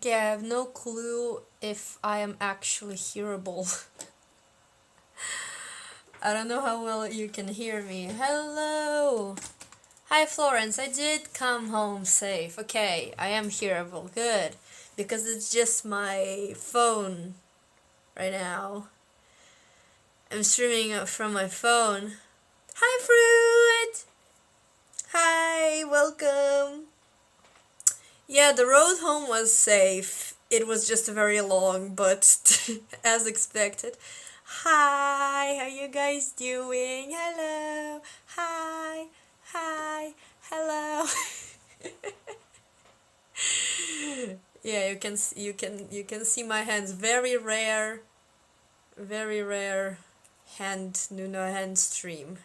Okay, I have no clue if I am actually hearable. I don't know how well you can hear me. Hello! Hi Florence, I did come home safe. Okay, I am hearable. Good. Because it's just my phone right now. I'm streaming from my phone. Hi Fruit! Hi, welcome! Yeah, the road home was safe. It was just very long, but as expected. Hi, how you guys doing? Hello. Hi. Hi. Hello. Yeah, you can see my hands. Very rare hand stream.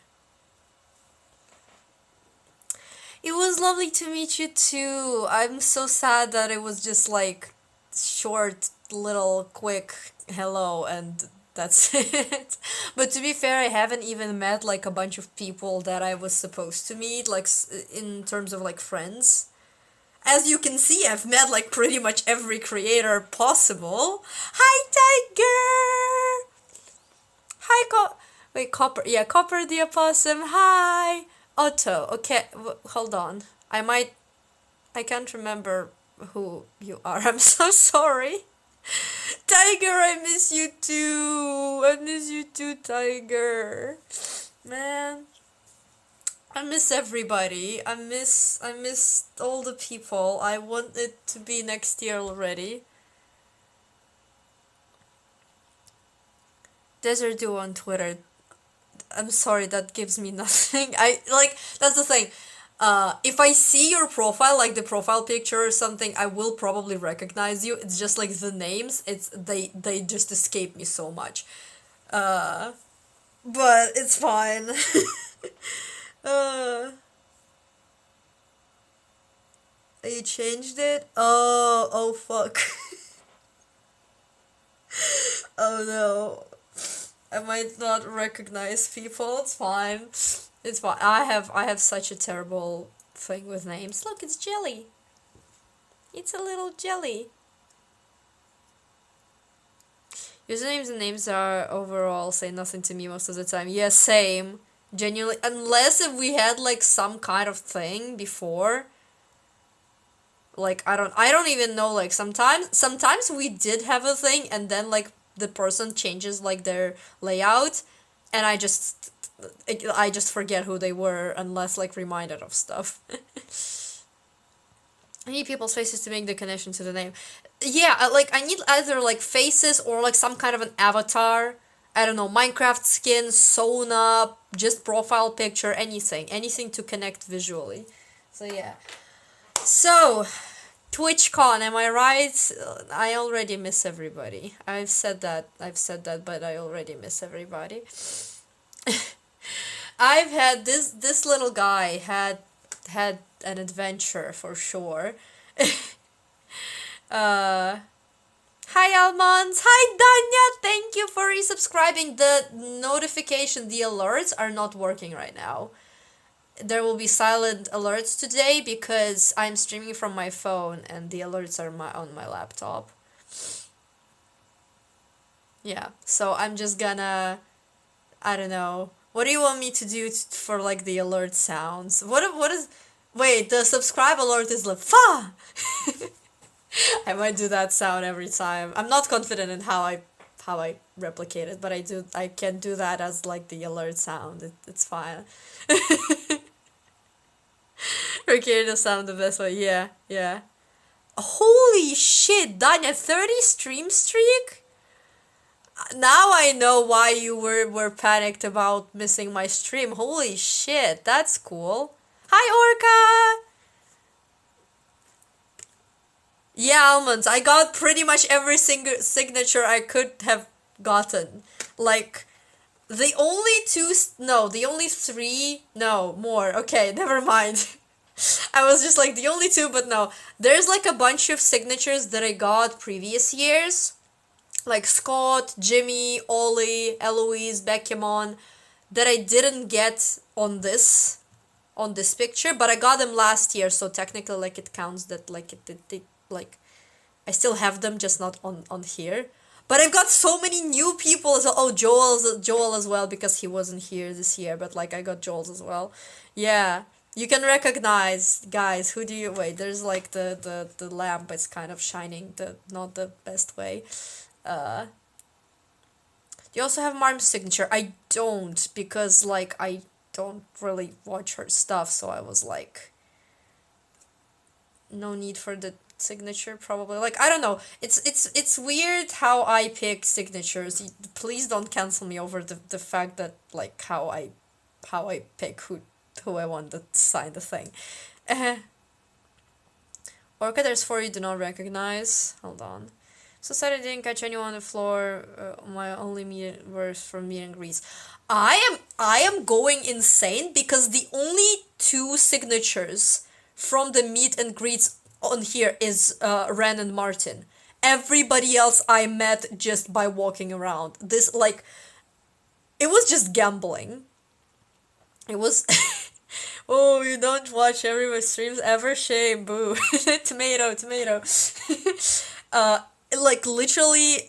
It was lovely to meet you too. I'm so sad that it was just like short, little, quick hello and that's it. But to be fair, I haven't even met like a bunch of people that I was supposed to meet, like in terms of like friends. As you can see, I've met like pretty much every creator possible. Hi, Tiger! Hi, wait, Copper. Yeah, Copper the Opossum. Hi! Otto. Okay, hold on. I can't remember who you are. I'm so sorry. Tiger, I miss you too. I miss you too, Tiger. Man, I miss everybody. I miss all the people. I want it to be next year already. Desert Dew on Twitter. I'm sorry, that gives me nothing. That's the thing. If I see your profile, like the profile picture or something, I will probably recognize you. It's just like the names. They just escape me so much. Uh, but it's fine. uh, you changed it? Oh fuck. Oh no. I might not recognize people. It's fine. It's fine. I have such a terrible thing with names. Look, it's Jelly. It's a little jelly. Usernames and names are overall say nothing to me most of the time. Yeah, same. Genuinely, unless if we had like some kind of thing before. Like I don't even know, like sometimes we did have a thing and then like the person changes like their layout and I just forget who they were unless like reminded of stuff. I need people's faces to make the connection to the name. Yeah, I need either like faces or like some kind of an avatar. I don't know, Minecraft skin, Sona, just profile picture, anything to connect visually. So yeah. So, TWITCHCON, am I right? I already miss everybody. But I already miss everybody. I've had this little guy had an adventure for sure. uh Hi Almons, hi Danya, thank you for resubscribing. The the alerts are not working right now. There will be silent alerts today because I'm streaming from my phone and the alerts are on my laptop. Yeah, so I'm just gonna, I don't know. What do you want me to do for like the alert sounds? What is Wait, the subscribe alert is like fa. I might do that sound every time. I'm not confident in how I replicate it, but I can do that as like the alert sound. It's fine. Okay, the sound the best way. Yeah, yeah. Holy shit, Danya, 30 stream streak? Now I know why you were panicked about missing my stream. Holy shit, that's cool. Hi Orca! Yeah, Almonds, I got pretty much every single signature I could have gotten. Like, the only the only three, no, more. Okay, never mind. I was just like, the only two, but no. There's like a bunch of signatures that I got previous years. Like Scott, Jimmy, Ollie, Eloise, Beckymon, that I didn't get on this picture, but I got them last year, so technically like it counts that like it like I still have them, just not on here. But I've got so many new people as well. Oh, Joel as well, because he wasn't here this year, but like I got Joel's as well. Yeah. You can recognize, guys, who do you wait, there's like the lamp is kind of shining the not the best way. Uh do you also have Marm's signature? I don't, because like I don't really watch her stuff, so I was like, no need for the signature probably. Like I don't know. It's weird how I pick signatures. Please don't cancel me over the fact that like how I pick who I want to sign the thing. Orca, there's four you do not recognize. Hold on. So sad I didn't catch anyone on the floor. My only verse from meet and greets. I am going insane because the only two signatures from the meet and greets on here is Ren and Martin. Everybody else I met just by walking around. This like it was just gambling. It was oh, you don't watch everyone's streams ever, shame, boo. Tomato. Like literally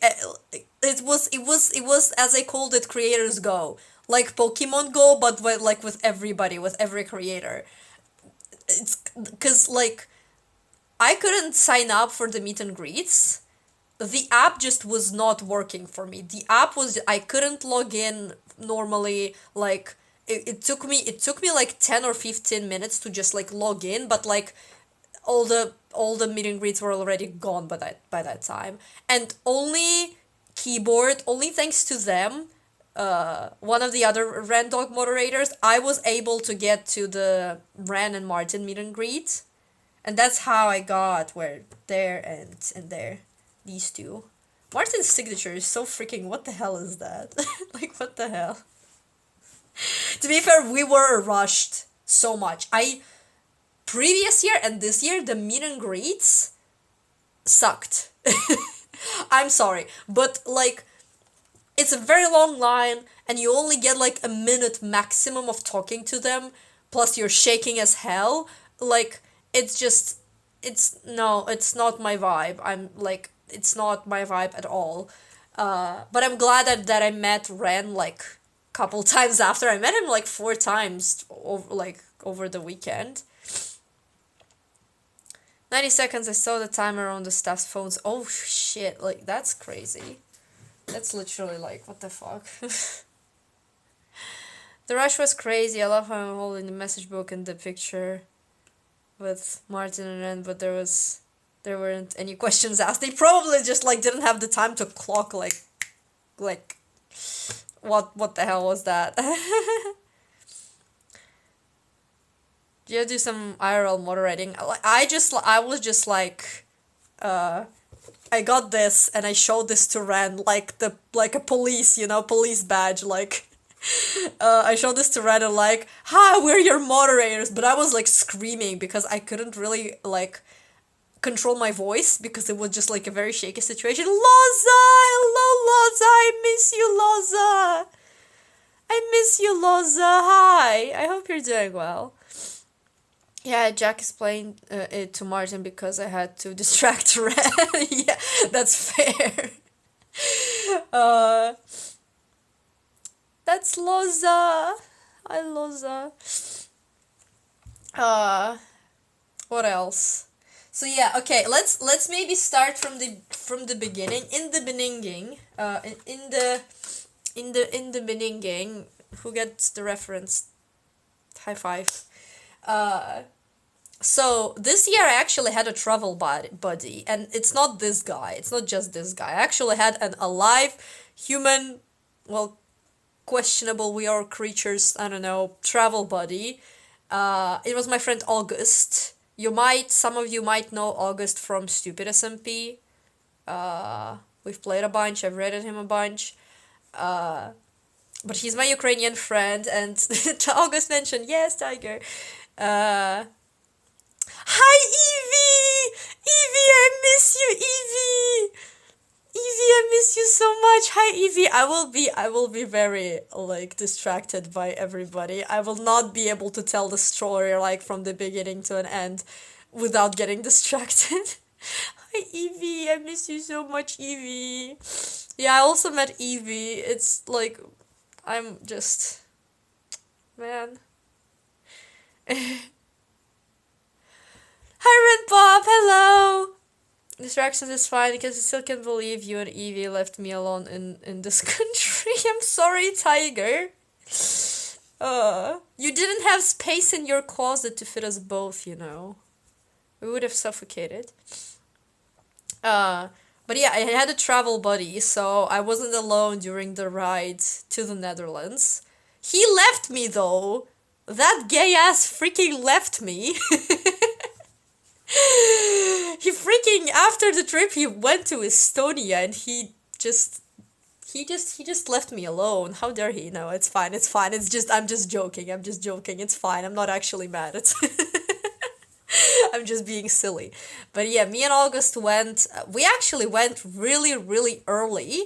it was as I called it, creators go. Like Pokemon Go, but like with everybody, with every creator. It's because like I couldn't sign up for the meet and greets. The app just was not working for me. The app was I couldn't log in normally. Like it took me like 10 or 15 minutes to just like log in, but like all the meet and greets were already gone by that time. And only keyboard, only thanks to them, one of the other Randog moderators, I was able to get to the Ran and Martin meet and greet. And that's how I got where there and there. These two. Martin's signature is so freaking, what the hell is that? Like, what the hell? To be fair, we were rushed so much. Previous year and this year, the meet and greets sucked. I'm sorry, but like, it's a very long line and you only get like a minute maximum of talking to them, plus you're shaking as hell. Like, it's not my vibe. I'm like, it's not my vibe at all. But I'm glad that I met Ren like couple times after. I met him like 4 times over the weekend. 90 seconds, I saw the timer on the staff's phones. Oh shit, like that's crazy. That's literally like, what the fuck. The rush was crazy. I love how I'm holding the message book and the picture with Martin and Ren, but there weren't any questions asked. They probably just like didn't have the time to clock like what the hell was that? Do you do some IRL moderating? I was just like, I got this and I showed this to Ren like a police, police badge, like. I showed this to Ren and like, hi, we're your moderators, but I was like screaming because I couldn't really like control my voice because it was just like a very shaky situation. Loza! Hello, Loza! I miss you, Loza! I miss you, Loza! Hi! I hope you're doing well. Yeah, Jack explained it to Martin because I had to distract Ren. Yeah, that's fair. That's Loza! Hi, Loza. What else? So yeah, okay, let's maybe start from the beginning. In the beginning, in the beginning, who gets the reference? High five. So this year I actually had a travel buddy, and it's not this guy. It's not just this guy. I actually had an alive human, well, questionable we are creatures, I don't know, travel buddy. It was my friend August. Some of you might know August from Stupid SMP. We've played a bunch, I've rated him a bunch. But he's my Ukrainian friend, and August mentioned, yes, Tiger. Hi, Evie! Evie, I miss you, Evie! Evie, I miss you so much. Hi, Evie. I will be very like distracted by everybody. I will not be able to tell the story like from the beginning to an end without getting distracted. Hi, Evie. I miss you so much, Evie. Yeah, I also met Evie. It's like, I'm just, man. Hi, Red Bob. Hello. Distractions is fine because I still can't believe you and Evie left me alone in this country. I'm sorry, Tiger. You didn't have space in your closet to fit us both, you know. We would have suffocated. Uh, but yeah, I had a travel buddy, so I wasn't alone during the ride to the Netherlands. He left me though. That gay ass freaking left me. He freaking after the trip he went to Estonia and just he just left me alone. How dare he? No, it's fine. It's fine. It's just I'm just joking. I'm just joking. It's fine. I'm not actually mad. It's I'm just being silly. But yeah, me and August went. We actually went really really early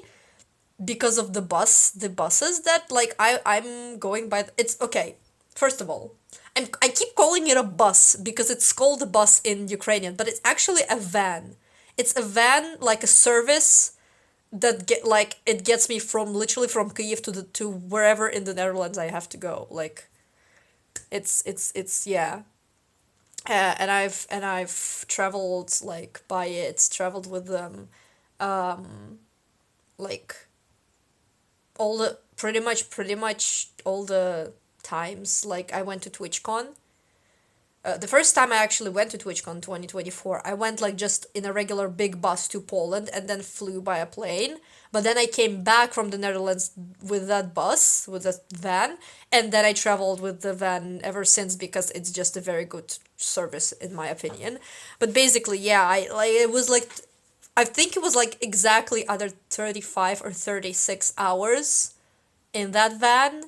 because of the buses that like I'm going by. It's okay. First of all, I keep calling it a bus because it's called a bus in Ukrainian, but it's actually a van. It's a van like a service that get like it gets me from literally from Kyiv to wherever in the Netherlands I have to go. Like it's yeah. And I've traveled like by it, traveled with them, like all the pretty much all the times. Like I went to TWITCHCON. The first time I actually went to TWITCHCON 2024, I went like just in a regular big bus to Poland and then flew by a plane. But then I came back from the Netherlands with that bus, with that van, and then I traveled with the van ever since because it's just a very good service in my opinion. But basically, yeah, I like it was like I think it was like exactly either 35 or 36 hours in that van.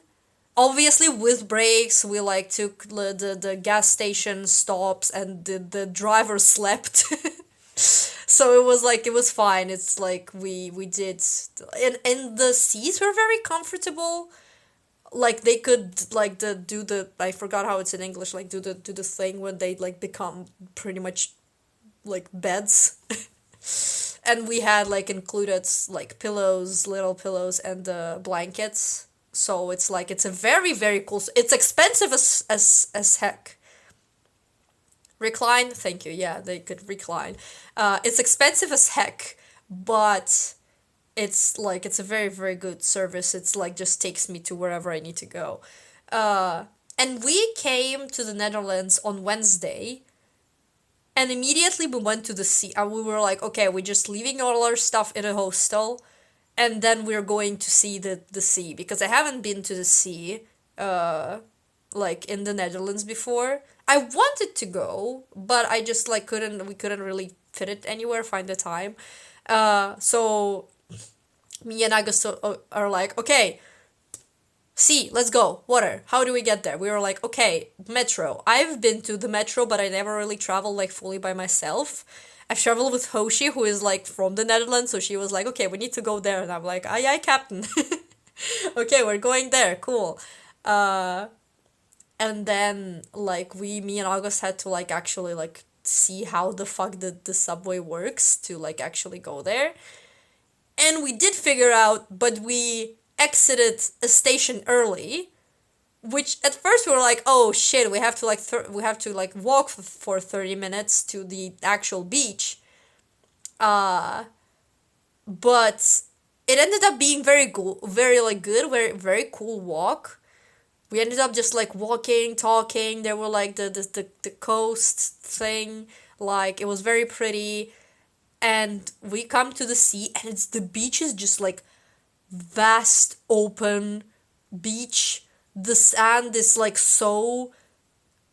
Obviously with breaks we like took the gas station stops and the driver slept. So it was like it was fine. It's like we did, and the seats were very comfortable. Like they could like the do the I forgot how it's in English, like do the thing when they like become pretty much like beds. And we had like included like pillows, little pillows, and blankets. So it's like it's a very very cool. It's expensive as heck. Recline, thank you. Yeah, they could recline. It's expensive as heck, but it's like it's a very very good service. It's like just takes me to wherever I need to go. Uh, and we came to the Netherlands on Wednesday, and immediately we went to the sea. And we were like, okay, we're just leaving all our stuff in a hostel, and then we're going to see the sea because I haven't been to the sea, uh, like in the Netherlands before. I wanted to go, but I just like couldn't. We couldn't really fit it anywhere. Find the time. So me and Augusto are like, okay, sea, let's go. Water. How do we get there? We were like, okay, metro. I've been to the metro, but I never really traveled like fully by myself. I've traveled with Hoshi, who is like from the Netherlands, so she was like, okay, we need to go there. And I'm like, aye, aye, Captain. Okay, we're going there. Cool. Uh, and then like me and August had to like actually like see how the fuck the subway works to like actually go there. And we did figure out, but we exited a station early, which at first we were like, oh shit, we have to like we have to like walk for 30 minutes to the actual beach. Uh but it ended up being very cool, very like good, very very cool walk. We ended up just like walking, talking. There were like the coast thing, like it was very pretty. And we come to the sea, and it's the beach is just like vast open beach. The sand is like so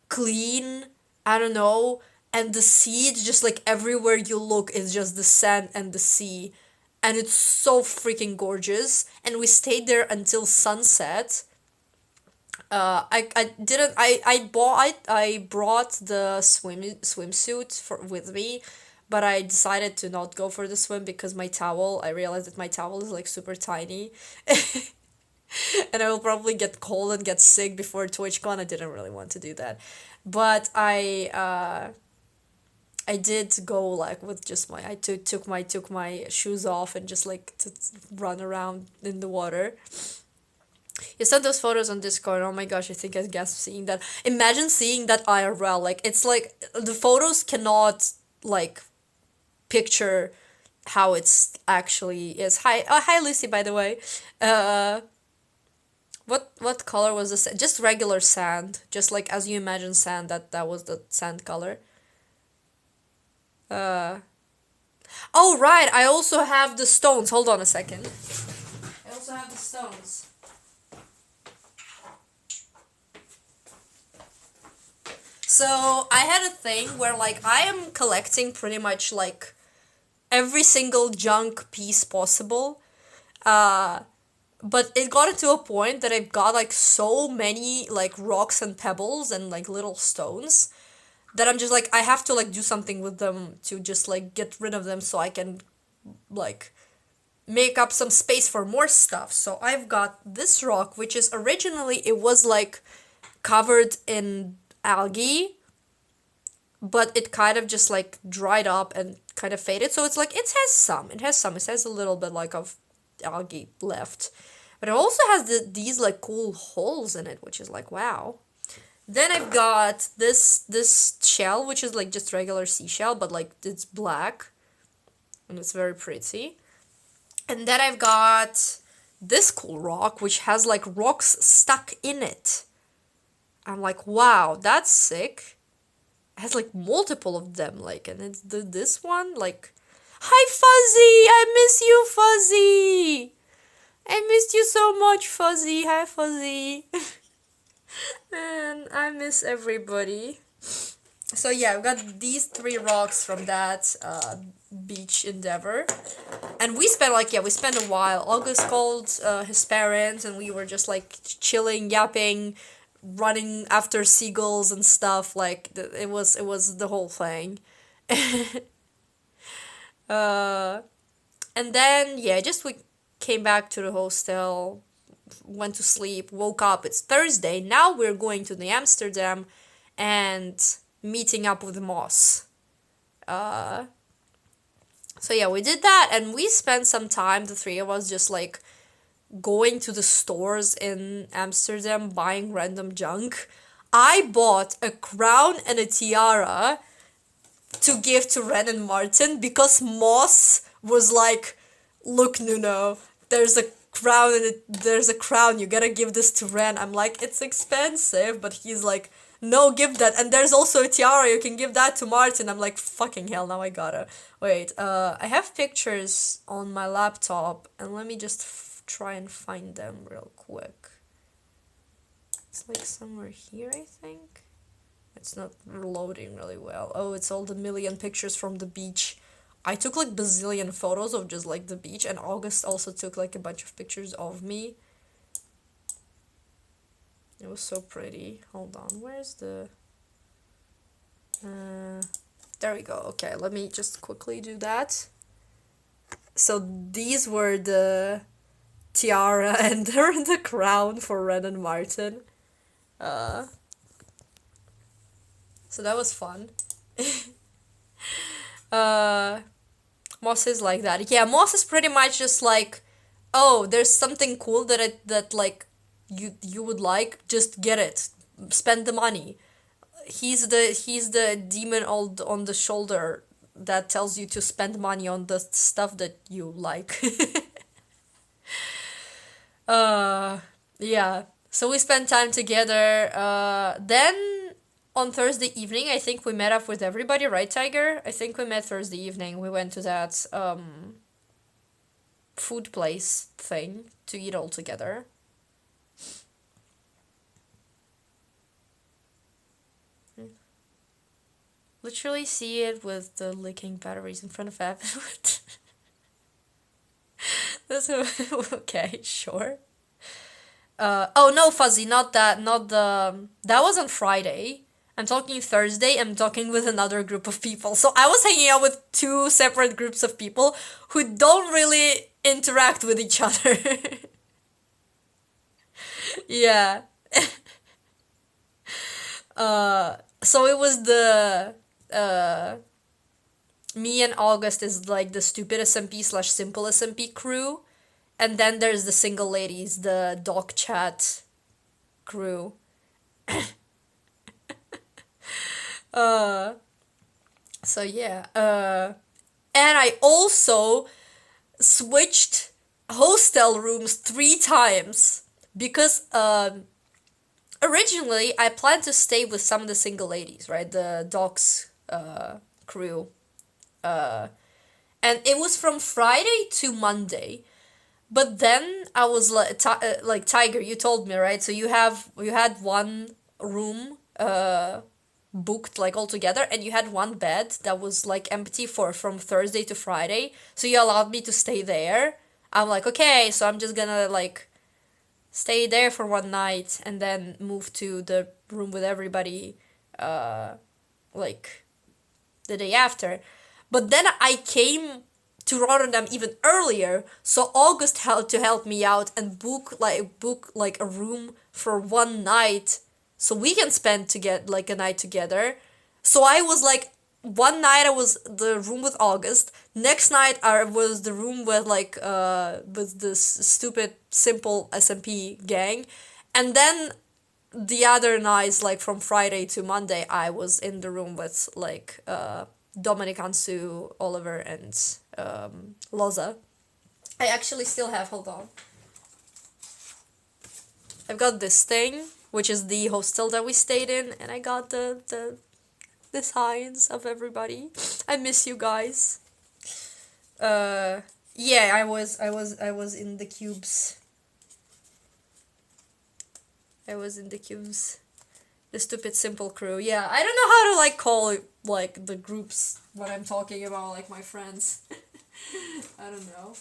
clean, I don't know, and the sea is just like everywhere you look is just the sand and the sea, and it's so freaking gorgeous. And we stayed there until sunset. I didn't I brought the swimsuit for with me, but I decided to not go for the swim because my towel, I realized that my towel is like super tiny. And I will probably get cold and get sick before TwitchCon. I didn't really want to do that. But I did go like with just my I took my shoes off and just like to run around in the water. You sent those photos on Discord. Oh my gosh, I think I guess seeing that. Imagine seeing that IRL. Like it's like the photos cannot like picture how it's actually is. Hi, hi Lucy, by the way. Uh, what color was this? Just regular sand, just like as you imagine sand. That was the sand color. Uh, oh right, I also have the stones. Hold on a second. I also have the stones. So I had a thing where like I am collecting pretty much like every single junk piece possible. Uh, but it got into a point that I've got like so many like rocks and pebbles and like little stones that I'm just like I have to like do something with them to just like get rid of them so I can like make up some space for more stuff. So I've got this rock which is originally it was like covered in algae, but it kind of just like dried up and kind of faded. So it's like it has a little bit like of algae left, but it also has these like cool holes in it, which is like wow. Then I've got this shell, which is like just regular seashell, but like it's black, and it's very pretty. And then I've got this cool rock, which has like rocks stuck in it. I'm like, wow, that's sick. It has like multiple of them, like, and it's this one, like, hi Fuzzy, I miss you, Fuzzy. I missed you so much, Fuzzy. Hi, Fuzzy. And I miss everybody. So yeah, I've got these three rocks from that beach endeavor, and we spent like we spent a while. August called his parents, and we were just like chilling, yapping, running after seagulls and stuff. Like it was the whole thing. uh, and then yeah, just we came back to the hostel, went to sleep, woke up. It's Thursday. Now we're going to the Amsterdam and meeting up with Moss. Uh, so yeah, we did that and we spent some time, the three of us, just like going to the stores in Amsterdam buying random junk. I bought a crown and a tiara to give to Ren and Martin because Moss was like, look, Nuno, there's a crown and there's a crown. You gotta give this to Ren. I'm like, it's expensive, but he's like, no, give that. And there's also a tiara. You can give that to Martin. I'm like, fucking hell. Now I gotta wait. I have pictures on my laptop, and let me just try and find them real quick. It's like somewhere here, I think. It's not loading really well. Oh, it's all the million pictures from the beach. I took like bazillion photos of just like the beach, and August also took like a bunch of pictures of me. It was so pretty. Hold on, where's the... there we go. Okay, let me just quickly do that. So these were the tiara and the crown for Ren and Martin. So that was fun. Moss is like that. Yeah, Moss is pretty much just like, oh, there's something cool that like you would like, just get it. Spend the money. He's the demon on the shoulder that tells you to spend money on the stuff that you like. Yeah. So we spent time together. Then on Thursday evening, I think we met up with everybody, right, Tiger? I think we met Thursday evening. We went to that food place thing to eat all together. Literally see it with the leaking batteries in front of everyone. That's okay, sure. Oh no, Fuzzy, not that, not the. That was on Friday. I'm talking Thursday. I'm talking with another group of people. So I was hanging out with two separate groups of people who don't really interact with each other. Yeah. So it was the Me and August is like the stupid SMP slash simple SMP crew. And then there's the single ladies, the dog chat crew. Uh, so yeah. And I also switched hostel rooms 3 times because originally I planned to stay with some of the single ladies, right? The dogs crew. Uh, and it was from Friday to Monday. But then I was like Tiger, you told me, right? So you had one room booked like all together, and you had one bed that was like empty for from Thursday to Friday. So you allowed me to stay there. I'm like, okay, so I'm just gonna like stay there for one night and then move to the room with everybody like the day after. But then I came to Rotterdam even earlier, so August had to help me out and book like a room for one night so we can spend to get like a night together. So I was like, one night I was the room with August. Next night I was the room with this stupid simple SMP gang, and then the other nights, like from Friday to Monday, I was in the room with like Dominic, Ansu, Oliver, and Loza. I actually still have. Hold on. I've got this thing, which is the hostel that we stayed in, and I got the signs of everybody. I miss you guys. Yeah, I was in the cubes. I was in the cubes. The stupid simple crew. Yeah, I don't know how to like call it, like the groups what I'm talking about, like my friends. I don't know.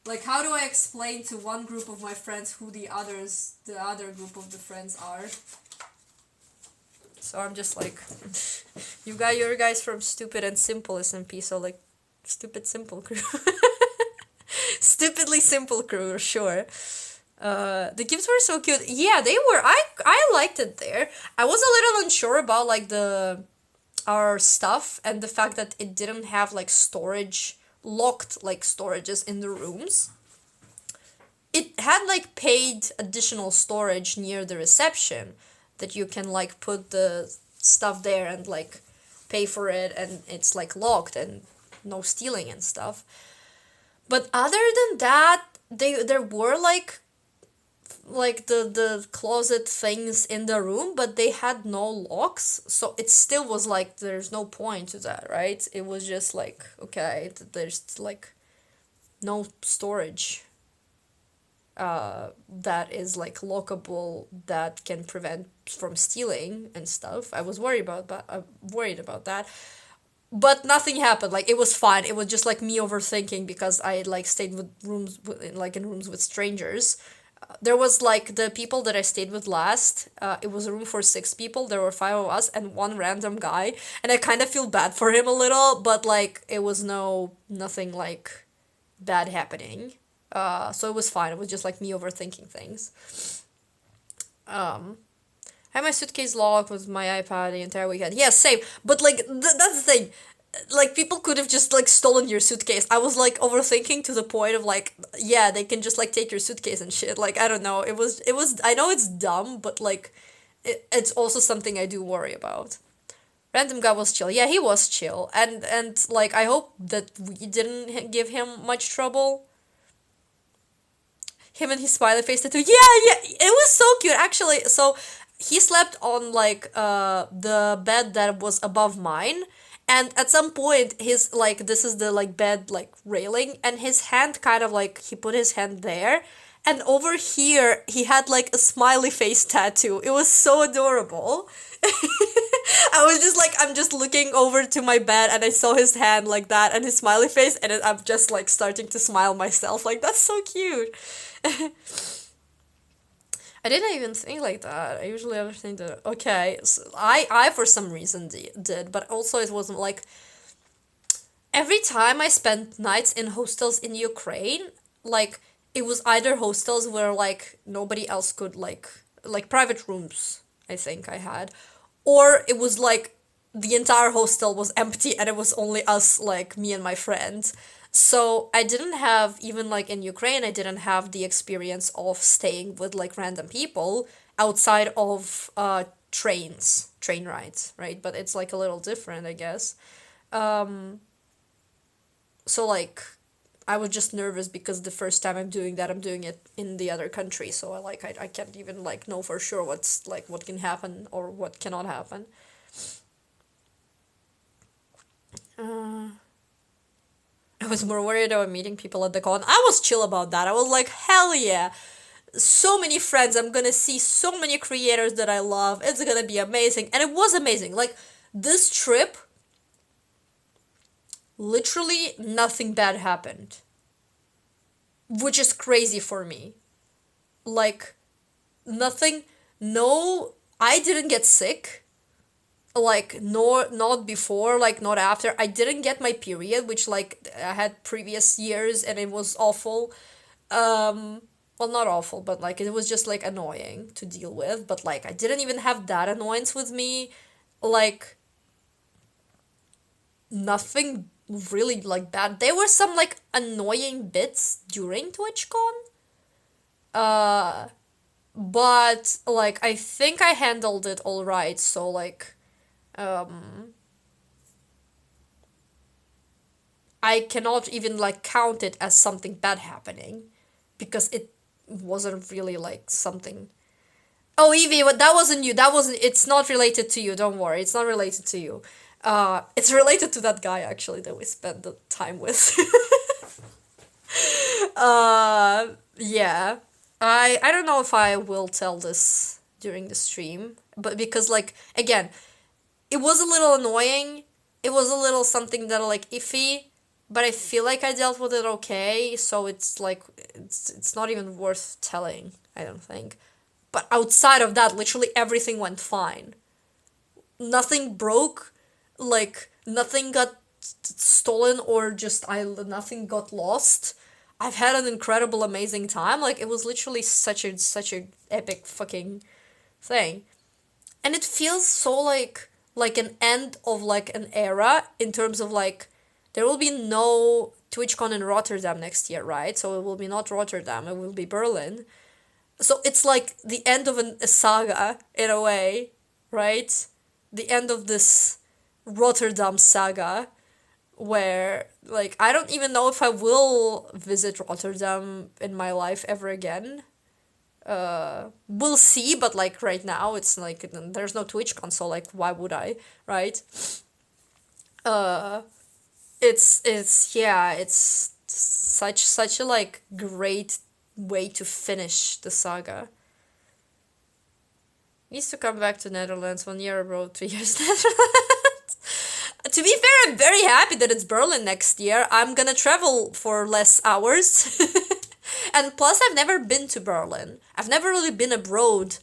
Like, how do I explain to one group of my friends who the other group of the friends are? So I'm just like, you got your guys from stupid and simple SMP, so like, stupid simple crew. Stupidly simple crew, sure. The gifts were so cute. Yeah, they were. I liked it there. I was a little unsure about like our stuff and the fact that it didn't have like locked like storages in the rooms. It had like paid additional storage near the reception that you can like put the stuff there and like pay for it, and it's like locked and no stealing and stuff. But other than that, there were like the closet things in the room, but they had no locks, so it still was like there's no point to that, right? It was just like, okay, there's like no storage that is like lockable that can prevent from stealing and stuff. I was worried about that, but nothing happened. Like, it was fine. It was just like me overthinking because I like stayed with in rooms with strangers. There was like the people that I stayed with last. It was a room for 6 people. There were 5 of us and one random guy, and I kind of feel bad for him a little. But like, it was nothing like bad happening. So it was fine. It was just like me overthinking things. I had my suitcase locked with my iPad the entire weekend. Yeah, same. But like, that's the thing. Like, people could have just like stolen your suitcase. I was like overthinking to the point of like, yeah, they can just like take your suitcase and shit. Like, I don't know. It was. I know it's dumb, but like, it's also something I do worry about. Random guy was chill. Yeah, he was chill, and like, I hope that we didn't give him much trouble. Him and his smiley face tattoo. Yeah, yeah, it was so cute actually. So he slept on like the bed that was above mine, and at some point his like, this is the like bed like railing, and his hand kind of like, he put his hand there, and over here he had like a smiley face tattoo. It was so adorable. I was just like, I'm just looking over to my bed and I saw his hand like that and his smiley face, and I'm just like starting to smile myself. Like, that's so cute. I didn't even think like that. I usually ever think that. Okay, so I for some reason did, but also it wasn't like every time I spent nights in hostels in Ukraine, like, it was either hostels where like nobody else could like private rooms, I think I had, or it was like the entire hostel was empty and it was only us, like me and my friend. So I didn't have, even like in Ukraine, I didn't have the experience of staying with like random people outside of train rides, right? But it's like a little different, I guess. Um, so like I was just nervous because the first time I'm doing that, I'm doing it in the other country. So I can't even like know for sure what's like what can happen or what cannot happen. Uh, I was more worried about meeting people at the con. I was chill about that. I was like, hell yeah. So many friends. I'm gonna see so many creators that I love. It's gonna be amazing. And it was amazing. Like, this trip, literally nothing bad happened. Which is crazy for me. Like, nothing, no, I didn't get sick. Like, nor not before, like not after. I didn't get my period, which like I had previous years and it was awful. Um, well, not awful, but like it was just like annoying to deal with. But like I didn't even have that annoyance with me. Like, nothing really like bad. There were some like annoying bits during TwitchCon. Uh, but like I think I handled it all right. So like um I cannot even like count it as something bad happening because it wasn't really like something. Oh, Evie, what that wasn't you. That wasn't. It's not related to you. Don't worry. It's not related to you. It's related to that guy actually that we spent the time with. Yeah. I don't know if I will tell this during the stream, but because like again, it was a little annoying. It was a little something that like iffy, but I feel like I dealt with it okay. So it's like it's not even worth telling. I don't think. But outside of that, literally everything went fine. Nothing broke, like nothing got stolen or just I nothing got lost. I've had an incredible, amazing time. Like it was literally such a epic fucking thing, and it feels so like an end of like an era in terms of like there will be no TwitchCon in Rotterdam next year, right? So it will be not Rotterdam, it will be Berlin. So it's like the end of a saga in a way, right? The end of this Rotterdam saga where like I don't even know if I will visit Rotterdam in my life ever again. We'll see, but like right now it's like there's no TwitchCon, so like why would I, right? Uh it's yeah, it's such a like great way to finish the saga. Needs to come back to Netherlands 1 year abroad, 2 years Netherlands. To be fair, I'm very happy that it's Berlin next year. I'm gonna travel for less hours. And plus I've never been to Berlin. I've never really been abroad.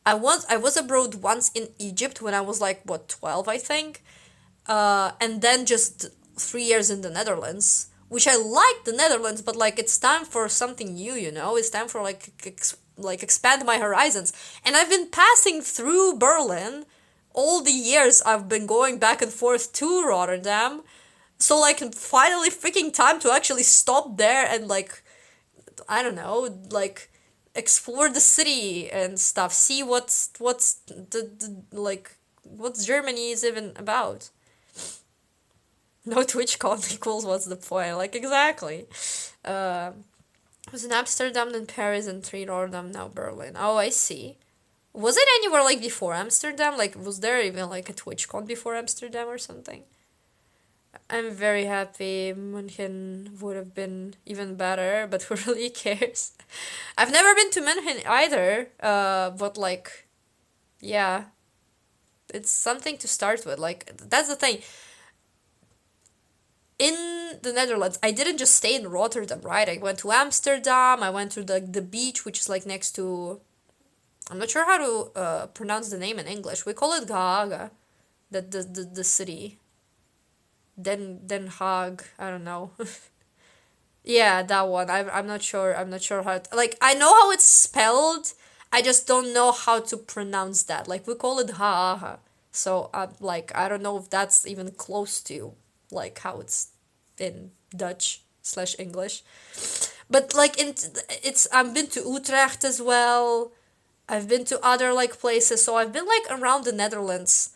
I was abroad once in Egypt when I was like what 12 I think. And then just 3 years in the Netherlands, which I like the Netherlands, but like it's time for something new, you know? It's time for like like expand my horizons. And I've been passing through Berlin all the years I've been going back and forth to Rotterdam. So like finally freaking time to actually stop there and like I don't know, like explore the city and stuff. See what's the like what's Germany is even about. No TwitchCon equals what's the point? Like exactly. Uh, it was in Amsterdam, then Paris, and three Rotterdam, now Berlin. Oh, I see. Was it anywhere like before Amsterdam? Like was there even like a TwitchCon before Amsterdam or something? I'm very happy. München would have been even better, but who really cares? I've never been to München either. But like, yeah, it's something to start with. Like that's the thing. In the Netherlands, I didn't just stay in Rotterdam, right? I went to Amsterdam. I went to the beach, which is like next to. I'm not sure how to pronounce the name in English. We call it Gahaga, the city. Den Haag. I don't know. Yeah, that one. I'm not sure. I'm not sure how. Like I know how it's spelled. I just don't know how to pronounce that. Like we call it Haaga. So I'm like, I don't know if that's even close to like how it's in Dutch slash English. But like it's I've been to Utrecht as well. I've been to other like places, so I've been like around the Netherlands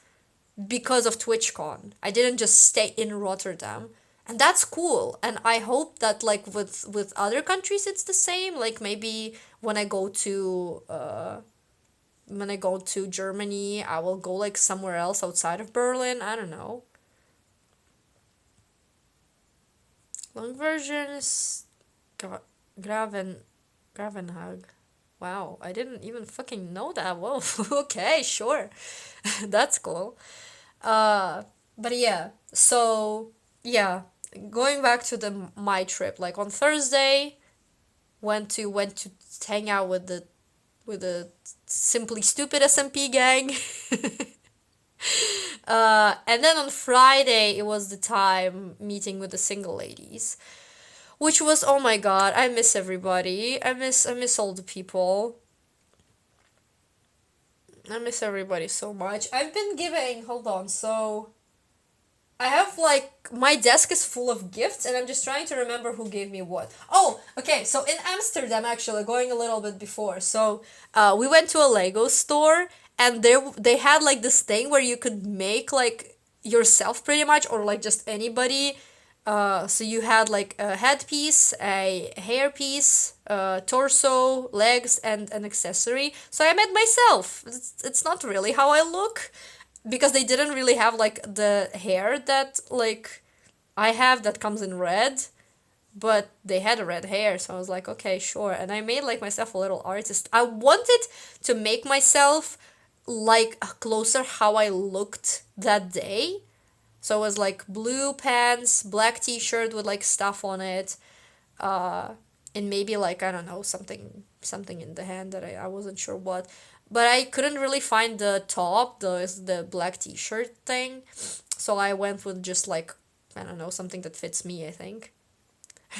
because of TwitchCon. I didn't just stay in Rotterdam. And that's cool. And I hope that like with other countries it's the same. Like maybe when I go to Germany, I will go like somewhere else outside of Berlin. I don't know. Long version is Graven Gravenhag. Wow, I didn't even fucking know that. Whoa, okay, sure. That's cool. But yeah, so yeah, going back to the my trip, like on Thursday, went to hang out with the simply stupid SMP gang. And then on Friday, it was the time meeting with the single ladies, which was, oh my god, I miss everybody. I miss all the people. I miss everybody so much. I've been giving, hold on, so I have like my desk is full of gifts and I'm just trying to remember who gave me what. Oh, okay, so in Amsterdam actually, going a little bit before. So, we went to a Lego store and they had like this thing where you could make like yourself pretty much or like just anybody. So you had like a headpiece, a hairpiece, torso, legs, and an accessory. So I made myself. It's not really how I look because they didn't really have like the hair that like I have that comes in red, but they had a red hair, so I was like, okay, sure. And I made like myself a little artist. I wanted to make myself like closer how I looked that day. So it was like blue pants, black t-shirt with like stuff on it, uh, and maybe like I don't know something in the hand that I wasn't sure what, but I couldn't really find the top, the black t-shirt thing, so I went with just like I don't know something that fits me. I think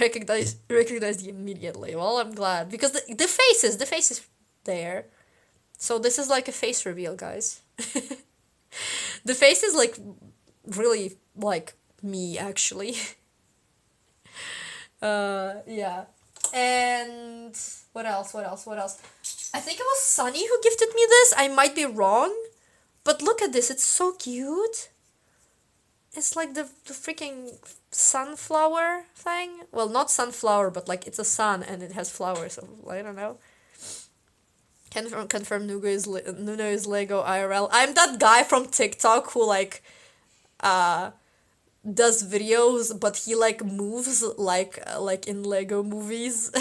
recognized immediately. Well, I'm glad because the face is there. So this is like a face reveal, guys. The face is like really like me actually. Yeah. And what else? What else? What else? I think it was Sunny who gifted me this. I might be wrong, but look at this. It's so cute. It's like the freaking sunflower thing. Well, not sunflower, but like it's a sun and it has flowers. So I don't know. Confirm Nuno is Lego IRL. I'm that guy from TikTok who like uh does videos, but he like moves like in Lego movies.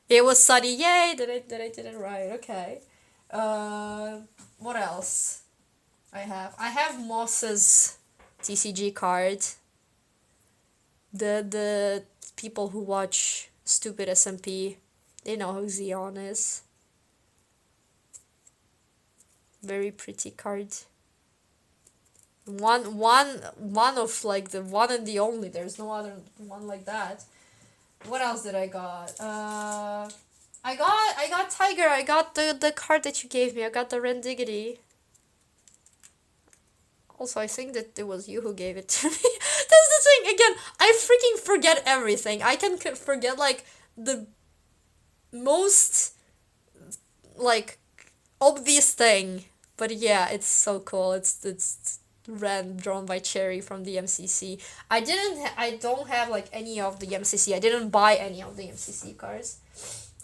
It was Sunny. Yay! Did it right? Okay. What else? I have Moss's TCG card. The people who watch stupid SMP, they know who Xeon is. Very pretty card. One of like the one and the only. There's no other one like that. What else did I got? I got Tiger. I got the card that you gave me. I got the Rendiggity. Also, I think that it was you who gave it to me. That's the thing. Again, I freaking forget everything. I can forget like the most like obvious thing. But yeah, it's so cool. It's Ren drawn by Cherry from the MCC. I don't have like any of the MCC. I didn't buy any of the MCC cards.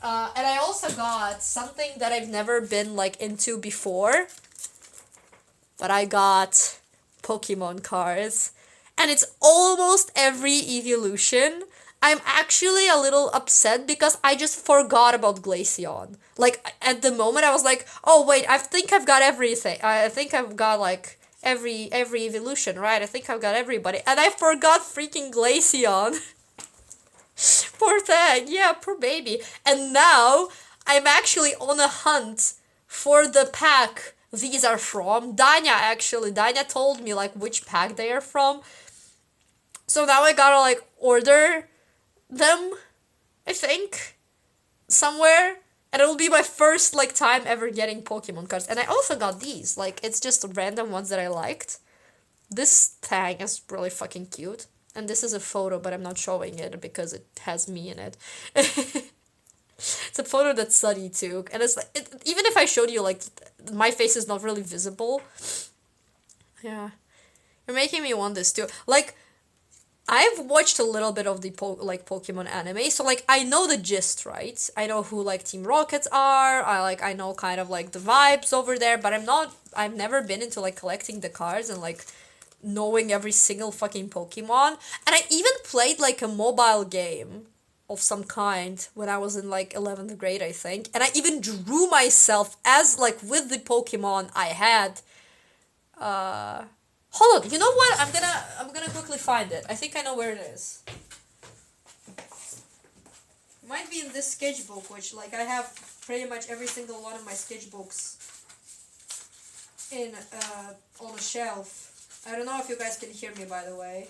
And I also got something that I've never been like into before. But I got Pokemon cards. And it's almost every evolution. I'm actually a little upset because I just forgot about Glaceon. Like, at the moment I was like, oh wait, I think I've got everything. I think I've got like every evolution, right? I think I've got everybody. And I forgot freaking Glaceon. Poor thing. Yeah, poor baby. And now I'm actually on a hunt for the pack these are from. Danya told me like which pack they are from. So now I gotta like order them, I think, somewhere. And it will be my first, like, time ever getting Pokemon cards. And I also got these. Like, it's just random ones that I liked. This tag is really fucking cute. And this is a photo, but I'm not showing it because it has me in it. It's a photo that Sunny took. And it's like, even if I showed you, like, my face is not really visible. Yeah. You're making me want this too. Like, I've watched a little bit of the Pokemon anime, so like I know the gist, right? I know who like Team Rockets are. I know kind of like the vibes over there, but I've never been into like collecting the cards and like knowing every single fucking Pokemon. And I even played like a mobile game of some kind when I was in like 11th grade, I think. And I even drew myself as like with the Pokemon I had. Hold on, you know what? I'm gonna quickly find it. I think I know where it is. It might be in this sketchbook, which like I have pretty much every single one of my sketchbooks in on a shelf. I don't know if you guys can hear me, by the way.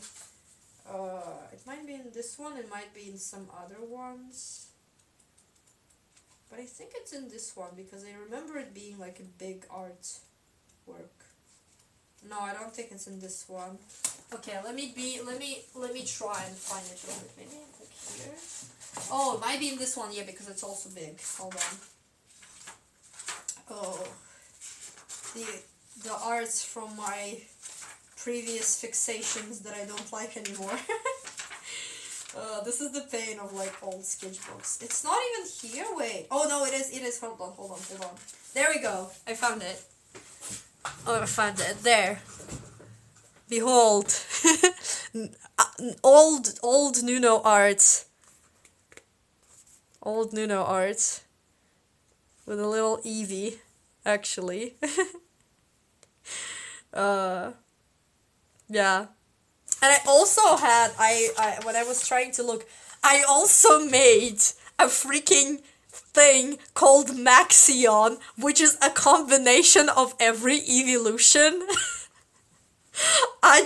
It might be in this one, it might be in some other ones. But I think it's in this one because I remember it being like a big art work. No, I don't think it's in this one. Okay, let me try and find it real quick. Maybe click here. Oh, it might be in this one, yeah, because it's also big. Hold on. Oh, the arts from my previous fixations that I don't like anymore. This is the pain of like old sketchbooks. It's not even here. Wait. Oh no, it is. Hold on. There we go. I found it. Oh, I found it. There. Behold. old Nuno art. Old Nuno art. With a little Eevee, actually. Yeah. And I also had, when I was trying to look, I also made a freaking thing called Maxion, which is a combination of every evolution. I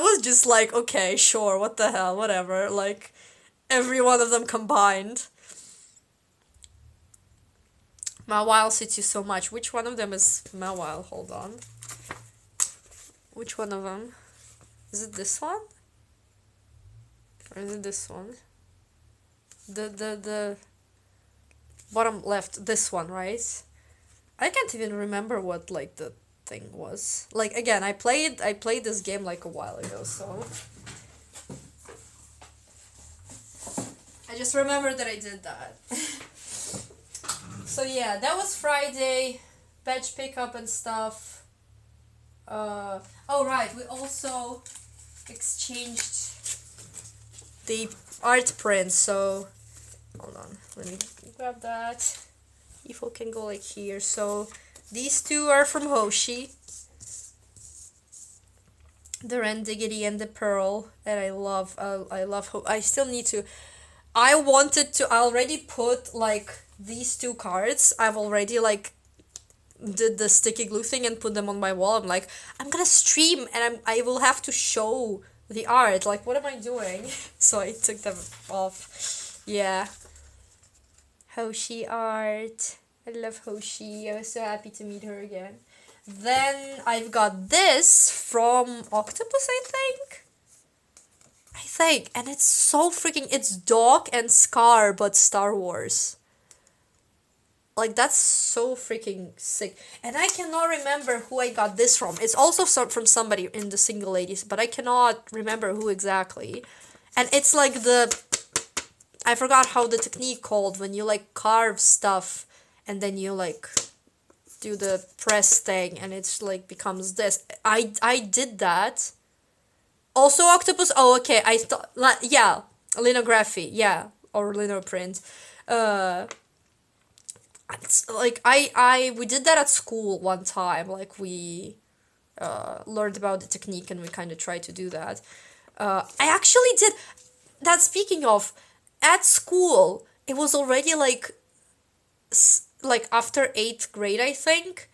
was just like, okay, sure, what the hell, whatever, like, every one of them combined. Mawile suits you so much. Which one of them is Mawile? Hold on. Which one of them? Is it this one? Or is it this one? The bottom left, this one, right? I can't even remember what like the thing was. Like again, I played this game like a while ago, so I just remember that I did that. So yeah, that was Friday, badge pickup and stuff. Oh right, we also exchanged the art prints, so hold on, let me grab that. If I can go like here. So these two are from Hoshi. The Rendiggity and the Pearl, and I love I still need to, I already put like these two cards. I've already like did the sticky glue thing and put them on my wall. I'm like, I'm gonna stream and I will have to show the art. Like, what am I doing? So I took them off. Yeah. Hoshi art. I love Hoshi. I was so happy to meet her again. Then I've got this from Octopus, I think. And it's so freaking, it's Doc and Scar, but Star Wars. Like, that's so freaking sick. And I cannot remember who I got this from. It's also from somebody in the Single Ladies, but I cannot remember who exactly. And it's like I forgot how the technique called when you like carve stuff and then you like do the press thing and it's like becomes this. I did that. Also Octopus. Oh, okay. I thought, yeah, linography. Yeah, or linoprint. It's like we did that at school one time. Like we learned about the technique and we kind of tried to do that. I actually did that. Speaking of, at school it was already like after 8th grade, I think,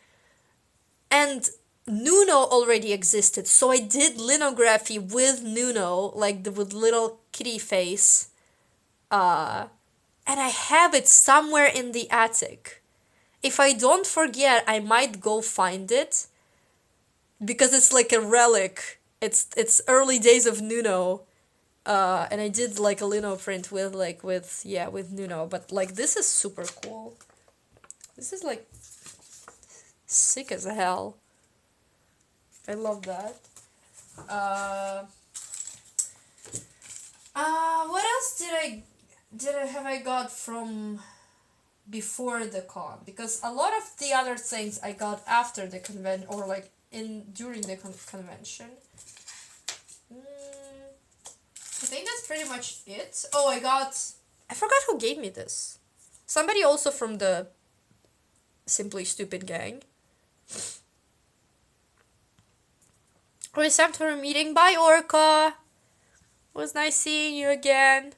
and Nuno already existed, so I did linography with Nuno, like with little kitty face and I have it somewhere in the attic. If I don't forget, I might go find it because it's like a relic. It's early days of Nuno. And I did like a Lino print with with Nuno, but like this is super cool. This is like sick as hell. I love that. What else have I got from before the con? Because a lot of the other things I got after the convention or like during the convention. I think that's pretty much it. Oh, I forgot who gave me this. Somebody also from the Simply Stupid gang. We sent for a meeting. Bye, Orca. It was nice seeing you again.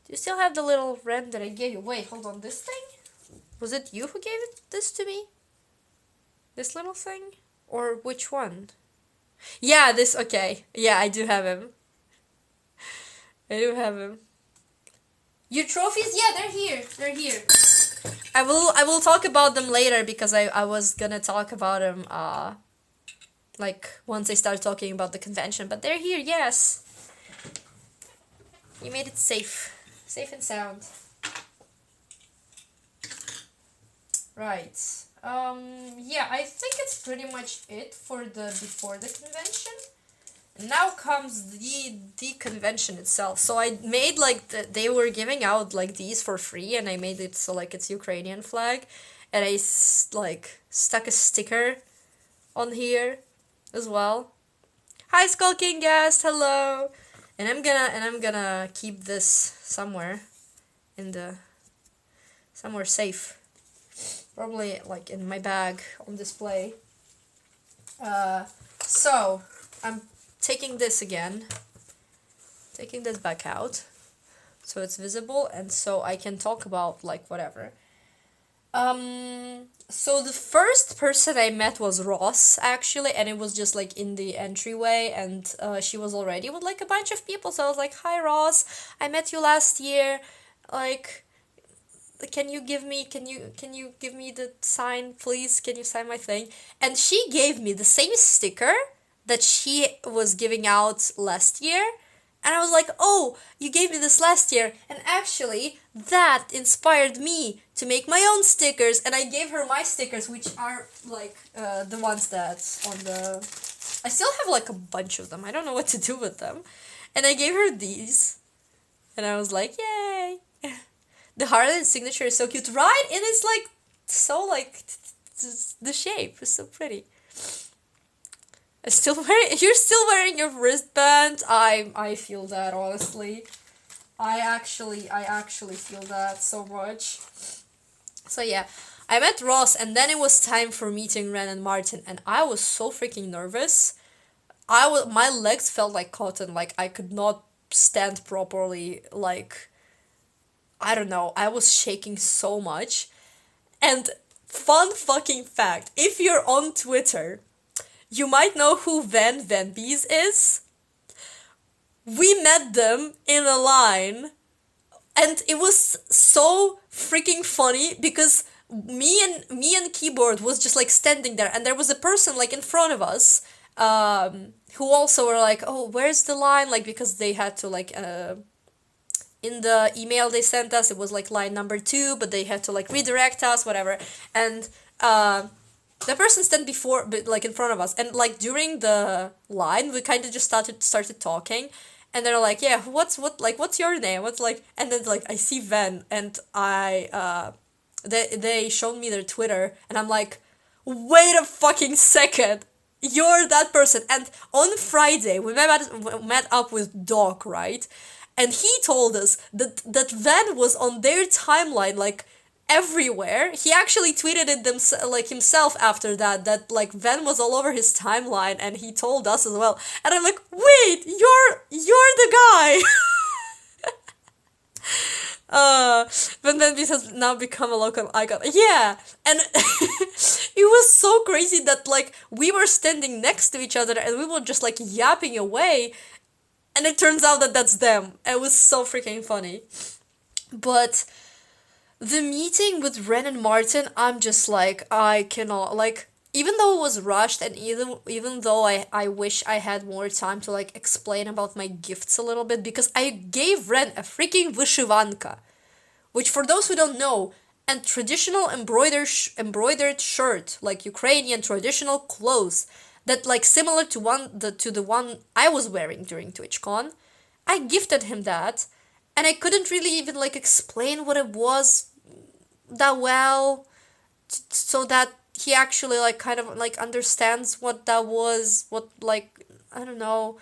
Do you still have the little wren that I gave you? Wait, hold on. This thing? Was it you who gave this to me? This little thing? Or which one? Yeah, this, okay. Yeah, I do have him. I do have him. Your trophies? Yeah, they're here. They're here. I will talk about them later because I was gonna talk about them like once I start talking about the convention, but they're here, yes. You made it safe. Safe and sound. Right. Yeah, I think it's pretty much it for the before the convention. Now comes the convention itself. So I made like they were giving out like these for free, and I made it so like it's Ukrainian flag, and I like stuck a sticker on here as well. Hi, Skull King guest, hello. And I'm gonna keep this somewhere in the somewhere safe. Probably like in my bag on display. So I'm taking this again. Taking this back out. So it's visible and so I can talk about like whatever. So the first person I met was Ross actually, and it was just like in the entryway, and she was already with like a bunch of people, so I was like, hi Ross, I met you last year, like can you give me the sign, please? Can you sign my thing? And she gave me the same sticker that she was giving out last year. And I was like, oh, you gave me this last year. And actually, that inspired me to make my own stickers. And I gave her my stickers, which are like the ones that's on the... I still have like a bunch of them. I don't know what to do with them. And I gave her these. And I was like, yay. The Harlan signature is so cute, right? And it's like, so like, the shape is so pretty. You're still wearing your wristband? I feel that, honestly. I actually feel that so much. So yeah, I met Ross, and then it was time for meeting Ren and Martin, and I was so freaking nervous. My legs felt like cotton, like I could not stand properly, like, I don't know, I was shaking so much. And fun fucking fact, if you're on Twitter, you might know who Van Bees is. We met them in a line, and it was so freaking funny because me and Keyboard was just like standing there, and there was a person like in front of us, who also were like, oh, where's the line? Like, because they had to like, in the email they sent us, it was like line number 2, but they had to like redirect us, whatever, and the person stand before, but like in front of us, and like during the line, we kind of just started talking, and they're like, yeah, what's your name? What's like, and then like I see Ven, and they showed me their Twitter, and I'm like, wait a fucking second, you're that person. And on Friday we met up with Doc, right? And he told us that Ven was on their timeline like everywhere. He actually tweeted it himself after that like Ven was all over his timeline, and he told us as well. And I'm like, wait, you're the guy. But then this has now become a local icon. Yeah, and it was so crazy that like we were standing next to each other and we were just like yapping away. and it turns out that that's them. It was so freaking funny. But the meeting with Ren and Martin, I'm just like, I cannot, like, even though it was rushed, and even though I wish I had more time to like explain about my gifts a little bit, because I gave Ren a freaking vyshivanka, which for those who don't know, and traditional embroidered shirt, like Ukrainian traditional clothes, that like similar to the one I was wearing during TwitchCon. I gifted him that, and I couldn't really even like explain what it was that well, so that he actually like kind of like understands what that was, what like I don't know,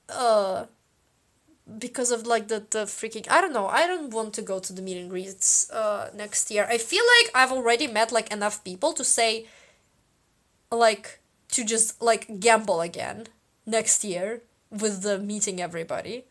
uh because of like the freaking, I don't know, I don't want to go to the meet and greets next year. I feel like I've already met like enough people to say like to just like gamble again next year with the meeting everybody.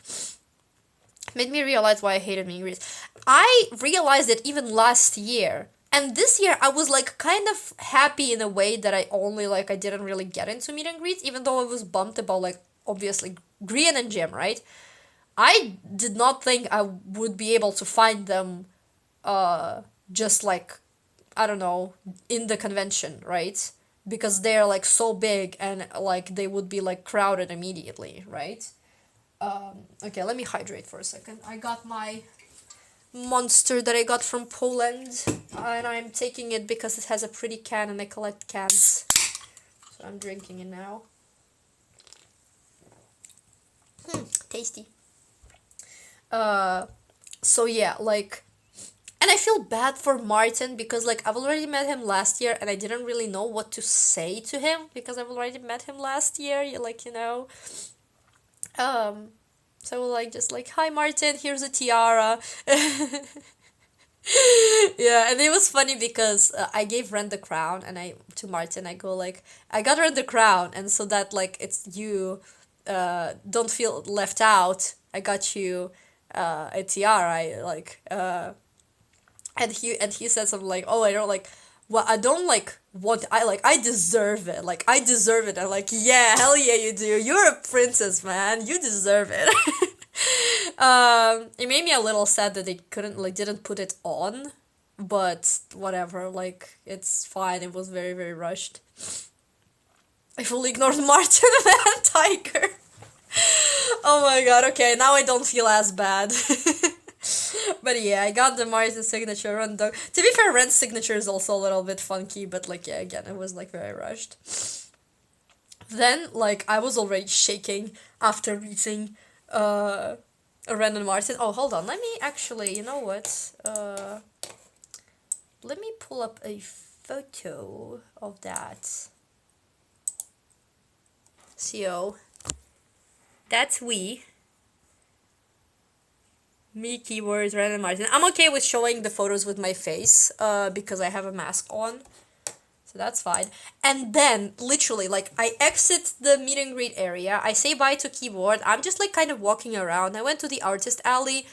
Made me realize why I hated meet and greets. I realized it even last year. And this year I was like kind of happy in a way that I didn't really get into meet and greets, even though I was bummed about like obviously Grian and Jim, right? I did not think I would be able to find them just like I don't know, in the convention, right? Because they're like so big and like they would be like crowded immediately, right? Okay, let me hydrate for a second. I got my monster that I got from Poland, and I'm taking it because it has a pretty can and I collect cans. So I'm drinking it now. Tasty. So yeah, like, and I feel bad for Martin because like I've already met him last year and I didn't really know what to say to him because I've already met him last year. So I was like just like, hi Martin, here's a tiara. Yeah, and it was funny because I gave Ren the crown, and I to Martin I go like, I got Ren the crown, and so that like it's you, don't feel left out. I got you a tiara, and he said something like, oh, I don't like, well, I don't like want, I deserve it, like I deserve it. I'm like, yeah, hell yeah, you do. You're a princess, man. You deserve it. It made me a little sad that they didn't put it on, but whatever, like, it's fine. It was very, very rushed. I fully ignored Martin, man, Tiger. Oh my god, okay, now I don't feel as bad. But yeah, I got the Martin signature on the. To be fair, Ren's signature is also a little bit funky, but like, yeah, again, it was like very rushed. Then, like, I was already shaking after meeting Ren and Martin. Oh, hold on, let me actually, you know what? Let me pull up a photo of that. So, that's me, keywords, Ren and Martin. I'm okay with showing the photos with my face, because I have a mask on. So that's fine. And then, literally, like, I exit the meet and greet area. I say bye to keyboard. I'm just, like, kind of walking around. I went to the artist alley.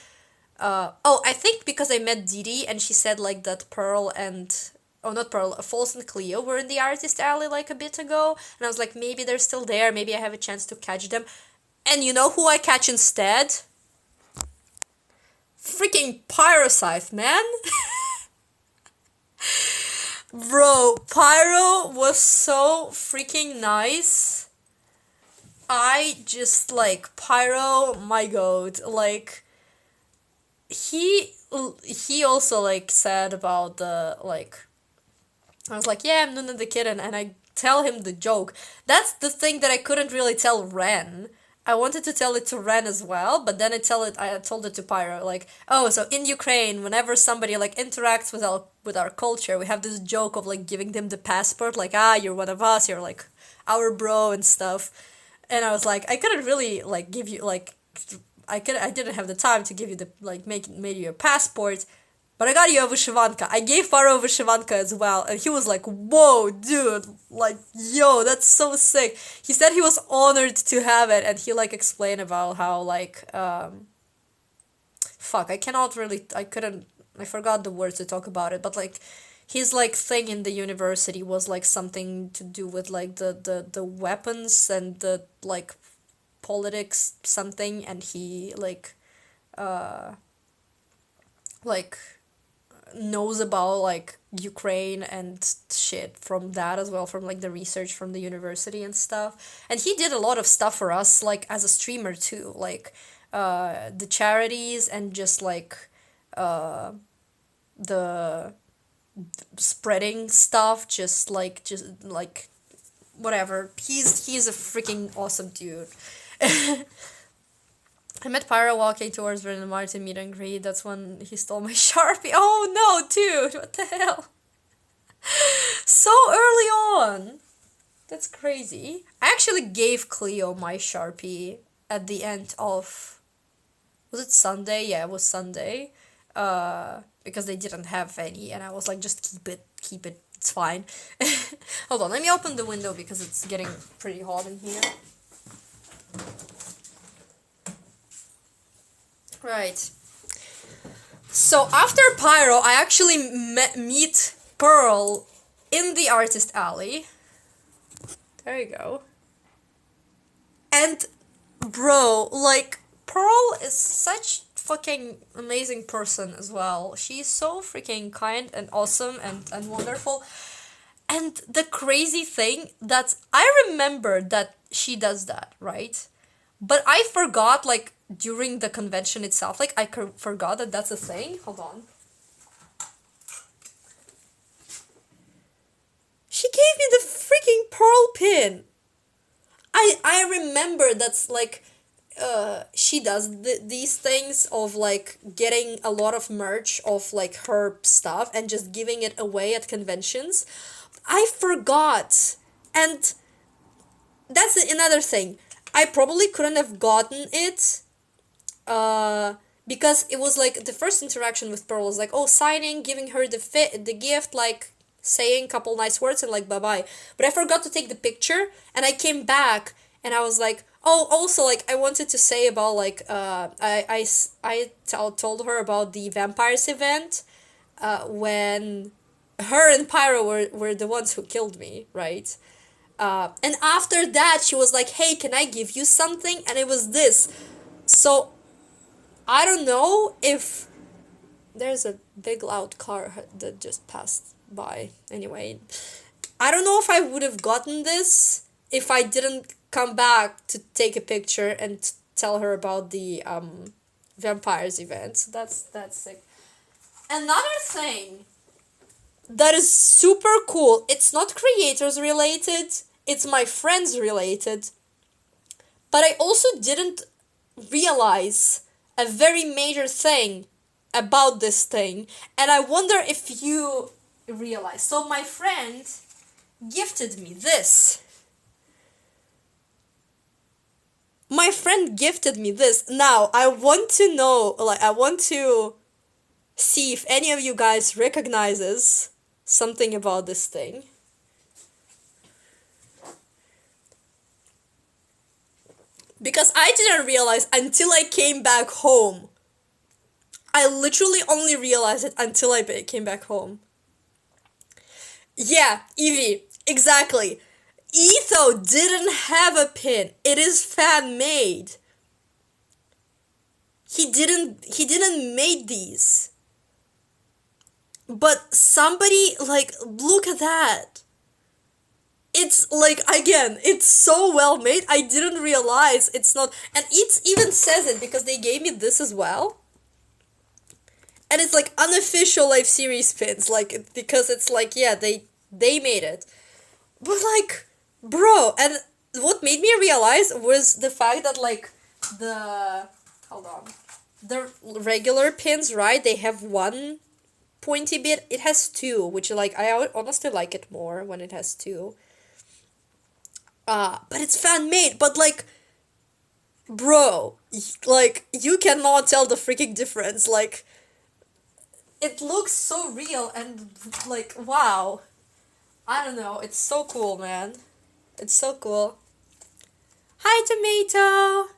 Oh, I think because I met Didi and she said, like, that Pearl and... Oh, not Pearl, False and Cleo were in the artist alley, like, a bit ago. And I was like, maybe they're still there. Maybe I have a chance to catch them. And you know who I catch instead? Freaking Pyrocyph, man. Bro, Pyro was so freaking nice. I just like Pyro, my god. Like he also like said about the like, I was like, yeah, I'm Nuna the Kitten, and I tell him the joke. That's the thing that I couldn't really tell Ren. I wanted to tell it to Ren as well, but then I told it to Pyro, like, oh, so in Ukraine, whenever somebody like interacts with our culture, we have this joke of like giving them the passport, like, ah, you're one of us, you're like our bro and stuff. And I was like, I couldn't really like give you like, I didn't have the time to give you the like made you a passport. But I got you a vyshivanka. I gave Pyro a vyshivanka as well, and he was like, whoa, dude, like, yo, that's so sick. He said he was honored to have it, and he, like, explained about how, like, fuck, I forgot the words to talk about it, but, like, his, like, thing in the university was, like, something to do with, like, the weapons and the, like, politics something, and he uh like knows about like Ukraine and shit from that as well, from like the research from the university and stuff. And he did a lot of stuff for us like as a streamer too, like the charities and just like uh the spreading stuff, just like whatever. He's a freaking awesome dude. I met Pyro walking towards Brendan Martin meet and greet. That's when he stole my Sharpie. Oh no, dude, what the hell? So early on. That's crazy. I actually gave Cleo my Sharpie at the end of, was it Sunday? Yeah, it was Sunday. Because they didn't have any, and I was like, just keep it, it's fine. Hold on, let me open the window because it's getting pretty hot in here. Right. So after Pyro, I actually meet Pearl in the artist alley. There you go. And bro, like, Pearl is such fucking amazing person as well. She's so freaking kind and awesome and wonderful. And the crazy thing that I remember that she does that, right? But I forgot, like, during the convention itself, like, I forgot that that's a thing. Hold on. She gave me the freaking Pearl pin. I remember that's, like, she does these things of, like, getting a lot of merch of, like, her stuff and just giving it away at conventions. I forgot. And that's another thing. I probably couldn't have gotten it because it was like the first interaction with Pearl was like, oh, signing, giving her the gift, like saying a couple nice words and like bye-bye. But I forgot to take the picture, and I came back and I was like, oh, also, like, I wanted to say about, like, I told her about the vampires event when her and Pyro were the ones who killed me, right? And after that, she was like, hey, can I give you something? And it was this. So, I don't know if there's a big loud car that just passed by. Anyway, I don't know if I would have gotten this if I didn't come back to take a picture and tell her about the vampires event. So that's sick. Another thing that is super cool. It's not creators related. It's my friends related. But I also didn't realize a very major thing about this thing. And I wonder if you realize. So my friend gifted me this. My friend gifted me this. Now, I want to know, like, I want to see if any of you guys recognizes something about this thing. Because I didn't realize until I came back home. I literally only realized it until I came back home. Yeah, Evie, exactly. Etho didn't have a pin. It is fan made. He didn't make these. But somebody, like, look at that. It's, like, again, it's so well made. I didn't realize it's not, and it even says it because they gave me this as well. And it's, like, unofficial Life Series pins, like, because it's, like, yeah, they made it. But, like, bro, and what made me realize was the fact that, like, hold on, the regular pins, right, they have one pointy bit. It has two, which, like, I honestly like it more when it has two. But it's fan made, but, like, bro, like, you cannot tell the freaking difference, like, it looks so real and, like, wow. I don't know, it's so cool, man. It's so cool. Hi, Tomato!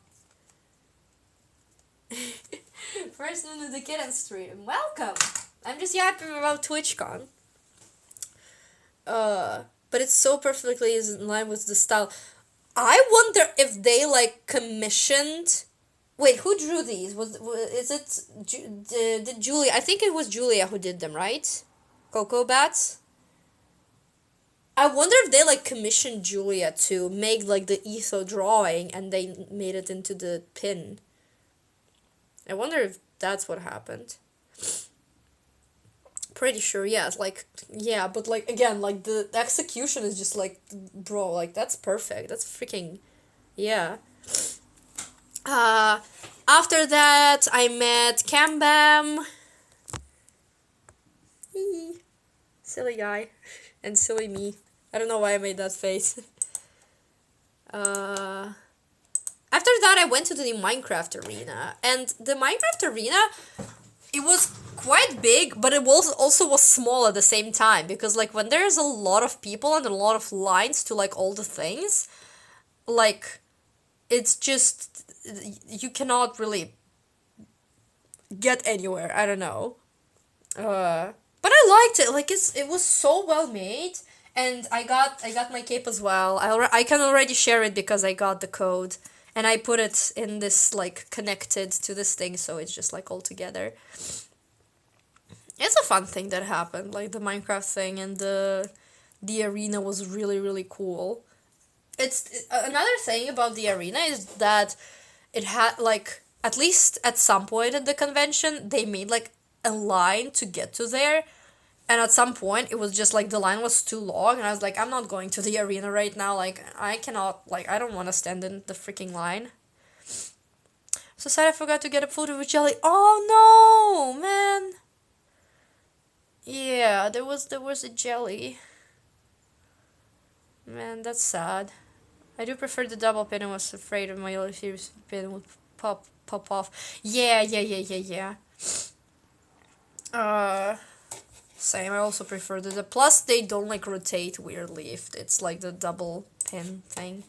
First into the kitten stream. Welcome! I'm just yapping about TWITCHCON. But it's so perfectly in line with the style. I wonder if they like commissioned. Wait, who drew these? Is it did Julia? I think it was Julia who did them, right? Cocoa Bats. I wonder if they like commissioned Julia to make like the etho drawing and they made it into the pin. I wonder if that's what happened. Pretty sure, yes. Like, yeah, but like again, like the execution is just like, bro, like that's perfect. That's freaking, yeah. Uh, After that, I met Cambam. Silly guy, and silly me. I don't know why I made that face. After that, I went to the Minecraft arena, and the Minecraft arena, it was quite big, but it was also was small at the same time, because like when there's a lot of people and a lot of lines to like all the things, like it's just you cannot really get anywhere. I don't know. But I liked it. Like it was so well made, and I got my cape as well. I can already share it because I got the code, and I put it in this like connected to this thing, so it's just like all together. It's a fun thing that happened, like the Minecraft thing, and the arena was really really cool. Another thing about the arena is that it had like at least at some point at the convention they made like a line to get to there, and at some point it was just like the line was too long, and I was like, I'm not going to the arena right now, like I cannot, like I don't want to stand in the freaking line. So sad I forgot to get a photo with Jelly. Oh no, man. Yeah, there was a Jelly. Man, that's sad. I do prefer the double pin. I was afraid of my little fierce pin would pop off. Yeah. Uh, Same. I also prefer the plus they don't like rotate weirdly if it's like the double pin thing.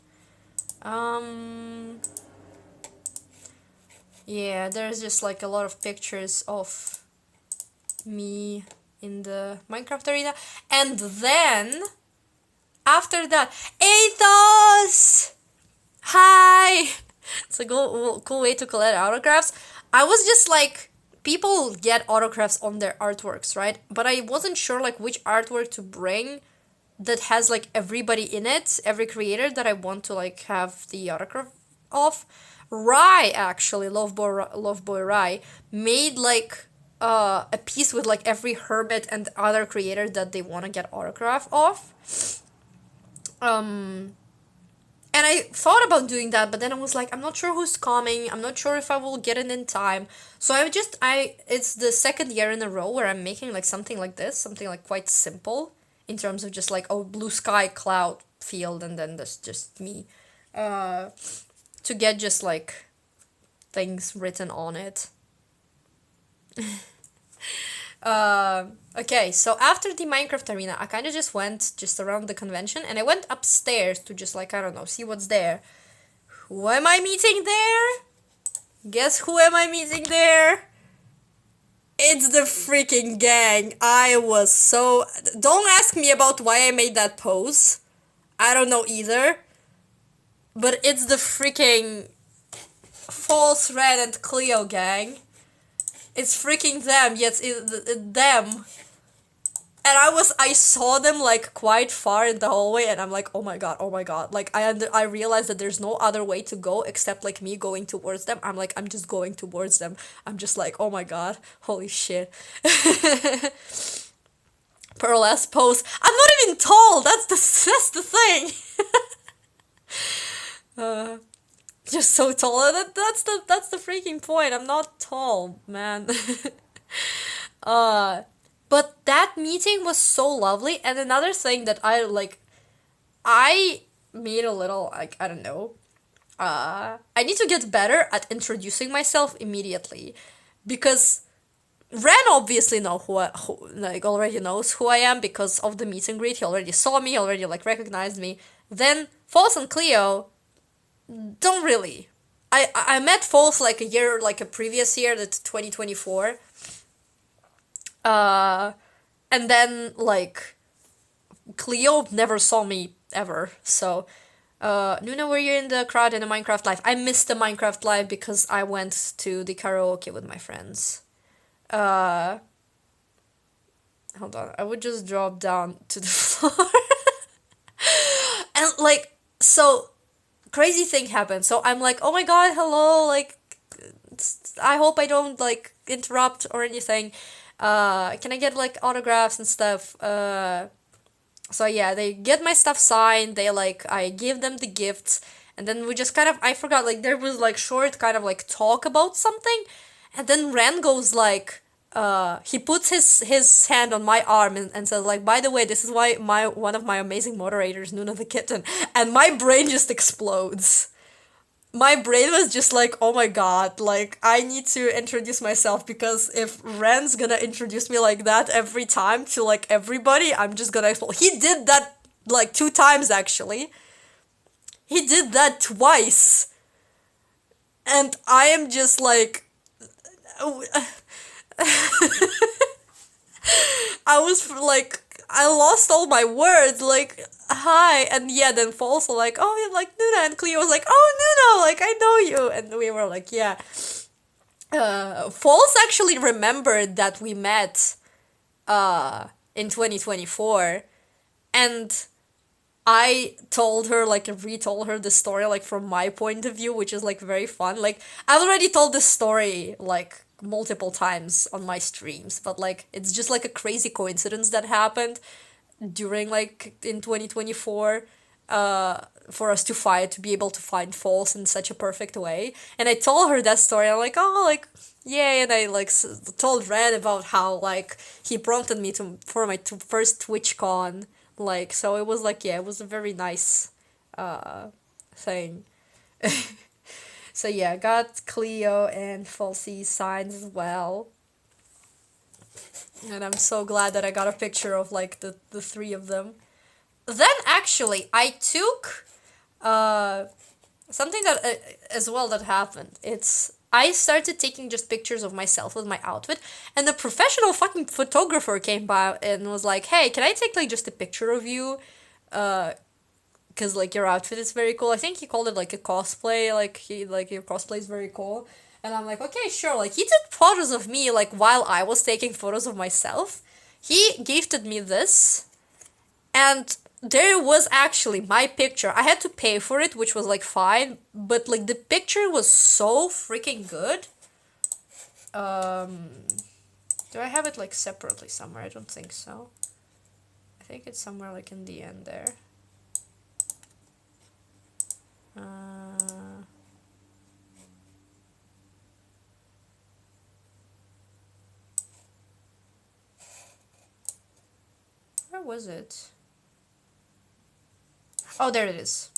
Yeah, there's just like a lot of pictures of me in the Minecraft arena, and then after that, Athos! Hi! It's a cool way to collect autographs. I was just like, people get autographs on their artworks, right? But I wasn't sure like which artwork to bring that has like everybody in it, every creator that I want to like have the autograph of. Rai actually, Loveboy Rai, made like a piece with like every hermit and other creator that they want to get autograph of. And I thought about doing that, but then I was like, I'm not sure who's coming. I'm not sure if I will get it in time. So it's the second year in a row where I'm making like something like this, something like quite simple in terms of just like, oh, blue sky, cloud, field, and then there's just me. To get just like things written on it. Okay, so after the Minecraft arena, I kind of just went just around the convention, and I went upstairs to just like, I don't know, see what's there. Who am I meeting there? Guess who am I meeting there? It's the freaking gang. I was so... Don't ask me about why I made that pose. I don't know either. But it's the freaking False Red and Cleo gang. It's freaking them, yes, them. And I saw them like quite far in the hallway, and I'm like, oh my god. Like I realized that there's no other way to go except like me going towards them. I'm just going towards them. I'm just like, oh my god, holy shit. Pearl-esque pose. I'm not even tall. That's the thing. Just so tall. That's the freaking point. I'm not tall, man. But that meeting was so lovely. And another thing that I made a little, like, I don't know. I need to get better at introducing myself immediately, because Ren obviously already knows who I am because of the meet and greet. He already saw me, already like recognized me. Then False and Cleo don't really. I met False like a previous year, that 2024. And then like Cleo never saw me ever, so Nuna, were you in the crowd in the Minecraft live? I missed the Minecraft live because I went to the karaoke with my friends. Uh, Hold on. I would just drop down to the floor. And like, so crazy thing happened. So I'm like, oh my god, hello, like, I hope I don't like interrupt or anything. Can I get like autographs and stuff? So yeah, they get my stuff signed. They like, I give them the gifts, and then we just kind of, I forgot, like there was like short kind of like talk about something, and then Ren goes like, he puts his hand on my arm and says like, by the way, this is why my one of my amazing moderators, Nuna the kitten, and my brain just explodes. My brain was just like, oh my god, like I need to introduce myself, because if Ren's gonna introduce me like that every time to like everybody, I'm just gonna explode. He did that like 2 times actually. He did that twice. And I am just like, I was like, I lost all my words, like, hi, and yeah, then false, like, oh, like, Nuna, and Cleo was like, oh, Nuna, like, I know you, and we were like, yeah. False actually remembered that we met, in 2024, and I told her, like, retold her the story, like, from my point of view, which is, like, very fun. Like, I've already told this story, like, multiple times on my streams, but, like, it's just, like, a crazy coincidence that happened during, like, in 2024, for us to fight, to be able to find false in such a perfect way. And I told her that story, I'm like, oh, like, yay, and I, like, told Red about how, like, he prompted me for my first TWITCHCON, like, so it was like, yeah, it was a very nice thing. So yeah, got Cleo and Falsey signs as well. And I'm so glad that I got a picture of like the three of them. Then actually I took something that as well that happened. It's I started taking just pictures of myself with my outfit, and the professional fucking photographer came by and was like, "Hey, can I take like just a picture of you? Because like your outfit is very cool." I think he called it like a cosplay. Like your cosplay is very cool. And I'm like, okay, sure. Like he took photos of me like while I was taking photos of myself. He gifted me this, and there was actually my picture. I had to pay for it, which was like fine, but like the picture was so freaking good. Do I have it like separately somewhere? I don't think so. I think it's somewhere like in the end there. Where was it? Oh, there it is.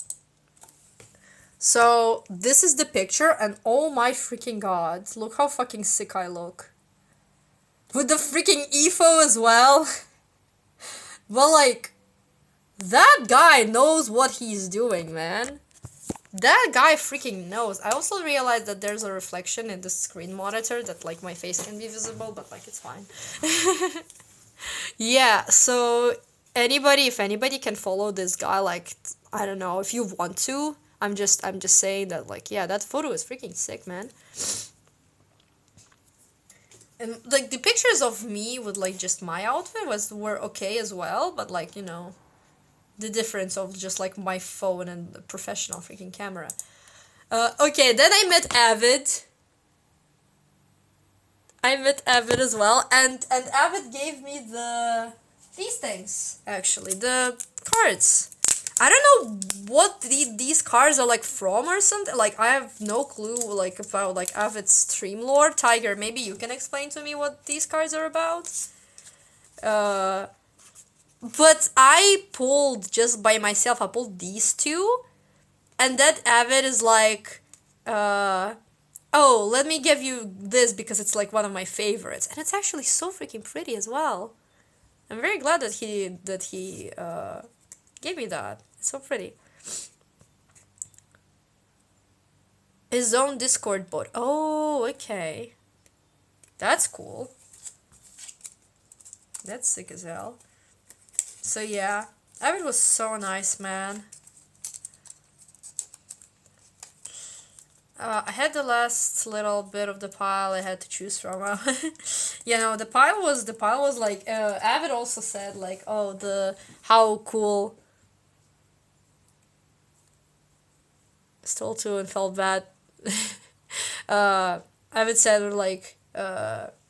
So, this is the picture, and oh my freaking god, look how fucking sick I look. With the freaking EFO as well. Well, like, that guy knows what he's doing, man. That guy freaking knows. I also realized that there's a reflection in the screen monitor that, like, my face can be visible, but, like, it's fine. Yeah, so if anybody can follow this guy, like, I don't know, if you want to, I'm just saying that, like, yeah, that photo is freaking sick, man. And like the pictures of me with like just my outfit were okay as well, but like, you know, the difference of just like my phone and the professional freaking camera. Okay, then I met Avid. I met Avid as well, and Avid gave me these things, actually, the cards. I don't know what these cards are like from or something. Like I have no clue like about like Avid's stream lore. Tiger, maybe you can explain to me what these cards are about. But I pulled just by myself. I pulled these two, and that Avid is like, oh, let me give you this because it's like one of my favorites, and it's actually so freaking pretty as well. I'm very glad that he gave me that. It's so pretty. His own Discord bot. Oh, okay. That's cool. That's sick as hell. So yeah, Avid was so nice, man. I had the last little bit of the pile I had to choose from. You know, the pile was like Avid also said like, oh, the how cool. Stole two and felt bad. Avid said like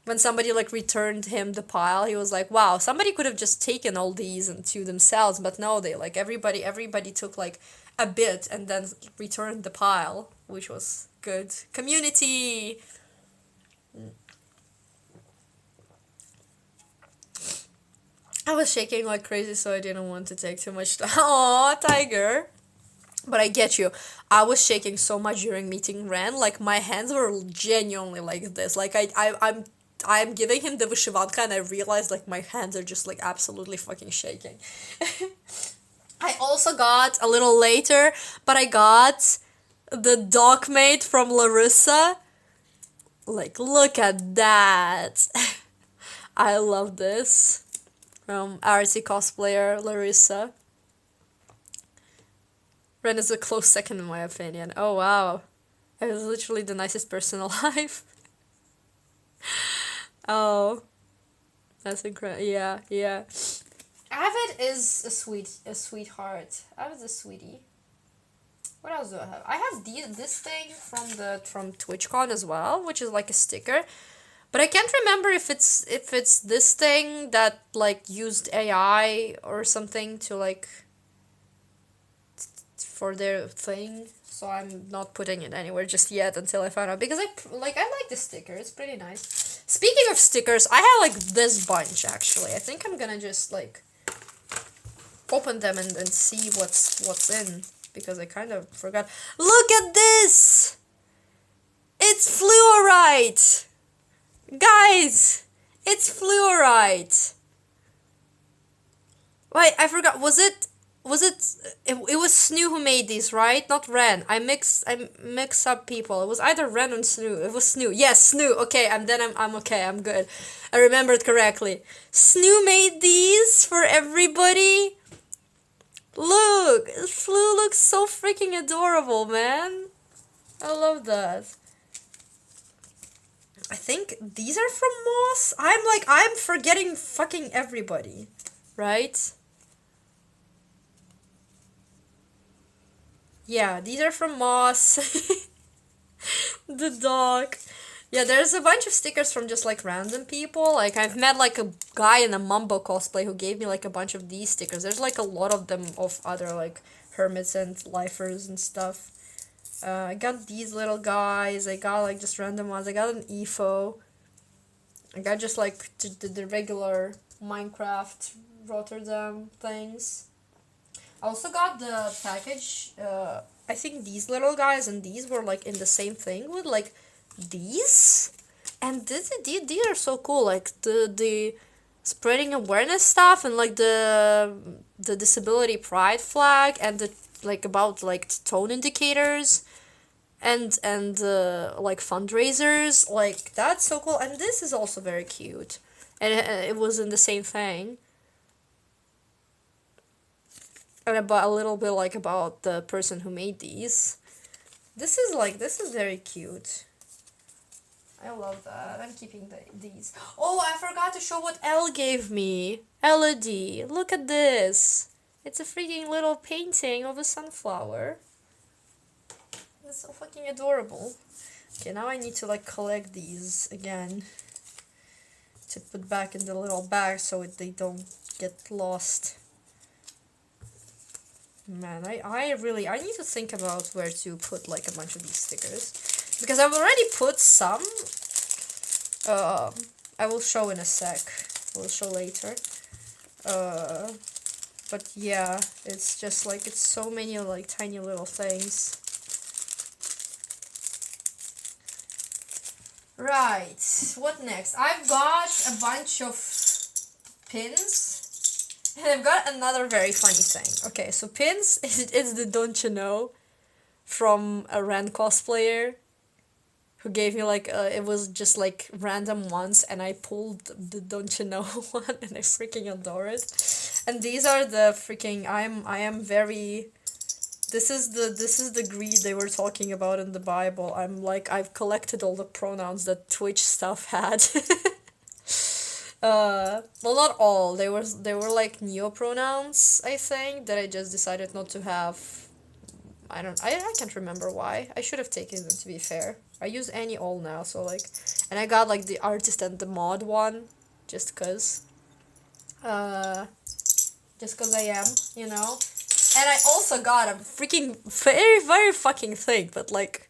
when somebody like returned him the pile, he was like, wow, somebody could have just taken all these and to themselves, but no, they like everybody took like a bit and then returned the pile, which was good. Community. I was shaking like crazy, so I didn't want to take too much time. Aw, Tiger. But I get you. I was shaking so much during meeting Ren. Like my hands were genuinely like this. Like I'm giving him the Vyshivanka and I realized like my hands are just like absolutely fucking shaking. I also got a little later, but I got the Dogmate from Larissa. Like look at that. I love this. From RC cosplayer Larissa. Ren is a close second in my opinion. Oh wow. I was literally the nicest person alive. Oh, that's incredible. Yeah, yeah. Avid is a sweetheart. Avid's a sweetie. What else do I have? I have this thing from TWITCHCON as well, which is like a sticker. But I can't remember if it's this thing that like used AI or something to like for their thing. So I'm not putting it anywhere just yet until I find out because I like the sticker. It's pretty nice. Speaking of stickers, I have like this bunch actually. I think I'm gonna just like open them and see what's in because I kind of forgot. Look at this! It's fluorite! Guys! It's fluorite! Wait, I forgot. Was it was Snoo who made these, right? Not Ren. I mix up people. It was either Ren or Snoo. It was Snoo. Yes, Snoo. Okay, I'm okay. I'm good. I remembered correctly. Snoo made these for everybody. Look, Flu looks so freaking adorable, man. I love that. I think these are from Moss. I'm forgetting fucking everybody, right? Yeah, these are from Moss. The dog. Yeah, there's a bunch of stickers from just like random people. Like I've met like a guy in a Mumbo cosplay who gave me like a bunch of these stickers. There's like a lot of them of other like hermits and lifers and stuff. I got these little guys. I got like just random ones. I got an EFO. I got just like the regular Minecraft Rotterdam things. I also got the package, I think these little guys and these were like in the same thing with like these. And these are so cool, like the spreading awareness stuff and like the disability pride flag and the like about like tone indicators and like fundraisers, like that's so cool. And this is also very cute. And it was in the same thing. And about a little bit like about the person who made these. This is very cute. I love that. I'm keeping these. Oh, I forgot to show what Elle gave me. Elodie, look at this. It's a freaking little painting of a sunflower. It's so fucking adorable. Okay, now I need to like collect these again to put back in the little bag so they don't get lost. Man, I need to think about where to put like a bunch of these stickers because I've already put some. I will show in a sec. I will show later. But yeah, it's just like it's so many like tiny little things. Right, what next? I've got a bunch of pins. And I've got another very funny thing. Okay, so pins, it's the Don't You Know from a Ren cosplayer who gave me like, it was just like random ones and I pulled the Don't You Know one and I freaking adore it. And these are the freaking, I am very This is the greed they were talking about in the Bible. I'm like, I've collected all the pronouns that Twitch stuff had. Well, not all. They were like neo pronouns, I think, that I just decided not to have. I can't remember why. I should have taken them, to be fair. I use any all now, so like, and I got like the artist and the mod one, just cause. Uh, just cause I am, you know. And I also got a freaking very, very fucking thing, but like,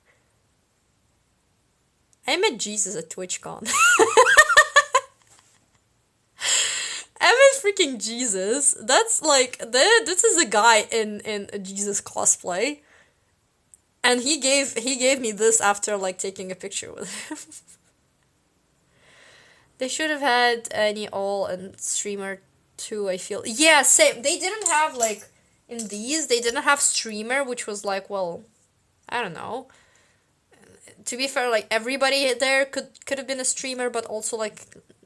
I met Jesus at TWITCHCON. I met freaking Jesus. That's like, this is a guy in a Jesus cosplay. And he gave me this after like taking a picture with him. They should have had any all and streamer too, I feel. Yeah, same. They didn't have like in these, they didn't have streamer, which was like, well, I don't know. To be fair, like everybody there could have been a streamer, but also like,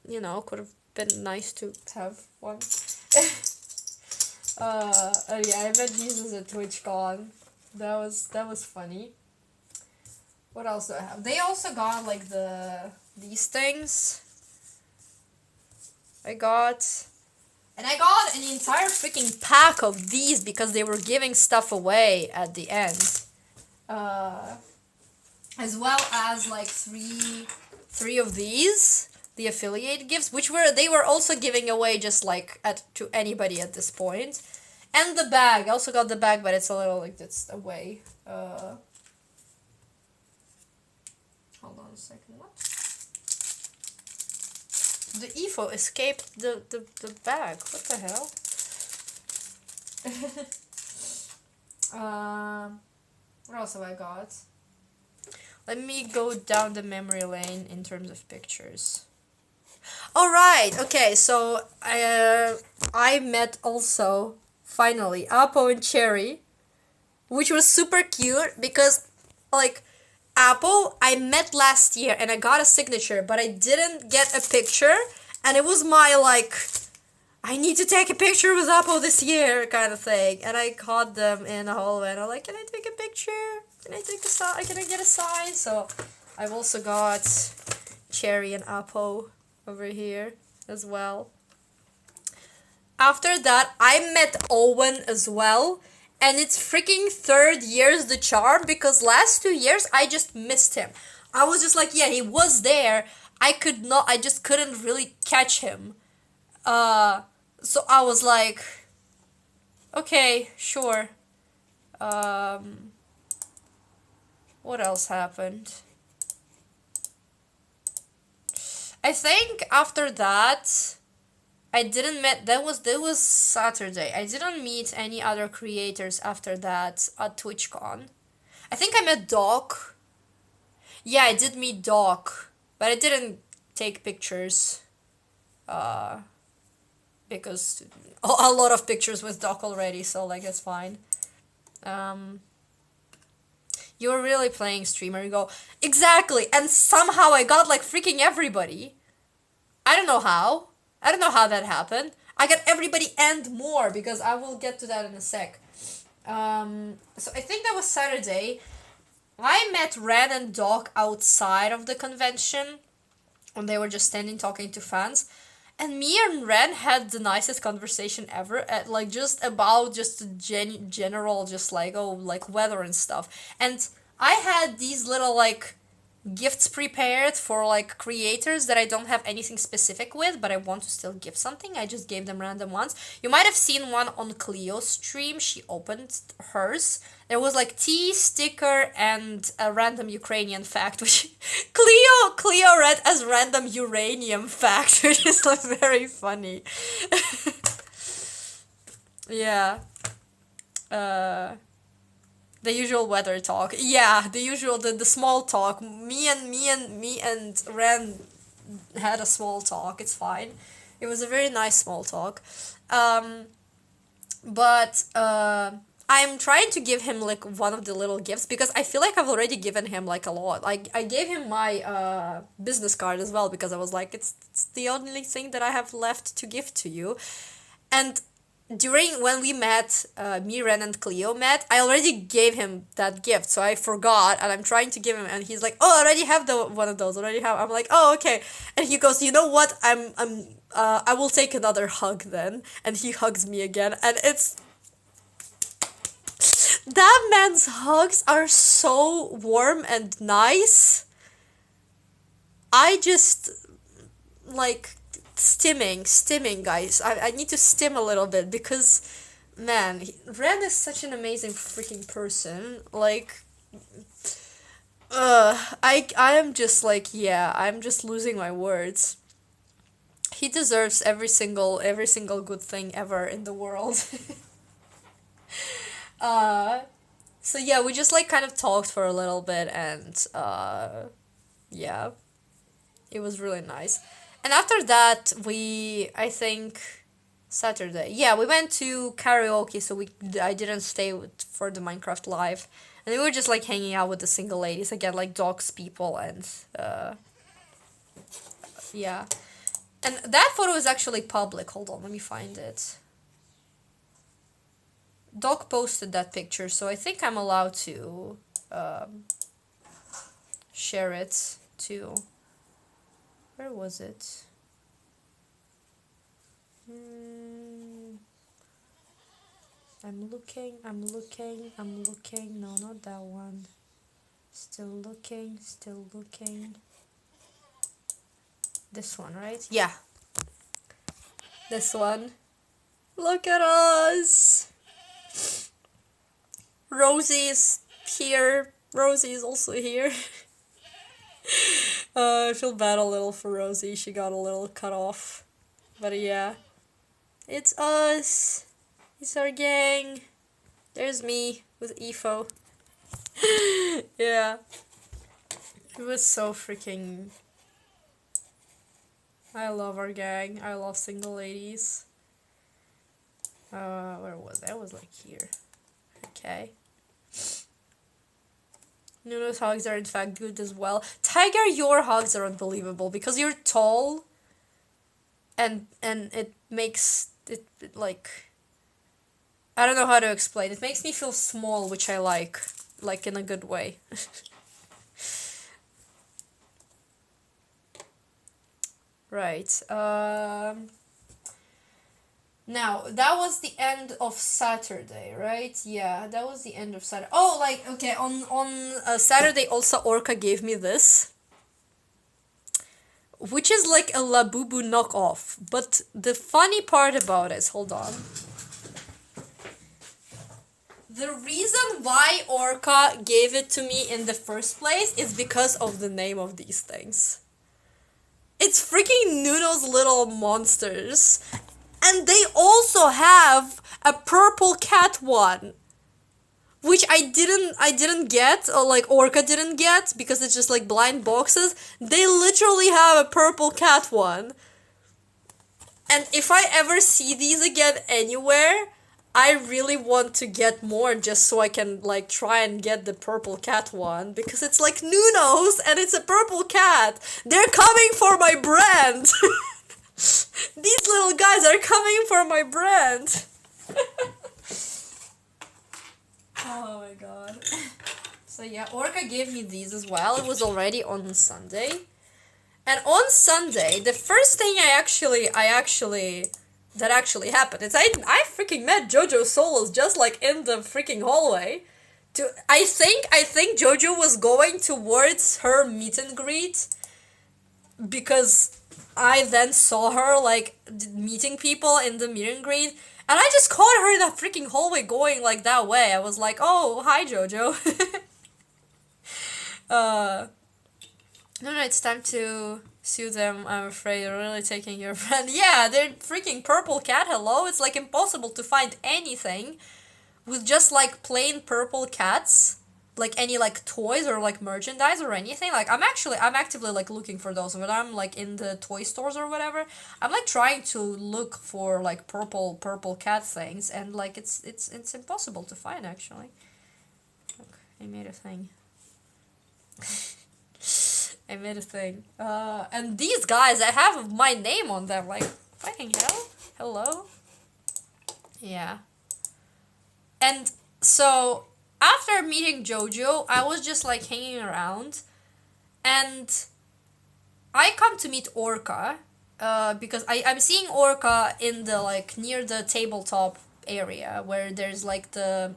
you know, could have been nice to have one. Yeah, I met Jesus at TwitchCon. That was funny. What else do I have? They also got like these things. I got an entire freaking pack of these because they were giving stuff away at the end. As well as like three of these, the affiliate gifts, they were also giving away just like to anybody at this point. And the bag. I also got the bag, but it's a little like it's away. Hold on a second. What? The EFO escaped the bag. What the hell? What else have I got? Let me go down the memory lane in terms of pictures. Alright, okay, so I met also, finally, Apple and Cherry, which was super cute because, like, Apple, I met last year and I got a signature, but I didn't get a picture, and it was my, like, I need to take a picture with Apple this year kind of thing, and I caught them in a hallway, and I'm like, can I take a picture? Can I get a sign? So, I've also got Cherry and Apple over here as well. After that, I met Owen as well, and it's freaking third year's the charm because last 2 years I just missed him. I was just like, yeah, he was there. I just couldn't really catch him. So I was like, okay, sure. What else happened? I think after that, that was Saturday. I didn't meet any other creators after that at TwitchCon. I think I met Doc. Yeah, I did meet Doc, but I didn't take pictures. Because a lot of pictures with Doc already, so like it's fine. You were really playing streamer, you go, exactly, and somehow I got like freaking everybody. I don't know how that happened. I got everybody and more, because I will get to that in a sec. So I think that was Saturday. I met Ren and Doc outside of the convention, and they were just standing talking to fans. And me and Ren had the nicest conversation ever, at like just about just general, just like, oh, like weather and stuff. And I had these little like gifts prepared for like creators that I don't have anything specific with, but I want to still give something. I just gave them random ones. You might have seen one on Cleo's stream. She opened hers. There was like tea, sticker, and a random Ukrainian fact, which Cleo read as random uranium fact, which is like very funny. Yeah. The usual weather talk. Yeah, the usual, the small talk. Me and Ren had a small talk. It's fine. It was a very nice small talk. But I'm trying to give him like one of the little gifts because I feel like I've already given him like a lot. Like I gave him my business card as well because I was like, it's the only thing that I have left to give to you. And during when we met, me, Ren, and Cleo met, I already gave him that gift, so I forgot, and I'm trying to give him, and he's like, "Oh, I already have the one of those. Already have." I'm like, "Oh, okay," and he goes, "You know what? I will take another hug then," and he hugs me again, and it's that man's hugs are so warm and nice. I just like stimming, guys. I need to stim a little bit because, man, Ren is such an amazing freaking person. Like, I am just like, yeah, I'm just losing my words. He deserves every single good thing ever in the world. uh, so yeah, we just like kind of talked for a little bit, and yeah, it was really nice. And after that, I think Saturday. Yeah, we went to karaoke, so I didn't stay for the Minecraft live. And we were just like hanging out with the single ladies again, like dogs people, and yeah. And that photo is actually public. Hold on, let me find it. Doc posted that picture, so I think I'm allowed to share it too. Where was it? I'm looking. No, not that one. Still looking. This one, right? Yeah. This one. Look at us! Rosie's here. Rosie is also here. I feel bad a little for Rosie. She got a little cut off. But yeah. It's us. It's our gang. There's me with Efo. Yeah. It was so freaking... I love our gang. I love single ladies. Where was I? I was like here. Okay. Nuno's hugs are in fact good as well. Tiger, your hugs are unbelievable because you're tall. And it makes it like... I don't know how to explain. It makes me feel small, which I like in a good way. Right. Now, that was the end of Saturday, right? Yeah, that was the end of Saturday. Oh, like, okay, on Saturday also Orca gave me this. Which is like a Labubu knockoff. But the funny part about it, hold on. The reason why Orca gave it to me in the first place is because of the name of these things. It's freaking Nuno's Little Monsters. And they also have a purple cat one. Which I didn't get, or like Orca didn't get, because it's just like blind boxes. They literally have a purple cat one. And if I ever see these again anywhere, I really want to get more just so I can like try and get the purple cat one, because it's like Nuno's and it's a purple cat. They're coming for my brand. These little guys are coming for my brand. Oh my god. So yeah, Orca gave me these as well. It was already on Sunday. And on Sunday, the first thing that actually happened is I freaking met Jojo Solos just like in the freaking hallway. I think Jojo was going towards her meet and greet because I then saw her like meeting people in the meet and greet, and I just caught her in that freaking hallway going like that way. I was like, "Oh, hi Jojo." No, it's time to sue them. I'm afraid they're really taking your friend. Yeah, they're freaking purple cat. Hello, it's like impossible to find anything with just like plain purple cats, like any like toys or like merchandise or anything. Like I'm actively like looking for those. When I'm like in the toy stores or whatever, I'm like trying to look for like purple cat things, and like it's impossible to find actually. Look, I made a thing. I made a thing. And these guys, I have my name on them. Like, fucking hell. Hello. Yeah. And so after meeting Jojo, I was just like hanging around, and I come to meet Orca, because I'm seeing Orca in the like near the tabletop area where there's like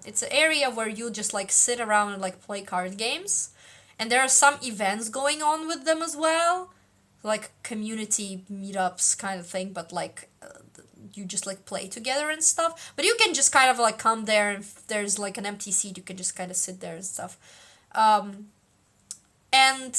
it's an area where you just like sit around and like play card games, and there are some events going on with them as well, like community meetups kind of thing, but like you just like play together and stuff. But you can just kind of like come there, and if there's like an empty seat, you can just kind of sit there and stuff. And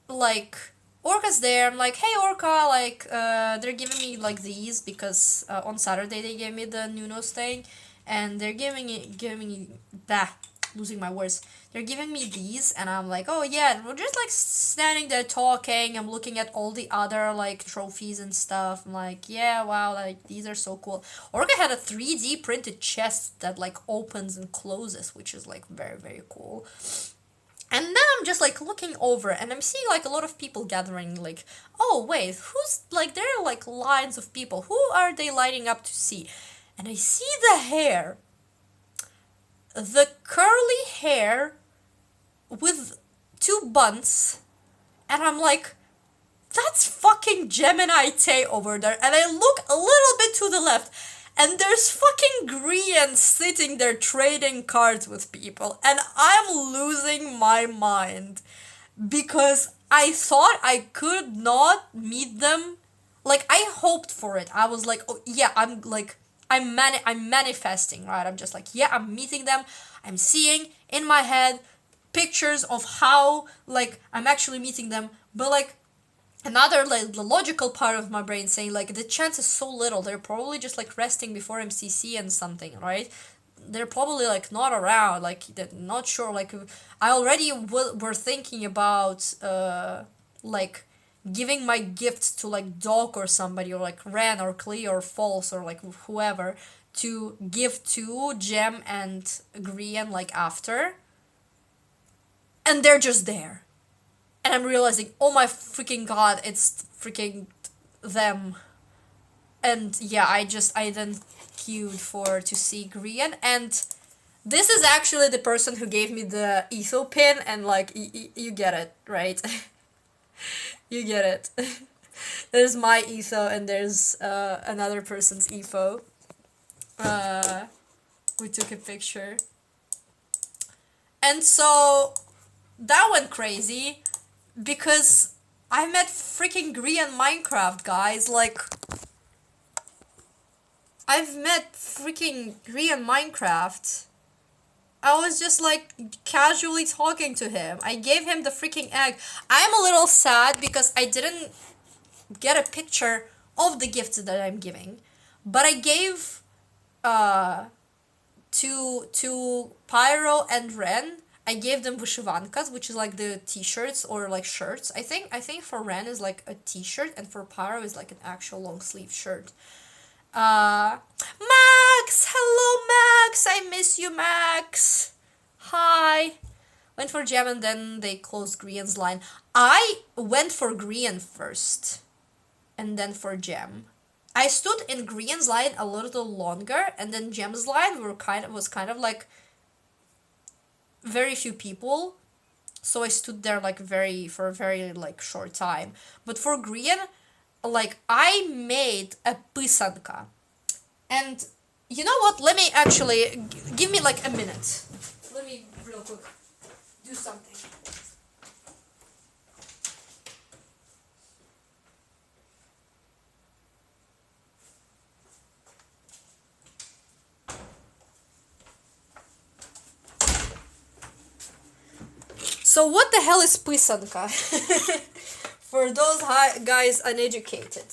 like Orca's there. I'm like, hey Orca, like they're giving me like these because on Saturday they gave me the Nuno's thing, and they're giving me that, losing my words. They're giving me these, and I'm like, oh yeah, we're just like standing there talking. I'm looking at all the other like trophies and stuff. I'm like, yeah, wow, like these are so cool. Orca had a 3D printed chest that like opens and closes, which is like very, very cool. And then I'm just like looking over, and I'm seeing like a lot of people gathering, like, oh wait, who's like, there are like lines of people. Who are they lining up to see? And I see the hair. The curly hair with two buns. And I'm like, that's fucking Gemini Tay over there. And I look a little bit to the left, and there's fucking Grian sitting there trading cards with people. And I'm losing my mind. Because I thought I could not meet them. Like, I hoped for it. I was like, oh yeah, I'm manifesting, right? I'm just like, yeah, I'm meeting them. I'm seeing in my head pictures of how, like, I'm actually meeting them. But, like, another, like, the logical part of my brain saying, like, the chance is so little. They're probably just, like, resting before MCC and something, right? They're probably, like, not around. Like, they're not sure. Like, I already were thinking about, like, giving my gifts to, like, Doc or somebody, or, like, Ren or Klee or False or, like, whoever, to give to Gem and Grian, like, after. And they're just there. And I'm realizing, oh my freaking god, it's freaking them. And yeah, I then queued to see Grian, and this is actually the person who gave me the Etho pin, and like, you get it, right? You get it. There's my Etho, and there's another person's Etho. We took a picture. And so, that went crazy, because I met freaking Grian Minecraft, guys. Like, I've met freaking Grian Minecraft. I was just like casually talking to him. I gave him the freaking egg. I'm a little sad because I didn't get a picture of the gifts that I'm giving. But I gave to Pyro and Ren, I gave them Vyshivankas, which is like the t-shirts or like shirts. I think for Ren is like a t-shirt, and for Pyro is like an actual long sleeve shirt. Max! Hello, Max! I miss you, Max! Hi! Went for Gem, and then they closed Grian's line. I went for Grian first, and then for Gem. I stood in Grian's line a little longer, and then Gem's line was kind of like very few people, so I stood there like for a very like short time. But for Grian, like, I made a pisanka, and you know what? Let me actually give me like a minute. Let me real quick do something. So what the hell is pisanka? For those guys uneducated.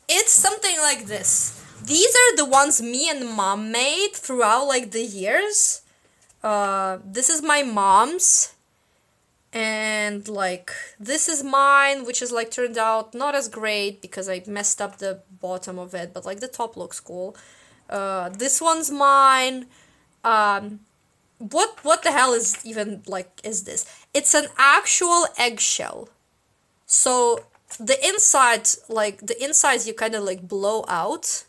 It's something like this. These are the ones me and Mom made throughout like the years. This is my mom's. And like this is mine, which is like turned out not as great because I messed up the bottom of it, but like the top looks cool. This one's mine. What the hell is even like is this? It's an actual eggshell. So the inside, like the insides you kind of like blow out,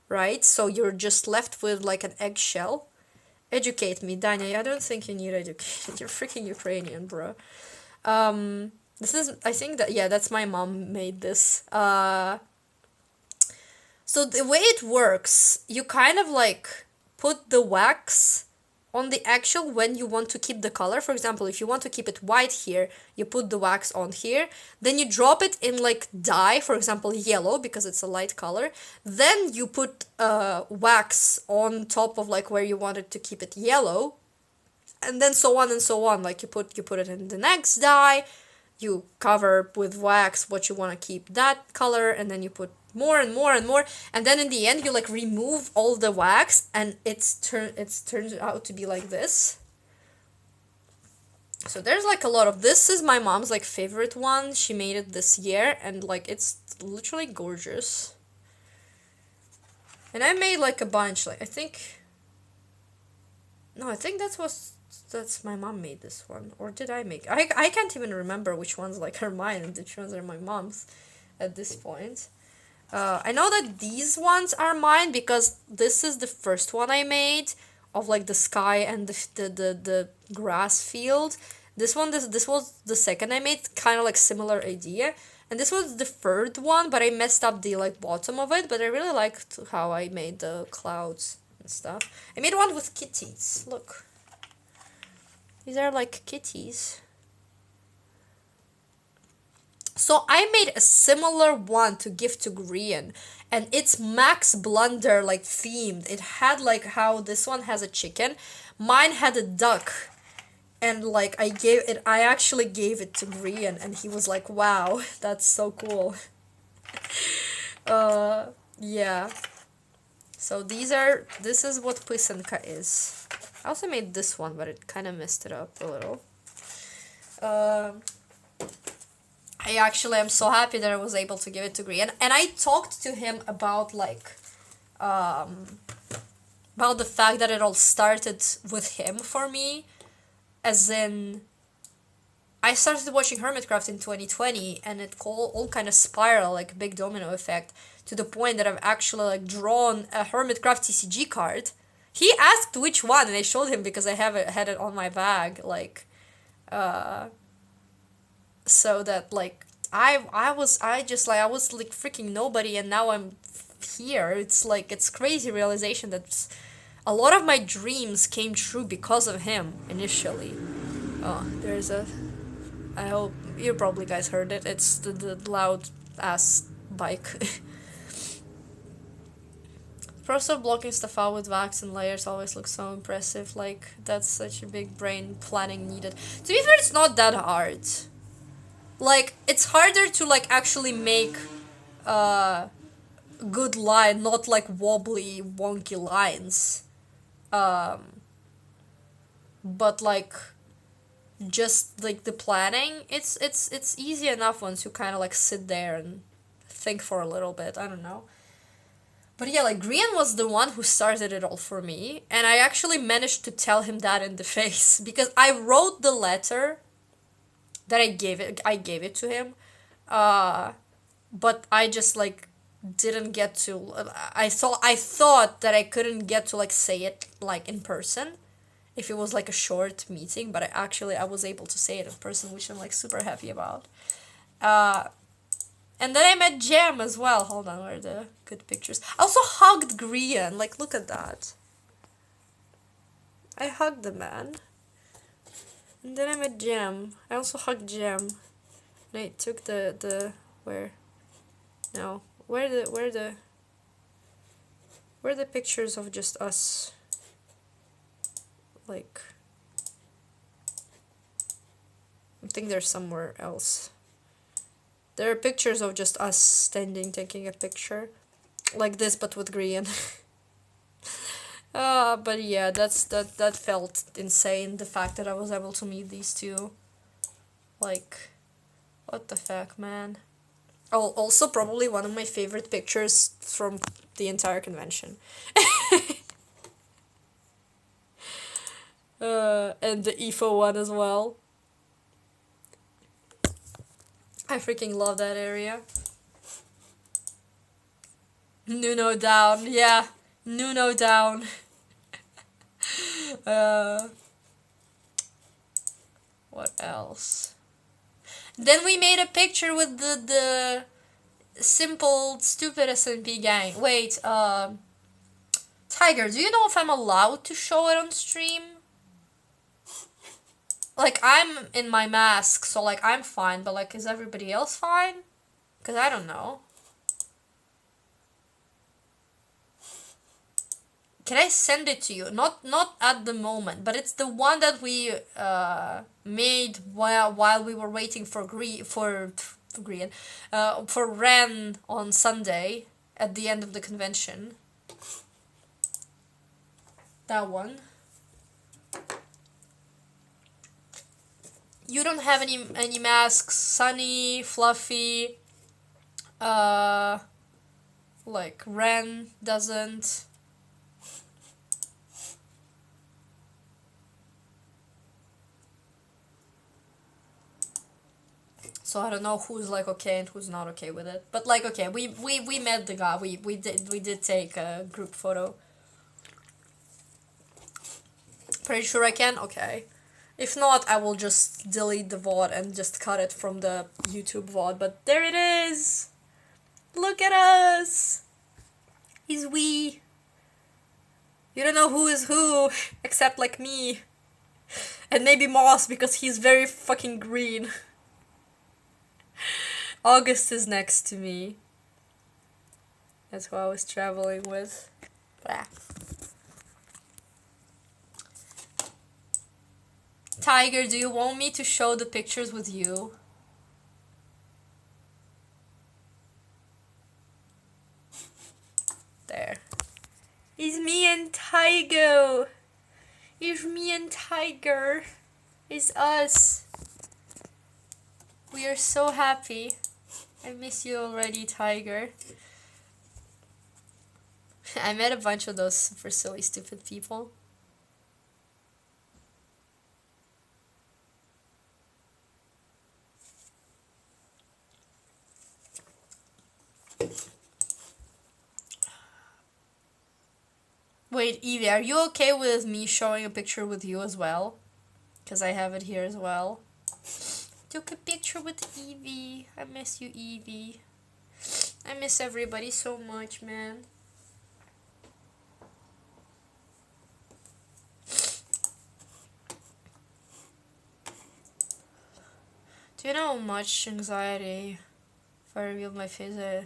right? So you're just left with like an eggshell. Educate me, Danya. I don't think you need education. You're freaking Ukrainian, bro. This is, I think that, yeah, that's my mom made this. So the way it works, you kind of like put the wax on the eggshell when you want to keep the color. For example, if you want to keep it white here, you put the wax on here. Then you drop it in like dye, for example, yellow, because it's a light color. Then you put wax on top of like where you wanted to keep it yellow. And then so on and so on. Like you put it in the next dye, you cover with wax what you want to keep that color, and then you put more and more and more, and then in the end you like remove all the wax, and it's turns out to be like this. So there's like a lot of this. Is my mom's like favorite one. She made it this year, and like it's literally gorgeous. And I made like a bunch. Like I think that's my mom made this one, or did I make? I can't even remember which ones like are mine and which ones are my mom's at this point. I know that these ones are mine because this is the first one I made of like the sky and the grass field. This was the second I made, kind of like similar idea. And this was the third one, but I messed up the like bottom of it, but I really liked how I made the clouds and stuff. I made one with kitties. Look. These are like kitties. So I made a similar one to give to Grian, and it's Max Blunder like themed. It had like how this one has a chicken, mine had a duck, and like I actually gave it to Grian, and he was like, wow, that's so cool. Yeah. So this is what Pysenka is. I also made this one, but it kind of messed it up a little. I actually am so happy that I was able to give it to Grian. And I talked to him about like about the fact that it all started with him for me. As in, I started watching Hermitcraft in 2020, and it all kind of spiral, like big domino effect, to the point that I've actually like drawn a Hermitcraft TCG card. He asked which one, and I showed him because I had it on my bag, like, so that like I was like freaking nobody, and now I'm here. It's like it's crazy realization that a lot of my dreams came true because of him initially. Oh, there's a. I hope you probably guys heard it. It's the loud ass bike. Process of blocking stuff out with wax and layers always looks so impressive. Like, that's such a big brain planning needed. To be fair, it's not that hard. Like, it's harder to, like, actually make good line, not, like, wobbly, wonky lines. But, like, just, like, the planning, it's easy enough once you kind of, like, sit there and think for a little bit. I don't know. But yeah, like, Grian was the one who started it all for me, and I actually managed to tell him that in the face, because I wrote the letter that I gave it to him, but I just, like, didn't get to, I thought that I couldn't get to, like, say it, like, in person, if it was, like, a short meeting, but I was able to say it in person, which I'm, like, super happy about. And then I met Jam as well. Hold on, where are the good pictures? I also hugged Grian. Like, look at that. I hugged the man. And then I met Jam. I also hugged Jam. And I took the where? No. Where the pictures of just us? Like, I think they're somewhere else. There are pictures of just us standing taking a picture. Like this, but with Grian. But yeah, that felt insane, the fact that I was able to meet these two. Like, what the fuck, man. Oh, also probably one of my favorite pictures from the entire convention. And the EFO one as well. I freaking love that area. Nuno down, yeah. Nuno down. Uh, what else? Then we made a picture with the simple, stupid SMP gang. Wait, Tiger, do you know if I'm allowed to show it on stream? Like, I'm in my mask, so, like, I'm fine, but, like, is everybody else fine? Because I don't know. Can I send it to you? Not at the moment, but it's the one that we made while we were waiting for for Ren on Sunday at the end of the convention. That one. You don't have any masks, Sunny, Fluffy. Like Ren doesn't. So I don't know who's like okay and who's not okay with it. But like okay, we met the guy. We did take a group photo. Pretty sure I can? Okay. If not, I will just delete the VOD and just cut it from the YouTube VOD. But there it is! Look at us! He's we. You don't know who is who, except like me. And maybe Moss, because he's very fucking green. August is next to me. That's who I was traveling with. Blah. Tiger, do you want me to show the pictures with you? There. It's me and Tiger. It's me and Tiger. It's us. We are so happy. I miss you already, Tiger. I met a bunch of those super silly, stupid people. Wait, Evie, are you okay with me showing a picture with you as well? Because I have it here as well. Took a picture with Evie. I miss you, Evie. I miss everybody so much, man. Do you know how much anxiety if I reveal my face? I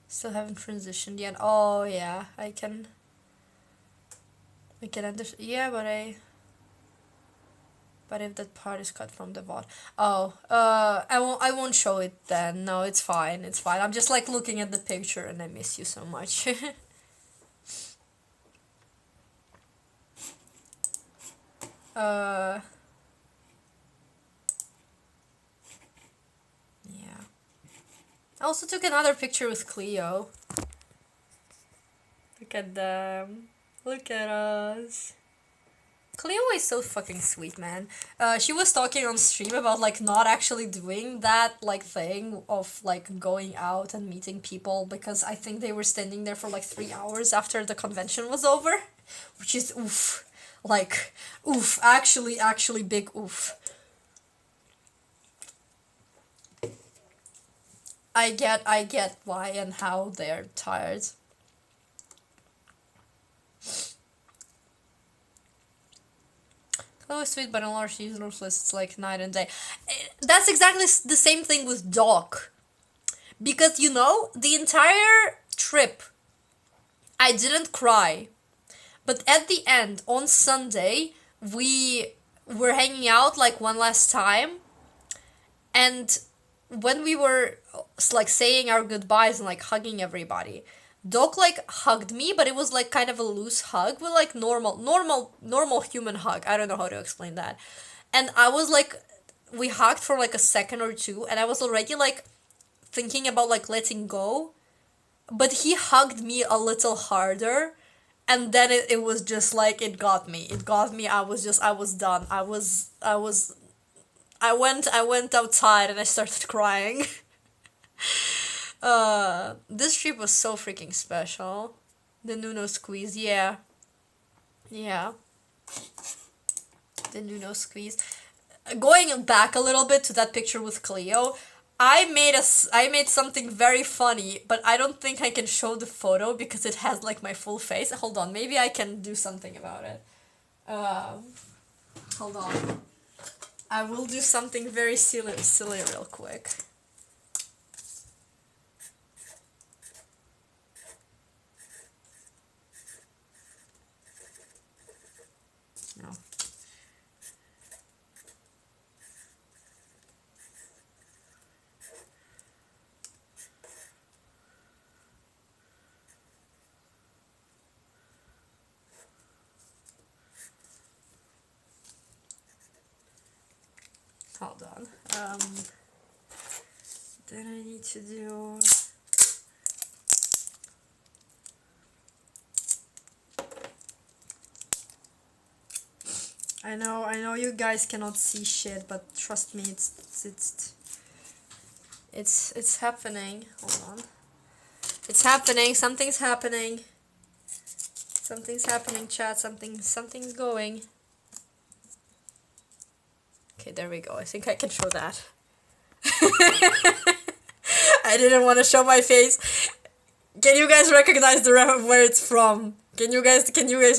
still haven't transitioned yet. Oh yeah, I can understand. Yeah, but if that part is cut from the VOD. Oh, I won't show it then. No, it's fine. It's fine. I'm just like looking at the picture and I miss you so much. Yeah. I also took another picture with Cleo. Look at them. Look at us. Cleo is so fucking sweet, man. She was talking on stream about like not actually doing that like thing of like going out and meeting people because I think they were standing there for like 3 hours after the convention was over, which is oof. Like oof, actually big oof. I get why and how they're tired. Oh, sweet, but in large users list, it's like night and day. That's exactly the same thing with Doc. Because, you know, the entire trip, I didn't cry. But at the end, on Sunday, we were hanging out, like, one last time. And when we were, like, saying our goodbyes and, like, hugging everybody, Doc like hugged me, but it was like kind of a loose hug with like normal human hug. I don't know how to explain that. And I was like, we hugged for like a second or two, and I was already like thinking about like letting go, but he hugged me a little harder, and then it was just like it got me. I was done. I went outside and I started crying. This trip was so freaking special. The Nuno squeeze, yeah. Yeah, the Nuno squeeze. Going back a little bit to that picture with Cleo, I made something very funny, but I don't think I can show the photo because it has like my full face. Hold on, maybe I can do something about it. Hold on. I will do something very silly real quick. No. Hold on. Then I need to do... I know you guys cannot see shit, but trust me, it's happening. Hold on. It's happening, something's happening. Something's happening, chat, something's going. Okay, there we go. I think I can show that. I didn't want to show my face. Can you guys recognize the where it's from? Can you guys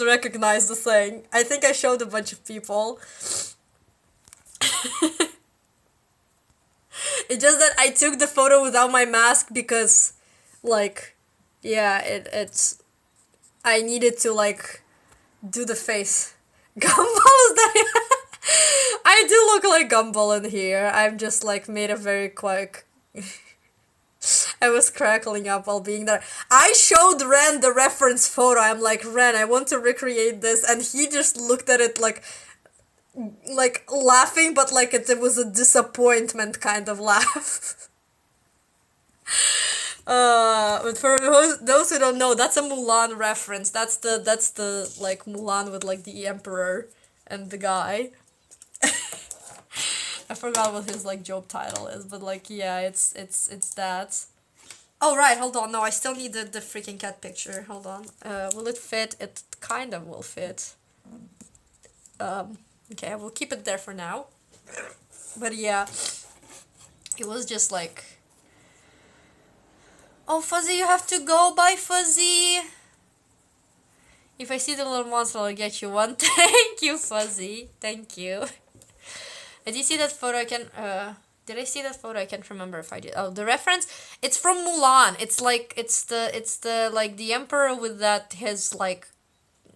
recognize the thing? I think I showed a bunch of people. It's just that I took the photo without my mask because, like, yeah, it's... I needed to, like, do the face. Gumball is that? I do look like Gumball in here. I'm just, like, made a very quick... I was crackling up while being there. I showed Ren the reference photo. I'm like, Ren, I want to recreate this. And he just looked at it like laughing, but like it was a disappointment kind of laugh. But for those who don't know, that's a Mulan reference. That's the like Mulan with like the emperor and the guy. I forgot what his like job title is, but like yeah, it's that. Oh right, hold on. No, I still need the freaking cat picture. Hold on. Will it fit? It kind of will fit. Okay, I will keep it there for now. But yeah, it was just like, oh Fuzzy, you have to go. Bye Fuzzy. If I see the little monster, I'll get you one. Thank you, Fuzzy. Thank you. Did you see that photo? Did I see that photo? I can't remember if I did. Oh, the reference? It's from Mulan. It's like, it's the like the emperor with that, his like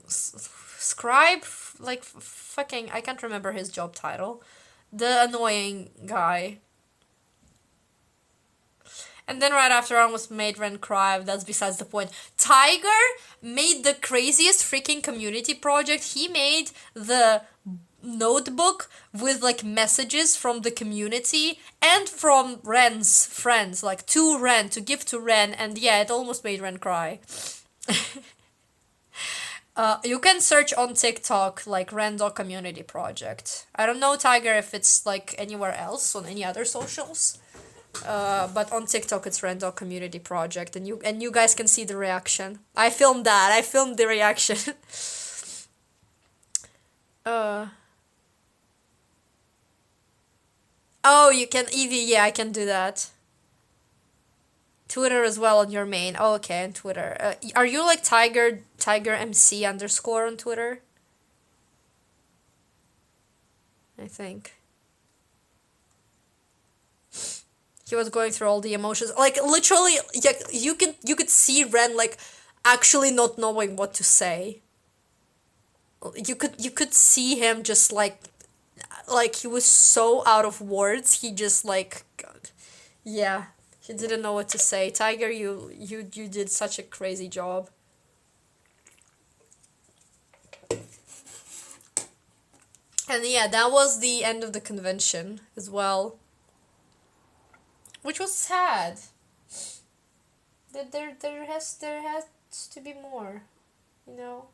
scribe, like fucking, I can't remember his job title. The annoying guy. And then right after I almost made Ren cry, that's besides the point. Tiger made the craziest freaking community project. He made the notebook with like messages from the community and from Ren's friends, like to Ren, to give to Ren, and yeah, it almost made Ren cry. You can search on TikTok like Random Community Project. I don't know, Tiger, if it's like anywhere else on any other socials. But on TikTok it's Random Community Project, and you guys can see the reaction. I filmed that. I filmed the reaction. Oh, you can Evie, yeah, I can do that. Twitter as well on your main. Oh, okay, on Twitter. Are you like Tiger MC _ on Twitter? I think. He was going through all the emotions. Like literally, yeah, you could see Ren like actually not knowing what to say. You could see him just like he was so out of words. He just like, yeah, he didn't know what to say. Tiger, you did such a crazy job. And yeah, that was the end of the convention as well, which was sad. There has to be more, you know.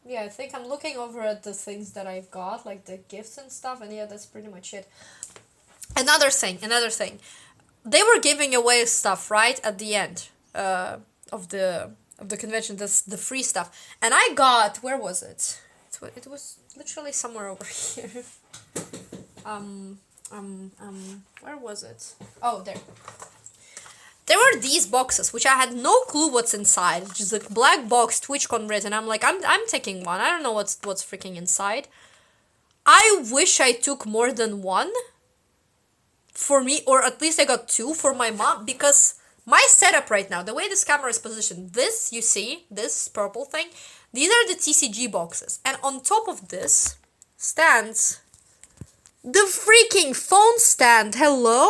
Yeah, I think I'm looking over at the things that I've got, like the gifts and stuff, and yeah, that's pretty much it. Another thing. they were giving away stuff right at the end of the convention, this the free stuff, and I got, where was it? It was literally somewhere over here. Where was it? Oh, there. There were these boxes, which I had no clue what's inside. Just a black box, TWITCHCON written. I'm like, I'm taking one. I don't know what's freaking inside. I wish I took more than one for me, or at least I got two for my mom, because my setup right now, the way this camera is positioned, this, you see, this purple thing, these are the TCG boxes. And on top of this stands the freaking phone stand. Hello?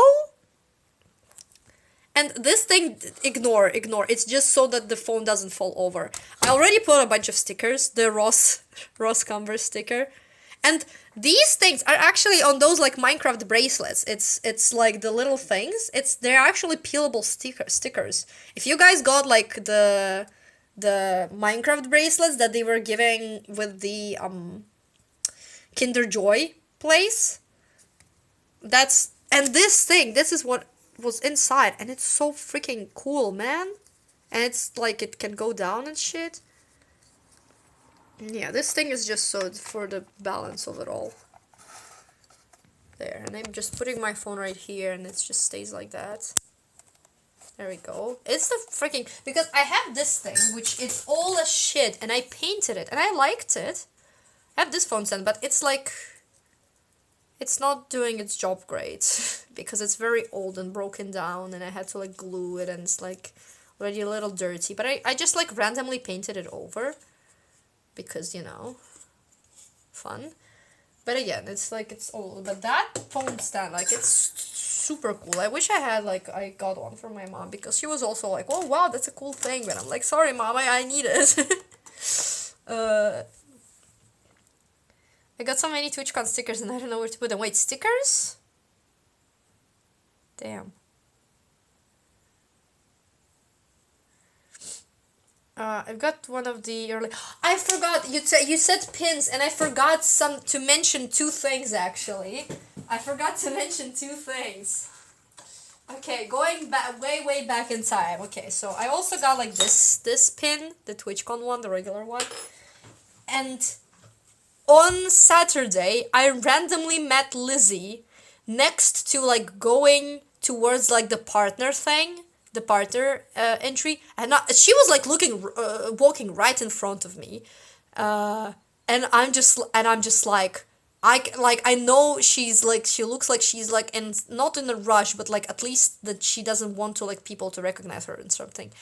And this thing, ignore. It's just so that the phone doesn't fall over. I already put a bunch of stickers, the Ross Converse sticker. And these things are actually on those like Minecraft bracelets. It's like the little things. They're actually peelable stickers. If you guys got like the Minecraft bracelets that they were giving with the Kinder Joy place, and this is what was inside, and it's so freaking cool, man. And it's like it can go down and shit. Yeah, this thing is just so for the balance of it all. There, and I'm just putting my phone right here, and it just stays like that. There we go. It's the freaking, because I have this thing, which is all as shit, and I painted it, and I liked it. I have this phone stand, but it's like, it's not doing its job great, because it's very old and broken down, and I had to like glue it, and it's like already a little dirty, but I just like randomly painted it over. Because, you know, fun. But again, it's like, it's old. But that phone stand, like, it's super cool. I wish I had, like, I got one for my mom, because she was also like, oh, wow, that's a cool thing. But I'm like, sorry, mom, I need it. I got so many TwitchCon stickers, and I don't know where to put them. Wait, stickers? Damn. I've got one of the early. I forgot you said pins, and I forgot to mention two things actually. I forgot to mention two things. Okay, going back way back in time. Okay, so I also got like this pin, the TwitchCon one, the regular one, and on Saturday I randomly met Lizzie next to like going towards like the partner thing. The partner entry, and she was like walking right in front of me, and I'm just like, I know she's like, she looks like she's like not in a rush, but like at least that she doesn't want to like people to recognize her and something,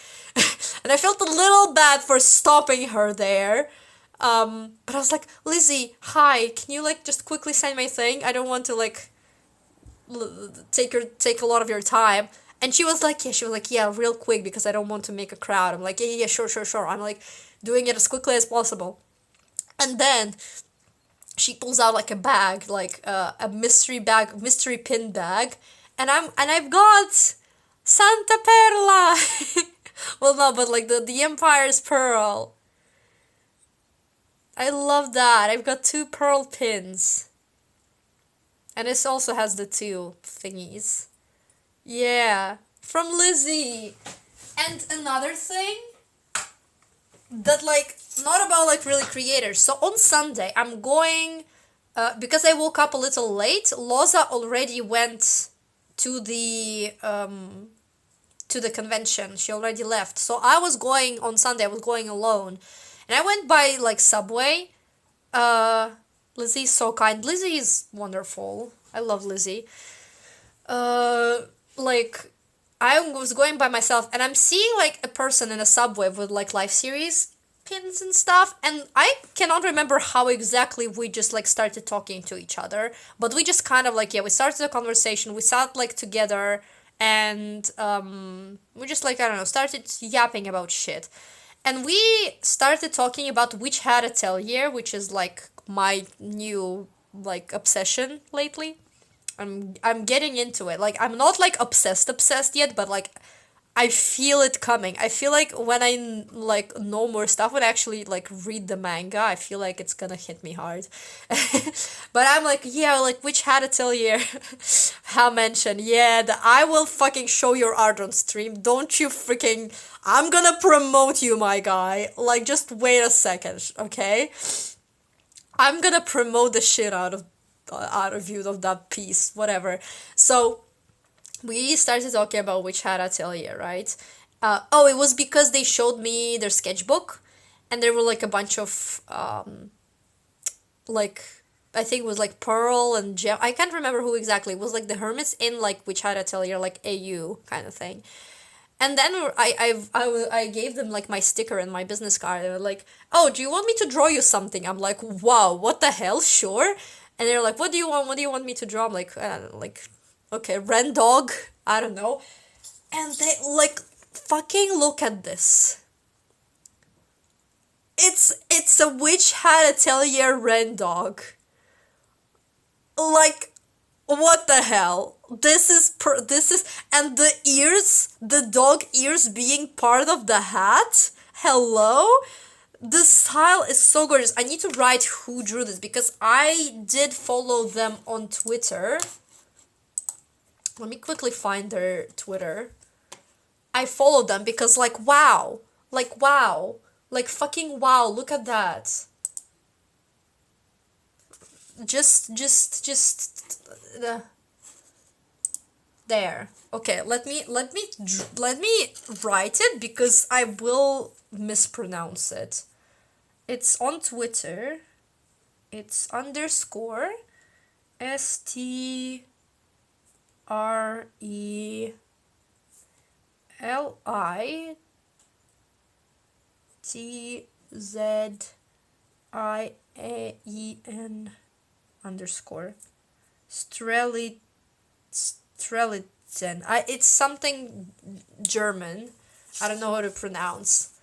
and I felt a little bad for stopping her there, but I was like, Lizzie, hi, can you like just quickly sign my thing? I don't want to like take a lot of your time. And she was like, yeah, real quick, because I don't want to make a crowd. I'm like, yeah, sure. I'm like doing it as quickly as possible. And then she pulls out like a bag, like a mystery pin bag, and I've got Santa Perla. Well, no, but like the Empire's Pearl. I love that. I've got 2 pearl pins. And this also has the 2 thingies. Yeah, from Lizzie. And another thing that like, not about like really creators. So on Sunday, I'm going, because I woke up a little late, Loza already went to the convention. She already left. So I was going on Sunday, I was going alone. And I went by like Subway. Lizzie's so kind. Lizzie is wonderful. I love Lizzie. Like, I was going by myself, and I'm seeing like a person in a Subway with like Life Series pins and stuff, and I cannot remember how exactly we just like started talking to each other, but we just kind of like, yeah, we started a conversation, we sat like together, and we just like, I don't know, started yapping about shit. And we started talking about Witch Hat Atelier, which is like my new like obsession lately. I'm getting into it. Like, I'm not like obsessed yet, but like I feel it coming. I feel like when I like know more stuff, when I actually like read the manga, I feel like it's gonna hit me hard. But I'm like, yeah, like Witch Hat Atelier, how mentioned, yeah, I will fucking show your art on stream. Don't you freaking, I'm gonna promote you, my guy. Like, just wait a second, okay? I'm gonna promote the shit out of you of that piece, whatever. So we started talking about Witch Hat Atelier, right? Oh, it was because they showed me their sketchbook, and there were like a bunch of like I think it was like Pearl and Gem. I can't remember who exactly. It was like the hermits in like Witch Hat Atelier, like AU kind of thing. And then I gave them like my sticker and my business card. They were like, "Oh, do you want me to draw you something?" I'm like, "Wow, what the hell? Sure." And they're like, "What do you want? What do you want me to draw?" I'm like, okay, Ren Dog. I don't know. And they like fucking look at this. It's a Witch Hat Atelier Ren Dog. Like, what the hell? This is and the ears, the dog ears being part of the hat. Hello? The style is so gorgeous. I need to write who drew this because I did follow them on Twitter. Let me quickly find their Twitter. I followed them because like wow. Like wow. Like fucking wow, look at that. Just there. Okay, let me write it because I will mispronounce it. It's on Twitter. It's underscore STRELITZIAEN underscore Strelitzen. It's something German. I don't know how to pronounce.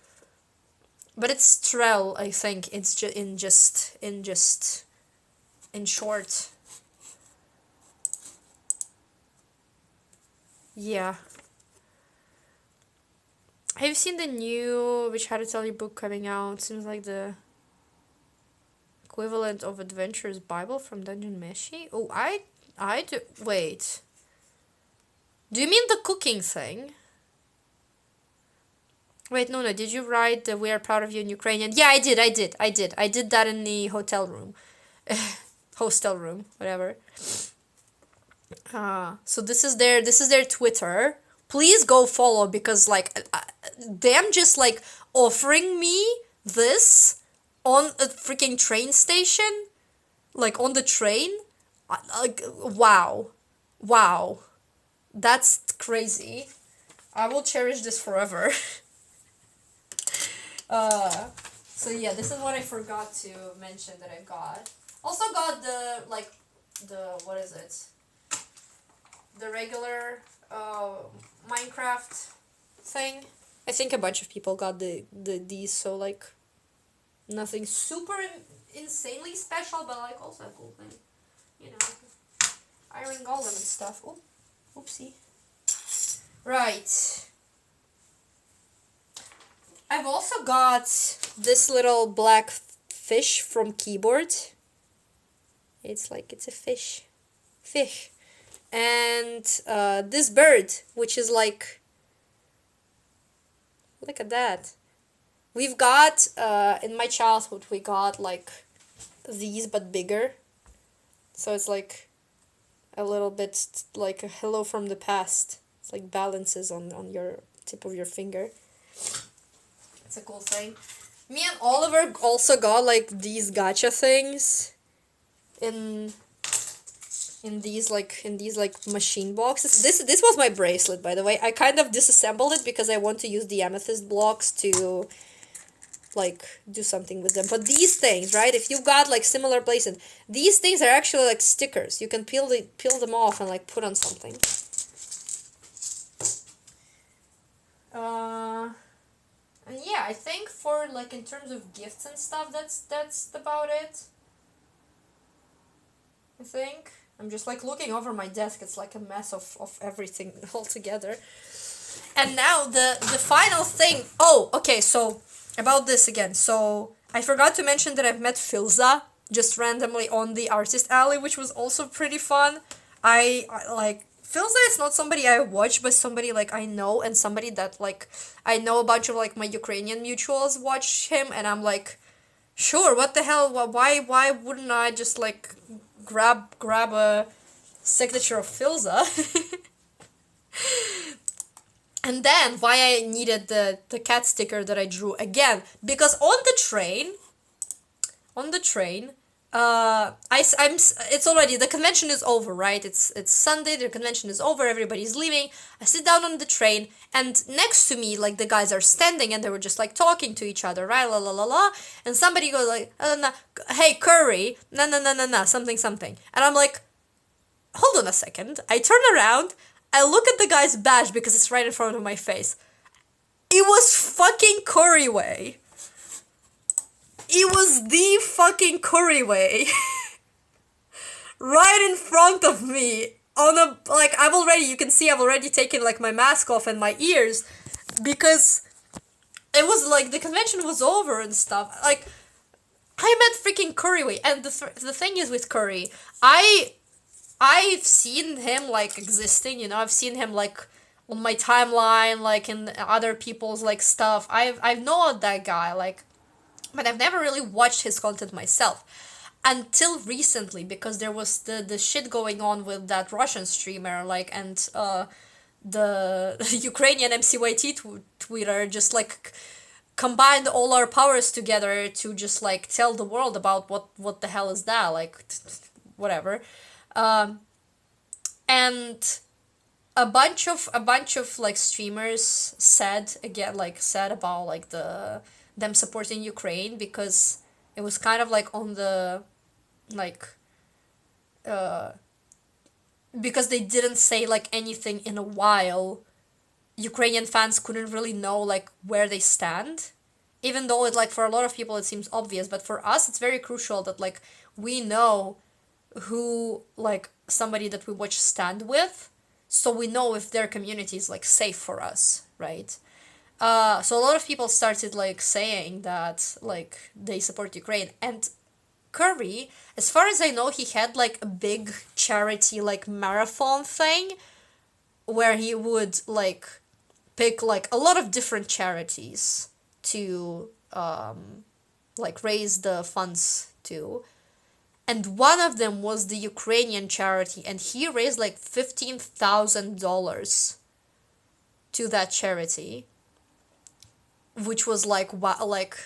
But it's Strel, I think. It's in short. Yeah. Have you seen the new Witch Hat Atelier book coming out? Seems like the equivalent of Adventurer's Bible from Dungeon Meshi. Oh, I do. Wait. Do you mean the cooking thing? Wait, no. Did you write the "We are proud of you" in Ukrainian? Yeah, I did. I did that in the hotel room, hostel room, whatever. So this is their Twitter. Please go follow because like them just like offering me this on a freaking train station, like on the train. Like wow, wow, that's crazy. I will cherish this forever. So yeah, this is what I forgot to mention that I got. Also got the what is it? The regular Minecraft thing. I think a bunch of people got these, so like nothing super insanely special, but like also a cool thing. You know, Iron Golem and stuff. Oh, oopsie. Right. I've also got this little black fish from Keyboard. It's a fish. Fish. And this bird, which is like, look at that. We've got, in my childhood, we got like these but bigger. So it's like a little bit like a hello from the past. It's like balances on your tip of your finger. It's a cool thing. Me and Oliver also got like these gacha things in these machine boxes. This was my bracelet, by the way. I kind of disassembled it because I want to use the amethyst blocks to like do something with them. But these things, right? If you've got like similar places, these things are actually like stickers. You can peel them off and like put on something. And yeah, I think for like in terms of gifts and stuff, that's about it. I think. I'm just like looking over my desk. It's like a mess of everything all together. And now the final thing. Oh, okay. So about this again. So I forgot to mention that I've met Filza just randomly on the artist alley, which was also pretty fun. I like Filza is not somebody I watch, but somebody like I know, and somebody that like I know a bunch of like my Ukrainian mutuals watch him, and I'm like, sure, what the hell? Why wouldn't I just like grab a signature of Filza? And then why I needed the cat sticker that I drew again, because on the train, it's already, the convention is over, right? It's Sunday, the convention is over, everybody's leaving. I sit down on the train, and next to me, like, the guys are standing, and they were just, like, talking to each other, right? La la la la. And somebody goes, like, hey, Curry, na, something. And I'm like, hold on a second. I turn around, I look at the guy's badge because it's right in front of my face. It was fucking Curryway. It was the fucking Curryway. Right in front of me. On a, like, you can see I've already taken, like, my mask off and my ears. Because it was, like, the convention was over and stuff. Like, I met freaking Curryway. And the thing is with Curry, I've seen him, like, existing, you know, I've seen him, like, on my timeline, like, in other people's, like, stuff. I've known that guy, like, but I've never really watched his content myself. Until recently, because there was the shit going on with that Russian streamer, like, and, the Ukrainian MCYT Twitter just, like, combined all our powers together to just, like, tell the world about what the hell is that, like, whatever. And a bunch of like streamers said about like them supporting Ukraine, because it was kind of like on the like because they didn't say like anything in a while. Ukrainian fans couldn't really know like where they stand, even though it, like, for a lot of people it seems obvious, but for us it's very crucial that, like, we know who, like, somebody that we watch stand with, so we know if their community is, like, safe for us, right? So a lot of people started, like, saying that, like, they support Ukraine. And Curry, as far as I know, he had, like, a big charity, like, marathon thing where he would, like, pick, like, a lot of different charities to, like, raise the funds to. And one of them was the Ukrainian charity, and he raised like $15,000 to that charity, which was like, wow, like,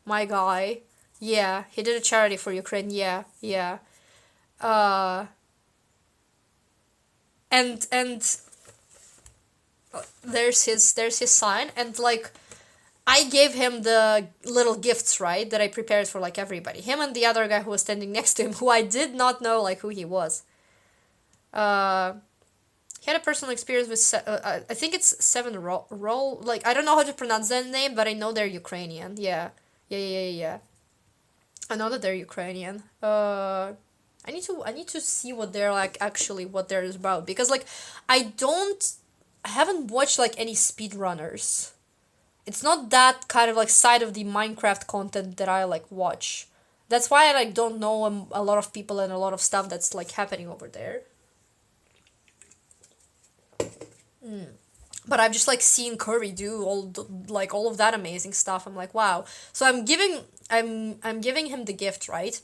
my guy. Yeah, he did a charity for Ukraine. Yeah. And there's his sign, and like, I gave him the little gifts, right, that I prepared for, like, everybody. Him and the other guy who was standing next to him, who I did not know, like, who he was. He had a personal experience with, I think it's Seven Roll, like, I don't know how to pronounce that name, but I know they're Ukrainian. Yeah. I know that they're Ukrainian. I need to see what they're, like, actually, what they're about. Because, like, I haven't watched, like, any speedrunners. It's not that kind of, like, side of the Minecraft content that I, like, watch. That's why I, like, don't know a lot of people and a lot of stuff that's, like, happening over there. But I've just, like, seen Curry do all of that amazing stuff. I'm like, wow. So I'm giving him the gift, right?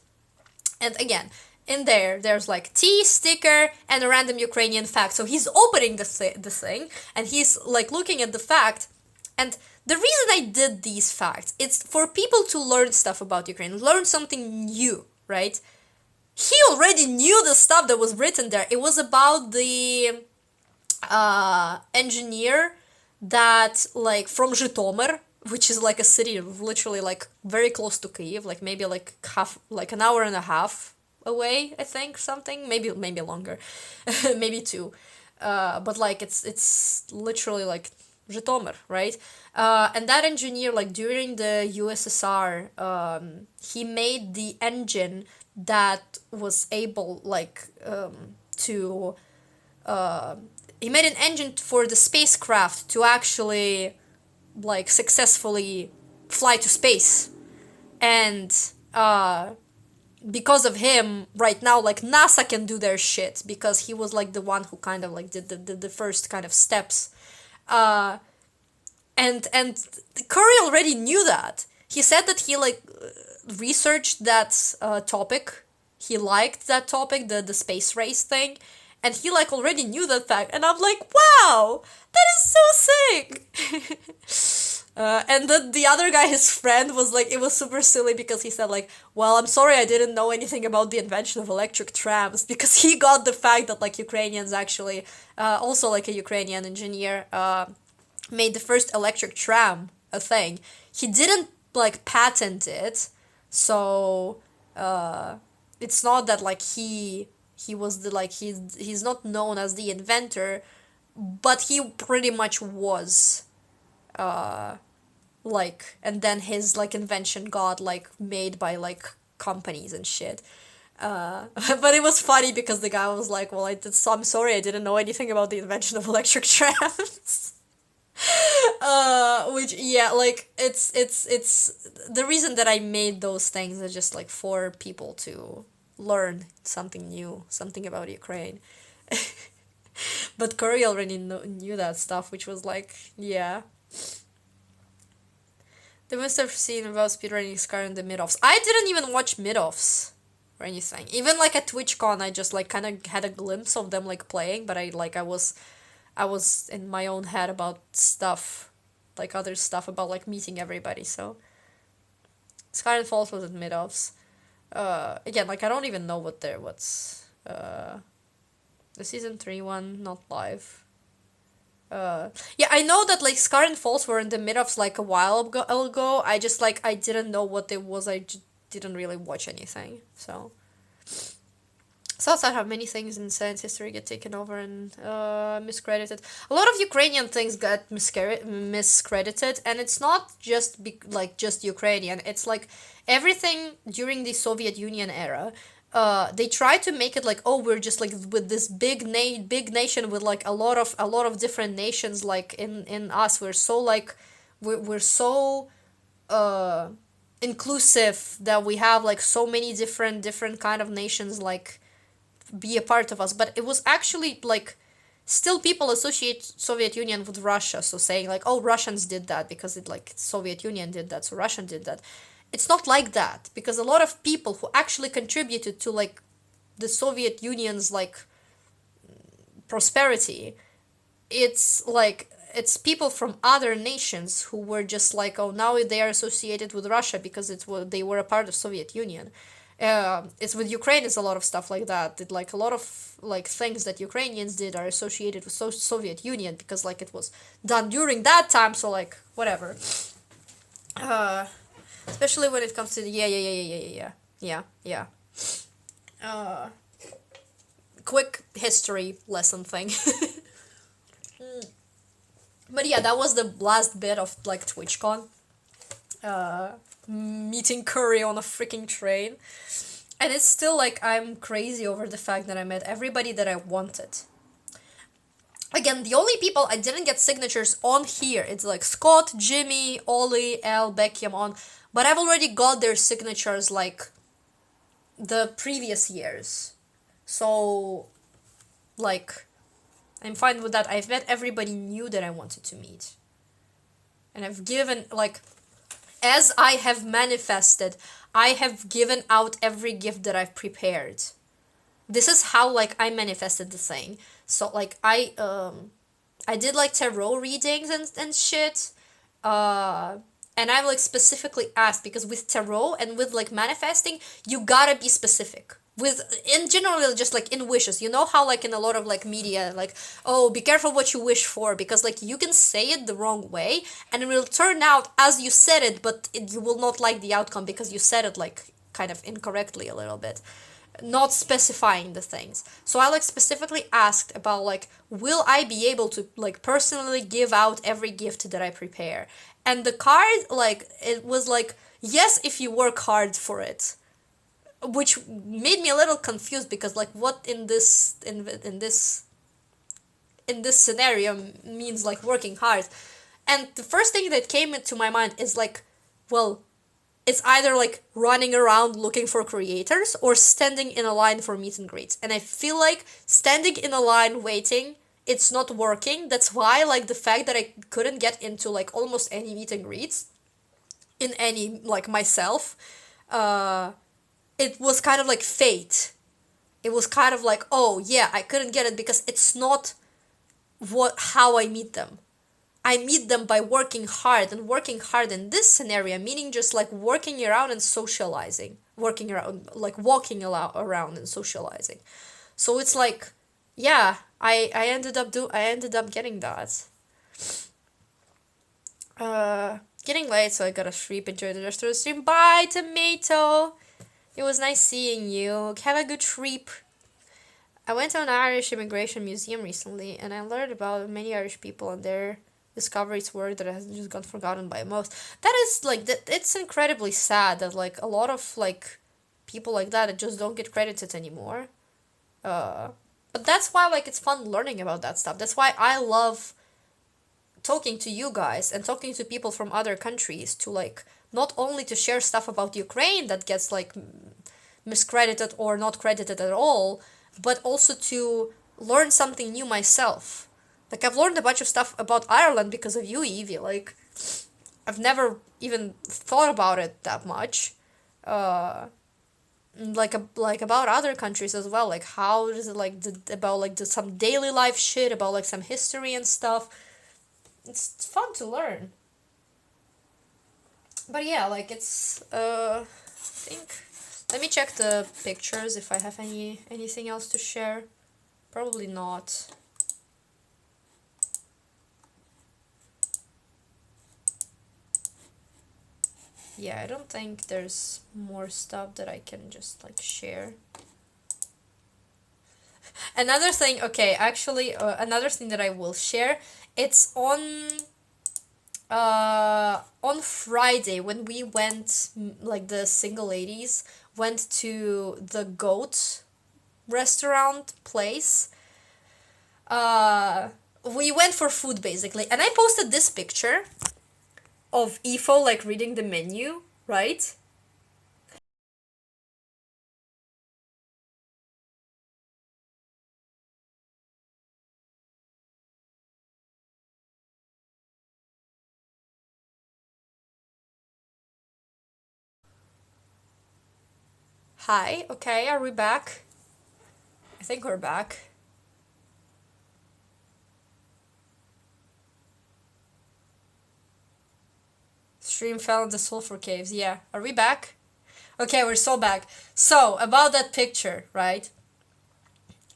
And again, in there's like tea, sticker, and a random Ukrainian fact. So he's opening the thing, and he's, like, looking at the fact, and the reason I did these facts, it's for people to learn stuff about Ukraine, learn something new, right? He already knew the stuff that was written there. It was about the engineer that, like, from Zhytomyr, which is, like, a city literally, like, very close to Kyiv, like, maybe, like, an hour and a half away, I think, something, maybe longer, maybe 2. But, like, it's literally, like, Zhytomyr, right? And that engineer, like, during the USSR, he made the engine that was able, like, to he made an engine for the spacecraft to actually like successfully fly to space. And because of him, right now, like NASA can do their shit because he was like the one who kind of like did the first kind of steps. uh and Curry already knew that. He said that he like researched that topic. He liked that topic, the space race thing, and he like already knew that fact. And I'm like, wow, that is so sick. And the other guy, his friend, was like, it was super silly because he said like, well, I'm sorry I didn't know anything about the invention of electric trams, because he got the fact that like Ukrainians actually, also like a Ukrainian engineer, made the first electric tram a thing. He didn't like patent it, so it's not that like he was the like he's not known as the inventor, but he pretty much was. Like, and then his like invention got like made by like companies and shit. But it was funny because the guy was like, well, I'm sorry I didn't know anything about the invention of electric trams. Which, yeah, like it's the reason that I made those things are just like for people to learn something new, something about Ukraine. But Curry already knew that stuff, which was like, yeah. They must have seen about speedrunning Scar in the mid-offs. I didn't even watch mid-offs or anything. Even like at TWITCHCON, I just like kind of had a glimpse of them like playing, but I was in my own head about stuff, like other stuff about like meeting everybody. So Sky and Falls was at mid-offs. Again, like I don't even know what's the season 3 one, not live. Yeah, I know that like Scar and Falls were in the mid-offs like a while ago. I just like I didn't know what it was. Didn't really watch anything. So outside how many things in science history get taken over and miscredited. A lot of Ukrainian things got miscredited, and it's not just just Ukrainian. It's like everything during the Soviet Union era. They try to make it like, oh, we're just like with this big nation with like a lot of different nations like in us. We're so like we're so inclusive that we have like so many different kind of nations like be a part of us. But it was actually like still people associate Soviet Union with Russia, so saying like, oh, Russians did that because it like Soviet Union did that, so Russian did that. It's not like that, because a lot of people who actually contributed to like the Soviet Union's like prosperity, it's like it's people from other nations who were just like, oh, now they are associated with Russia because they were a part of Soviet Union. It's with Ukraine is a lot of stuff like that. Like a lot of like things that Ukrainians did are associated with Soviet Union because like it was done during that time. So like whatever. Especially when it comes to the yeah. Quick history lesson thing. But yeah, that was the last bit of like TwitchCon. Meeting Curry on a freaking train. And it's still like I'm crazy over the fact that I met everybody that I wanted. Again, the only people I didn't get signatures on here, it's like Scott, Jimmy, Ollie, Al, Beckham on, but I've already got their signatures like the previous years. So, like, I'm fine with that. I've met everybody new that I wanted to meet. And I've given, like, as I have manifested, I have given out every gift that I've prepared. This is how, like, I manifested the thing. So, like, I did, like, tarot readings and shit. And I, like, specifically asked, because with tarot and with, like, manifesting, you gotta be specific. In general, just, like, in wishes. You know how, like, in a lot of, like, media, like, oh, be careful what you wish for, because, like, you can say it the wrong way, and it will turn out as you said it, but you will not like the outcome, because you said it, like, kind of incorrectly a little bit. Not specifying the things. So I like specifically asked about like, will I be able to like personally give out every gift that I prepare? And the card, like, it was like, yes, if you work hard for it, which made me a little confused, because like what in this in this scenario means like working hard. And the first thing that came into my mind is like, well, it's either like running around looking for creators or standing in a line for meet and greets. And I feel like standing in a line waiting, it's not working. That's why like the fact that I couldn't get into like almost any meet and greets in any like myself, it was kind of like fate. It was kind of like, oh yeah, I couldn't get it because it's not how I meet them. I meet them by working hard, and working hard in this scenario meaning just like working around and socializing, working around like walking around and socializing. So it's like, yeah, I ended up getting that. Getting late, so I gotta sleep. Enjoy the rest of the stream. Bye, Tomato. It was nice seeing you. Have a good trip. I went to an Irish immigration museum recently, and I learned about many Irish people and their discoveries work that has just gone forgotten by most. That is like that. It's incredibly sad that like a lot of like people like that just don't get credited anymore. But that's why like it's fun learning about that stuff. That's why I love talking to you guys and talking to people from other countries to like not only to share stuff about Ukraine that gets like miscredited or not credited at all, but also to learn something new myself. Like I've learned a bunch of stuff about Ireland because of you, Evie. Like I've never even thought about it that much. Like about other countries as well. Like how is it like about like some daily life shit about like some history and stuff. It's fun to learn. But yeah, like it's I think let me check the pictures if I have anything else to share. Probably not. Yeah, I don't think there's more stuff that I can just like share. Another thing, okay, actually, another thing that I will share, it's on Friday when we went, like the single ladies went to the goat restaurant place. We went for food basically, and I posted this picture of Ifo like reading the menu, right? Hi, okay, are we back? I think we're back. Stream fell in the sulfur caves, yeah. Are we back? Okay, we're so back. So, about that picture, right?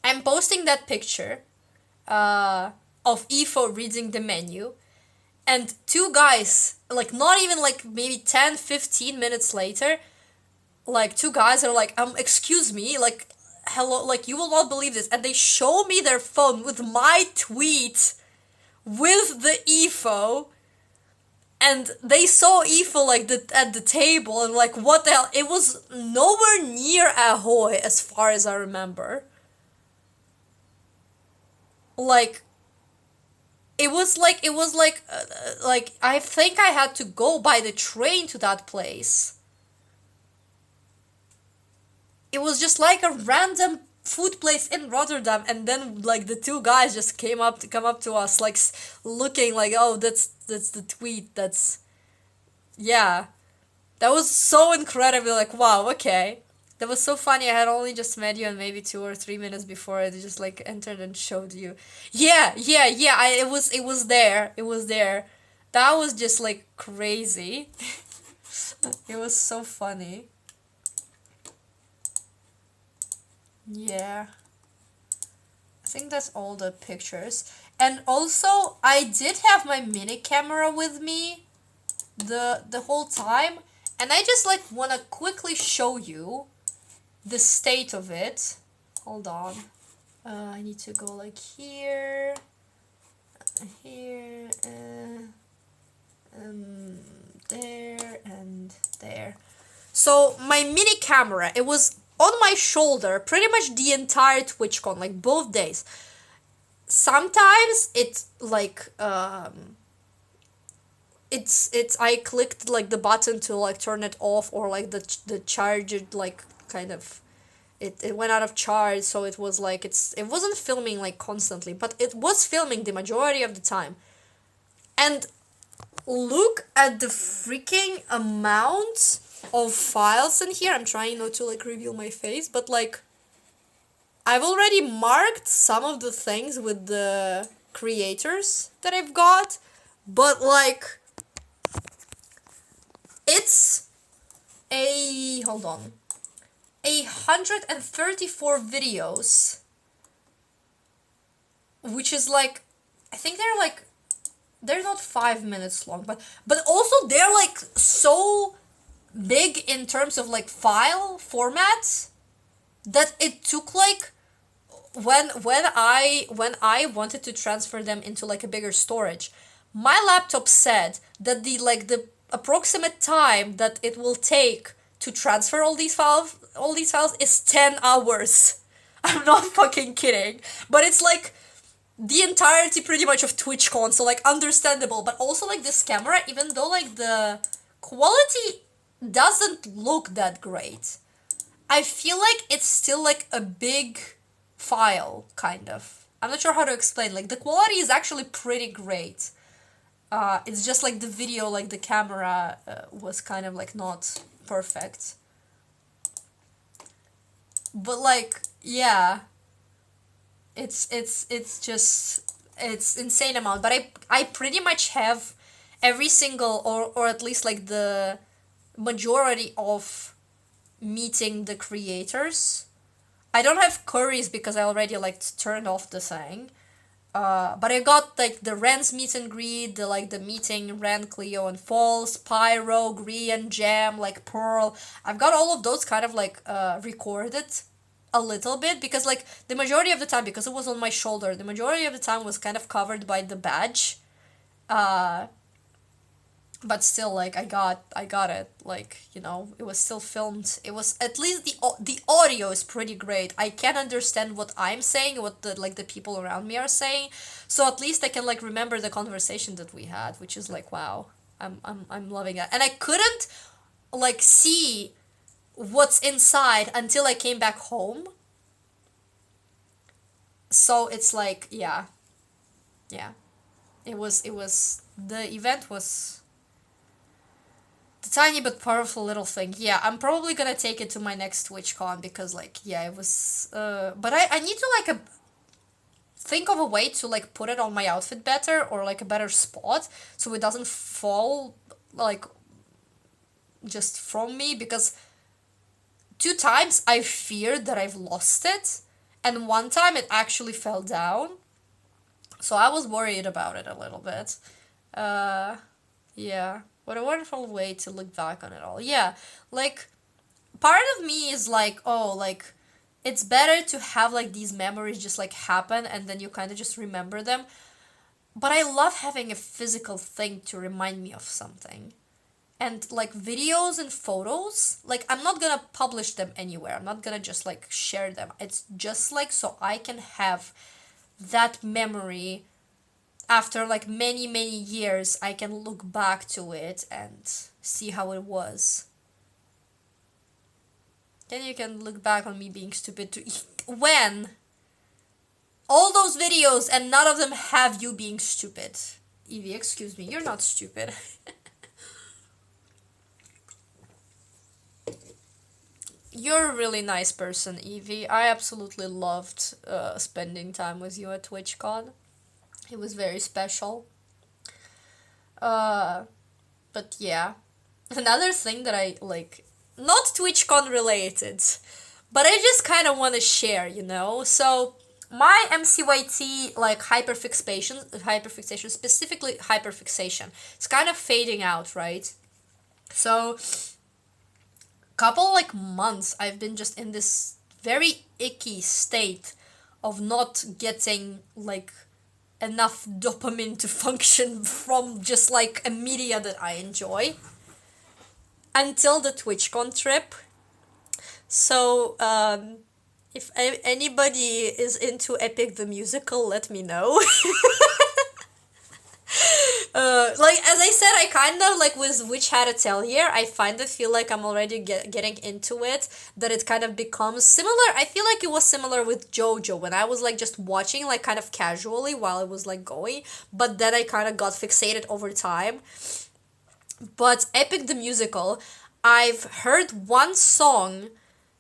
I'm posting that picture of Ifo reading the menu, and two guys, like not even like maybe 10-15 minutes later, like two guys are like, excuse me, like, hello, like you will not believe this, and they show me their phone with my tweet with the Ifo, and they saw Ifo like at the table, and like what the hell, it was nowhere near Ahoy as far as I remember. Like like I think I had to go by the train to that place. It was just like a random food place in Rotterdam, and then like the two guys just come up to us like looking like, oh, that's the tweet. That's, yeah. That was so incredible, like wow, okay. That was so funny. I had only just met you, and maybe 2 or 3 minutes before I just like entered and showed you. Yeah, yeah, yeah. It was there. It was there. That was just like crazy. It was so funny. Yeah. I think that's all the pictures. And also, I did have my mini camera with me the whole time, and I just like want to quickly show you the state of it. Hold on. I need to go like here, here, there, and there. So my mini camera, it was on my shoulder pretty much the entire TwitchCon, like both days. sometimes it's like it's I clicked like the button to like turn it off, or like the charger like kind of it went out of charge, so it was like it wasn't filming like constantly, but it was filming the majority of the time. And look at the freaking amount of files in here. I'm trying not to like reveal my face, but like I've already marked some of the things with the creators that I've got, but like it's hold on, 134 videos, which is like, I think they're not 5 minutes long, but also they're like so big in terms of like file formats that it took like when I wanted to transfer them into like a bigger storage, my laptop said that the approximate time that it will take to transfer all these files is 10 hours. I'm not fucking kidding. But it's like the entirety pretty much of TWITCHCON, so like understandable. But also like this camera, even though like the quality doesn't look that great, I feel like it's still like a big file, kind of. I'm not sure how to explain. Like the quality is actually pretty great. It's just like the video, like the camera was kind of like not perfect. But like, yeah, it's just it's insane amount. But I pretty much have every single, or at least like the majority of meeting the creators. I don't have curries because I already like turned off the thing. But I got like the Ren's meet and greet, the meeting Ren, Cleo, and Falls, Pyro, Grian, Jam, like Pearl. I've got all of those kind of like recorded a little bit, because like the majority of the time, because it was on my shoulder, the majority of the time was kind of covered by the badge. Uh, but still, like I got it, like, it was still filmed. It was, at least the audio is pretty great. I can understand what I'm saying, what the people around me are saying, so at least I can like remember the conversation that we had, which is like, wow. I'm loving it. And I couldn't like see what's inside until I came back home, so it's like, yeah, it was the event was the tiny but powerful little thing. Yeah, I'm probably gonna take it to my next TwitchCon, because like, yeah, it was but I need to like think of a way to like put it on my outfit better, or like a better spot, so it doesn't fall like just from me, because 2 times I feared that I've lost it, and one time it actually fell down, so I was worried about it a little bit. Yeah, what a wonderful way to look back on it all. Yeah, like, part of me is like, oh, like, it's better to have like these memories just like happen, and then you kind of just remember them. But I love having a physical thing to remind me of something. And like videos and photos, like, I'm not gonna publish them anywhere. I'm not gonna just like share them. It's just like so I can have that memory after like many, many years. I can look back to it and see how it was. Then you can look back on me being stupid to when all those videos and none of them have you being stupid. Evie, excuse me, you're not stupid. You're a really nice person, Evie. I absolutely loved spending time with you at TwitchCon. It was very special. Uh, but yeah. Another thing that I like, not TwitchCon related, but I just kind of want to share. So, my MCYT, like, hyperfixation, specifically hyperfixation, it's kind of fading out, right? So, couple like months I've been just in this very icky state of not getting like enough dopamine to function from just like a media that I enjoy, until the TwitchCon trip. So Anybody is into Epic the Musical, let me know. Like as I said, I kind of like with Which Had a Tell Here. I find it feel like I'm already getting into it. That it kind of becomes similar. I feel like it was similar with JoJo when I was like just watching like kind of casually while it was like going, but then I kind of got fixated over time. But Epic the Musical, I've heard one song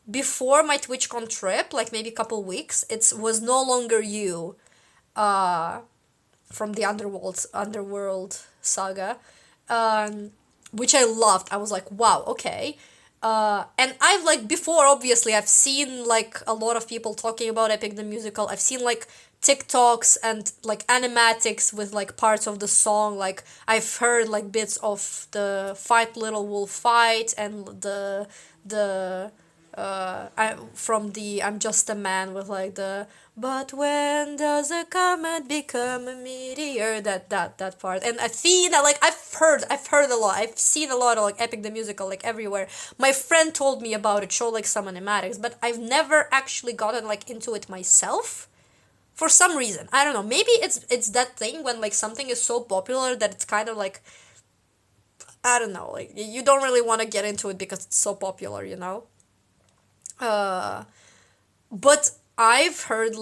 before my TwitchCon trip, like maybe a couple weeks. It was No Longer You. Uh, from the Underworld saga, which I loved. I was like, wow, okay. And I've like before, obviously, I've seen like a lot of people talking about Epic the Musical. I've seen like TikToks and like animatics with like parts of the song. Like I've heard like bits of the Fight Little Wolf fight and the from the I'm Just a Man with like the but when does a comet become a meteor, that part. And I've seen that, like I've heard a lot, I've seen a lot of like Epic the Musical like everywhere. My friend told me about it, showed like some animatics, but I've never actually gotten like into it myself for some reason. I don't know, maybe it's that thing when like something is so popular that it's kind of like, I don't know, like you don't really want to get into it because it's so popular, you know. uh but I've heard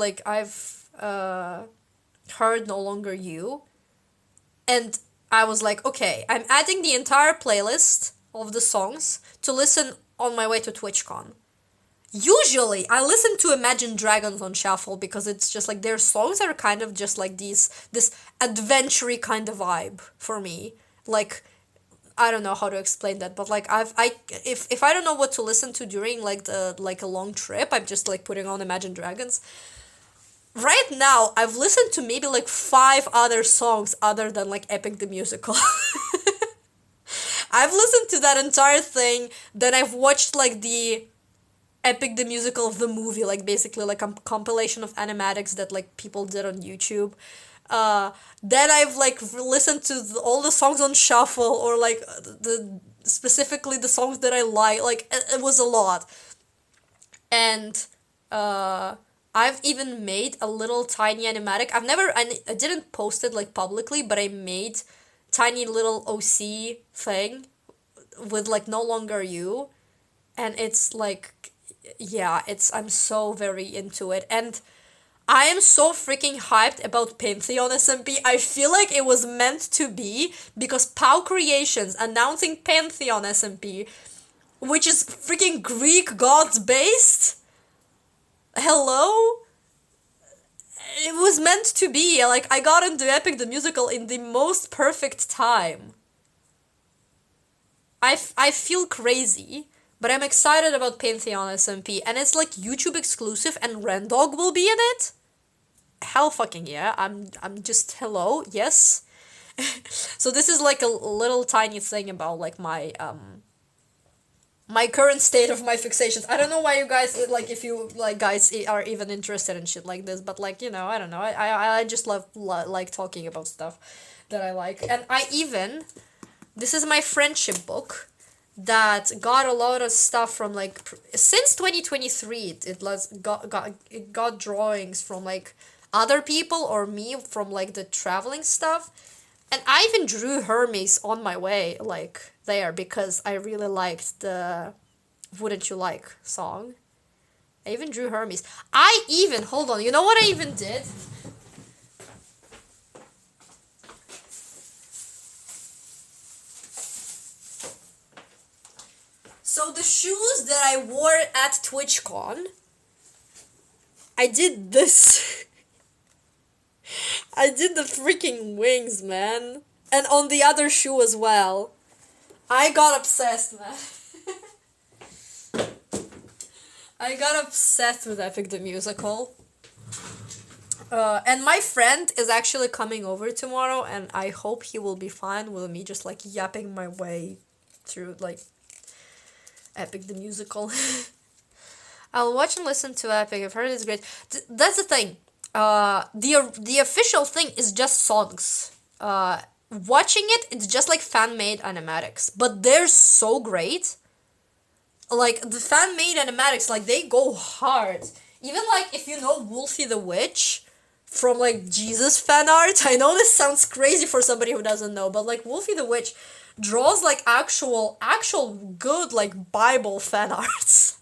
No Longer You, and I was like, okay, I'm adding the entire playlist of the songs to listen on my way to TwitchCon. Usually, I listen to Imagine Dragons on shuffle because it's just like their songs are kind of just like this adventure kind of vibe for me. Like I don't know how to explain that, but like if I don't know what to listen to during like the like a long trip, I'm just like putting on Imagine Dragons. Right now, I've listened to maybe like five other songs other than like Epic the Musical. I've listened to that entire thing, then I've watched like the Epic the Musical of the movie, like basically like a compilation of animatics that like people did on YouTube. Then I've like listened to all the songs on shuffle, or like the specifically the songs that I like it was a lot. And uh I've even made a little tiny animatic. I didn't post it like publicly, but I made tiny little OC thing with like No Longer You, and it's like, yeah, it's I'm so very into it. And I am so freaking hyped about Pantheon SMP. I feel like it was meant to be because Pau Creations announcing Pantheon SMP, which is freaking Greek gods based. Hello? It was meant to be. Like, I got into Epic the Musical in the most perfect time. I feel crazy, but I'm excited about Pantheon SMP, and it's like YouTube exclusive, and Rendog will be in it. Hell fucking yeah. I'm just hello, yes. So this is like a little tiny thing about like my current state of my fixations. I don't know why you guys like, if you like guys are even interested in shit like this, but like, you know, I don't know. I just like talking about stuff that I like. And this is my friendship book that got a lot of stuff from like since 2023. It got drawings from like other people or me from like the traveling stuff. And I even drew Hermes on my way, like, there, because I really liked the Wouldn't You Like song. I even drew Hermes. Hold on, you know what I even did? So the shoes that I wore at TwitchCon, I did this. I did the freaking wings, man. And on the other shoe as well. I got obsessed, man. I got obsessed with Epic the Musical. And my friend is actually coming over tomorrow, and I hope he will be fine with me just like yapping my way through like Epic the Musical. I'll watch and listen to Epic. I've heard it's great. That's the thing. The official thing is just songs. Watching it's just like fan-made animatics, but they're so great. Like the fan-made animatics, like they go hard. Even like if you know Wolfie the Witch from like Jesus fan art, I know this sounds crazy for somebody who doesn't know, but like Wolfie the Witch draws like actual good like Bible fan arts.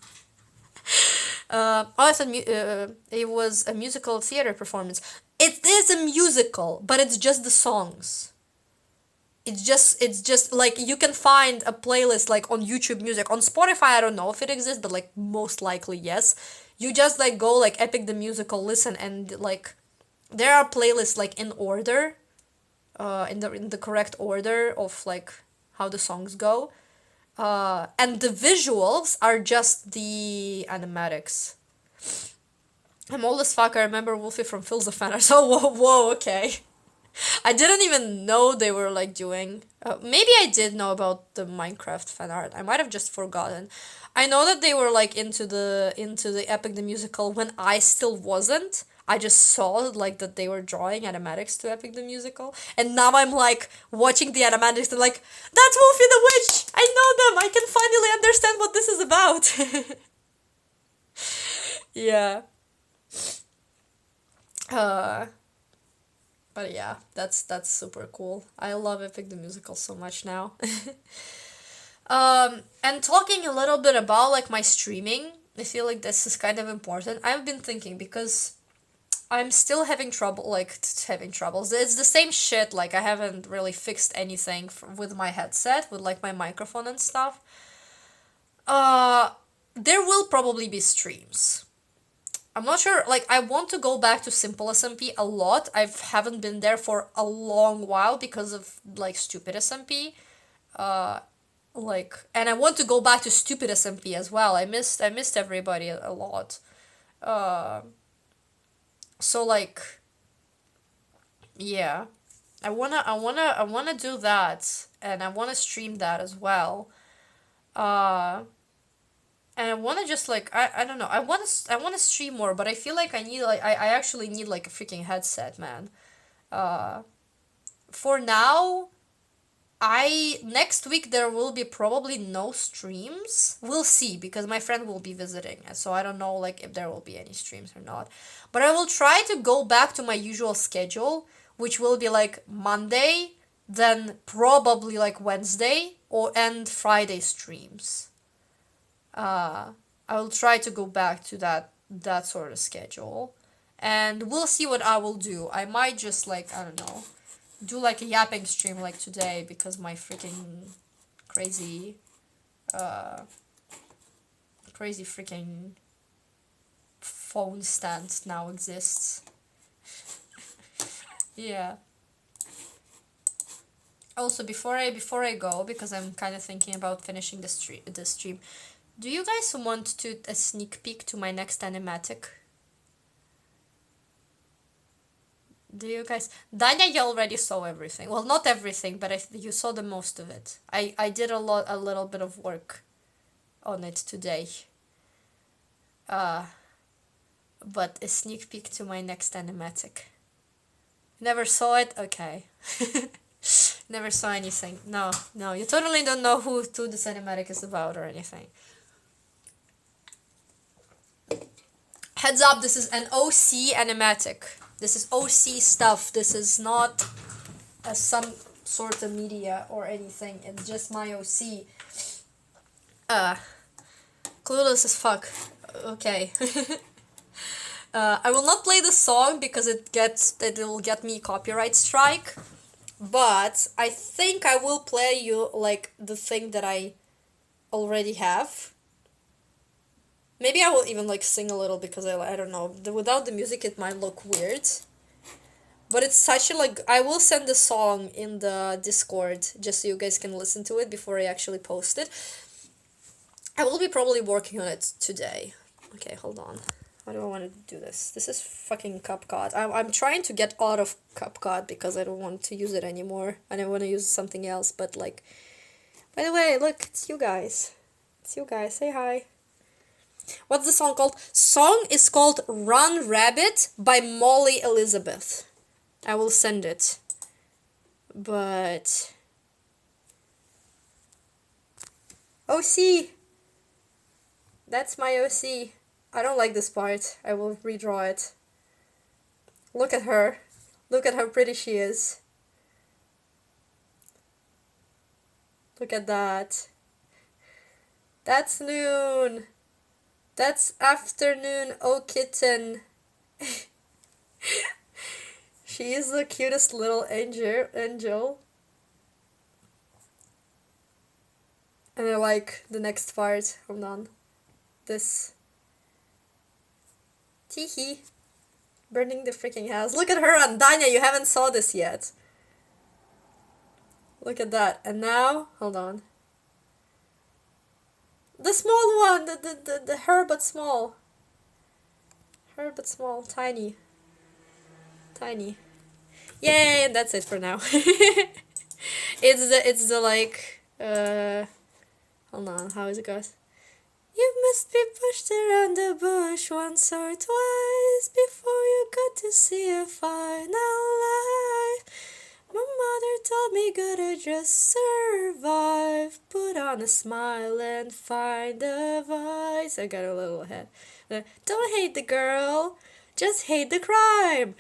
Oh, I thought it was a musical theater performance. It is a musical, but it's just the songs. It's just like you can find a playlist like on YouTube Music. On Spotify, I don't know if it exists, but like most likely yes. You just like go like Epic the Musical, listen, and like there are playlists like in order, in the correct order of like how the songs go. And the visuals are just the animatics. I'm old as fuck. I remember Wolfie from Phil's the Fan. So whoa, okay. I didn't even know they were like doing. Maybe I did know about the Minecraft fan art. I might have just forgotten. I know that they were like into the Epic the Musical when I still wasn't. I just saw like that they were drawing animatics to Epic the Musical, and now I'm like watching the animatics and like that's Wolfie the Witch. I know them. I can finally understand what this is about. Yeah. Uh, but yeah, that's super cool. I love Epic the Musical so much now. And talking a little bit about like my streaming, I feel like this is kind of important. I've been thinking because I'm still having trouble, like having troubles. It's the same shit. Like I haven't really fixed anything with my headset, with like my microphone and stuff. Uh, there will probably be streams. I'm not sure. Like I want to go back to Simple SMP a lot. I haven't been there for a long while because of like stupid SMP. Uh, and I want to go back to stupid SMP as well. I missed everybody a lot. Uh, so like yeah, I wanna do that, and I wanna stream that as well. Uh, and I wanna just like I don't know. I wanna stream more, but I feel like I actually need like a freaking headset, man. Uh, for now, I next week there will be probably no streams. We'll see because my friend will be visiting, and so I don't know like if there will be any streams or not. But I will try to go back to my usual schedule, which will be like Monday, then probably like Wednesday or and Friday streams. Uh, I will try to go back to that sort of schedule, and we'll see what I will do. I might just like I don't know do like a yapping stream like today because my freaking crazy uh crazy freaking phone stand now exists. Yeah. Also before I go, because I'm kind of thinking about finishing the stream, do you guys want to a sneak peek to my next animatic? Do you guys? Danya, you already saw everything. Well, not everything, but you saw the most of it. I did a little bit of work on it today. Uh, but a sneak peek to my next animatic. Never saw it? Okay. Never saw anything. No, no, you totally don't know who the cinematic is about or anything. Heads up, this is an OC animatic. This is OC stuff. This is not some sort of media or anything. It's just my OC. Uh, clueless as fuck. Okay. I will not play the song because it will get me copyright strike. But I think I will play you like the thing that I already have. Maybe I will even like sing a little because I don't know. Without the music it might look weird. But it's such a like I will send the song in the Discord just so you guys can listen to it before I actually post it. I will be probably working on it today. Okay, hold on. How do I want to do this? This is fucking CapCut. I'm trying to get out of CapCut because I don't want to use it anymore. And I want to use something else, but like... By the way, look, it's you guys. It's you guys. Say hi. What's the song called? Song is called Run Rabbit by Molly Elizabeth. I will send it. But... OC! That's my OC. I don't like this part. I will redraw it. Look at her. Look at how pretty she is. Look at that. That's noon. That's afternoon, oh kitten. She is the cutest little angel. And I like the next part. Hold on. This. Teehee. Burning the freaking house. Look at her and Danya, you haven't saw this yet. Look at that. And now, hold on. The small one, the her but small. Her but small, tiny. Tiny. Yay, and that's it for now. It's the like, hold on, how is it goes? You must be pushed around the bush once or twice before you got to see a final life. My mother told me gotta just survive, put on a smile and find a vice. I got a little ahead. Don't hate the girl, just hate the crime.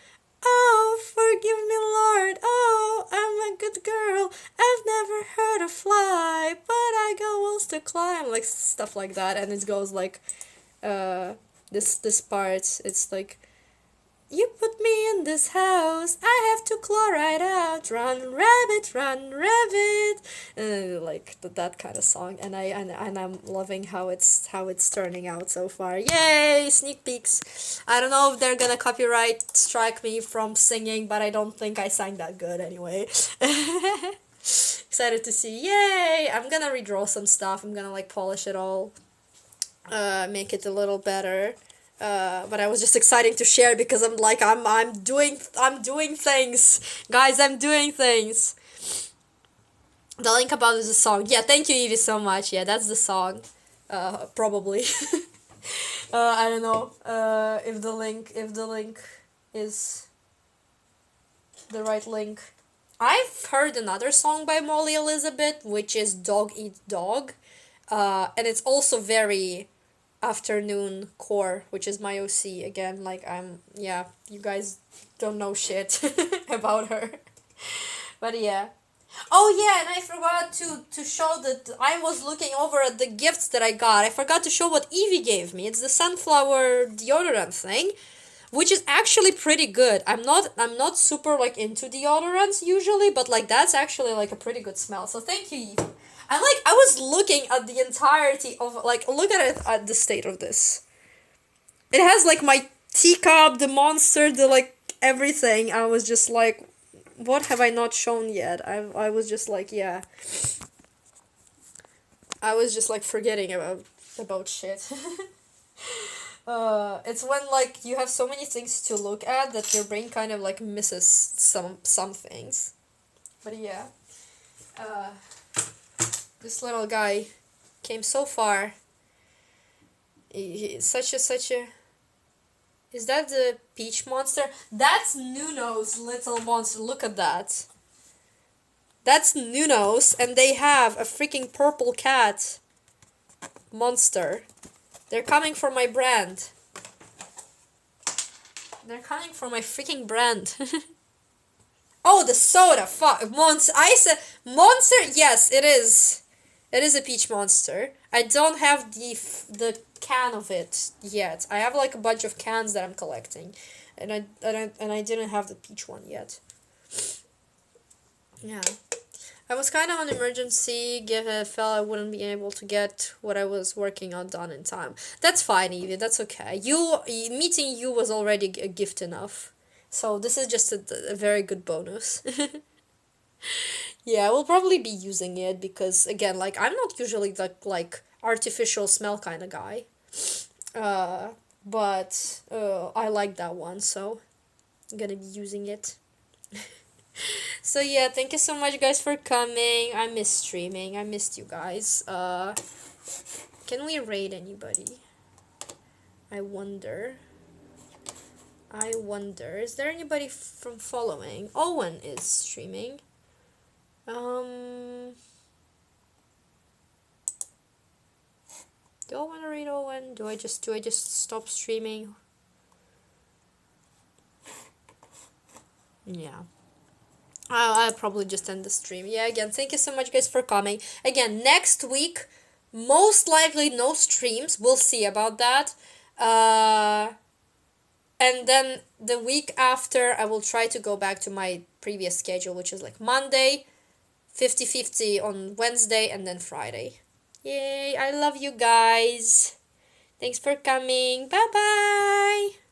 Oh, forgive me, Lord. Oh, I'm a good girl. I've never heard a fly, but I got walls to climb. Like stuff like that, and it goes like, this part. It's like, you put me in this house. I have to claw right out. Run, rabbit, and like that kind of song. And I'm loving how it's turning out so far. Yay! Sneak peeks. I don't know if they're gonna copyright strike me from singing, but I don't think I sang that good anyway. Excited to see. Yay! I'm gonna redraw some stuff. I'm gonna like polish it all, make it a little better. But I was just excited to share because I'm like I'm doing things, guys. I'm doing things. The link above is the song. Yeah, thank you, Evie, so much. Yeah, that's the song. Probably. I don't know. If the link is the right link. I've heard another song by Molly Elizabeth, which is Dog Eat Dog, and it's also very afternoon core, which is my OC again. Like you guys don't know shit about her. But yeah. Oh yeah, and I forgot to show that I was looking over at the gifts that I got. I forgot to show what Evie gave me. It's the sunflower deodorant thing, which is actually pretty good. I'm not super like into deodorants usually, but like that's actually like a pretty good smell. So thank you, Evie. And like I was looking at the entirety of like look at it at the state of this. It has like my teacup, the monster, the like everything. I was just like, what have I not shown yet? I was just like, yeah. I was just like forgetting about shit. It's when like you have so many things to look at that your brain kind of like misses some things. But yeah. This little guy came so far. Such a. Is that the peach monster? That's Nuno's little monster. Look at that. That's Nuno's, and they have a freaking purple cat monster. They're coming for my brand. They're coming for my freaking brand. Oh, the soda. Fuck. Monster. I said monster. Yes, it is. It is a peach monster. I don't have the can of it yet. I have like a bunch of cans that I'm collecting, and I didn't have the peach one yet. Yeah, I was kind of on emergency. Given I felt I wouldn't be able to get what I was working on done in time. That's fine, Evie. That's okay. Meeting you was already a gift enough. So this is just a very good bonus. Yeah, I will probably be using it because again, like I'm not usually the like artificial smell kind of guy. But I like that one, so I'm gonna be using it. So yeah, thank you so much guys for coming. I miss streaming. I missed you guys. Can we raid anybody? I wonder. Is there anybody from following? Owen is streaming. Do I want to read Owen? Do I just stop streaming? Yeah. I'll probably just end the stream. Yeah, again, thank you so much, guys, for coming. Again, next week, most likely no streams. We'll see about that. And then the week after, I will try to go back to my previous schedule, which is like Monday, 50-50 on Wednesday, and then Friday. Yay, I love you guys. Thanks for coming. Bye bye.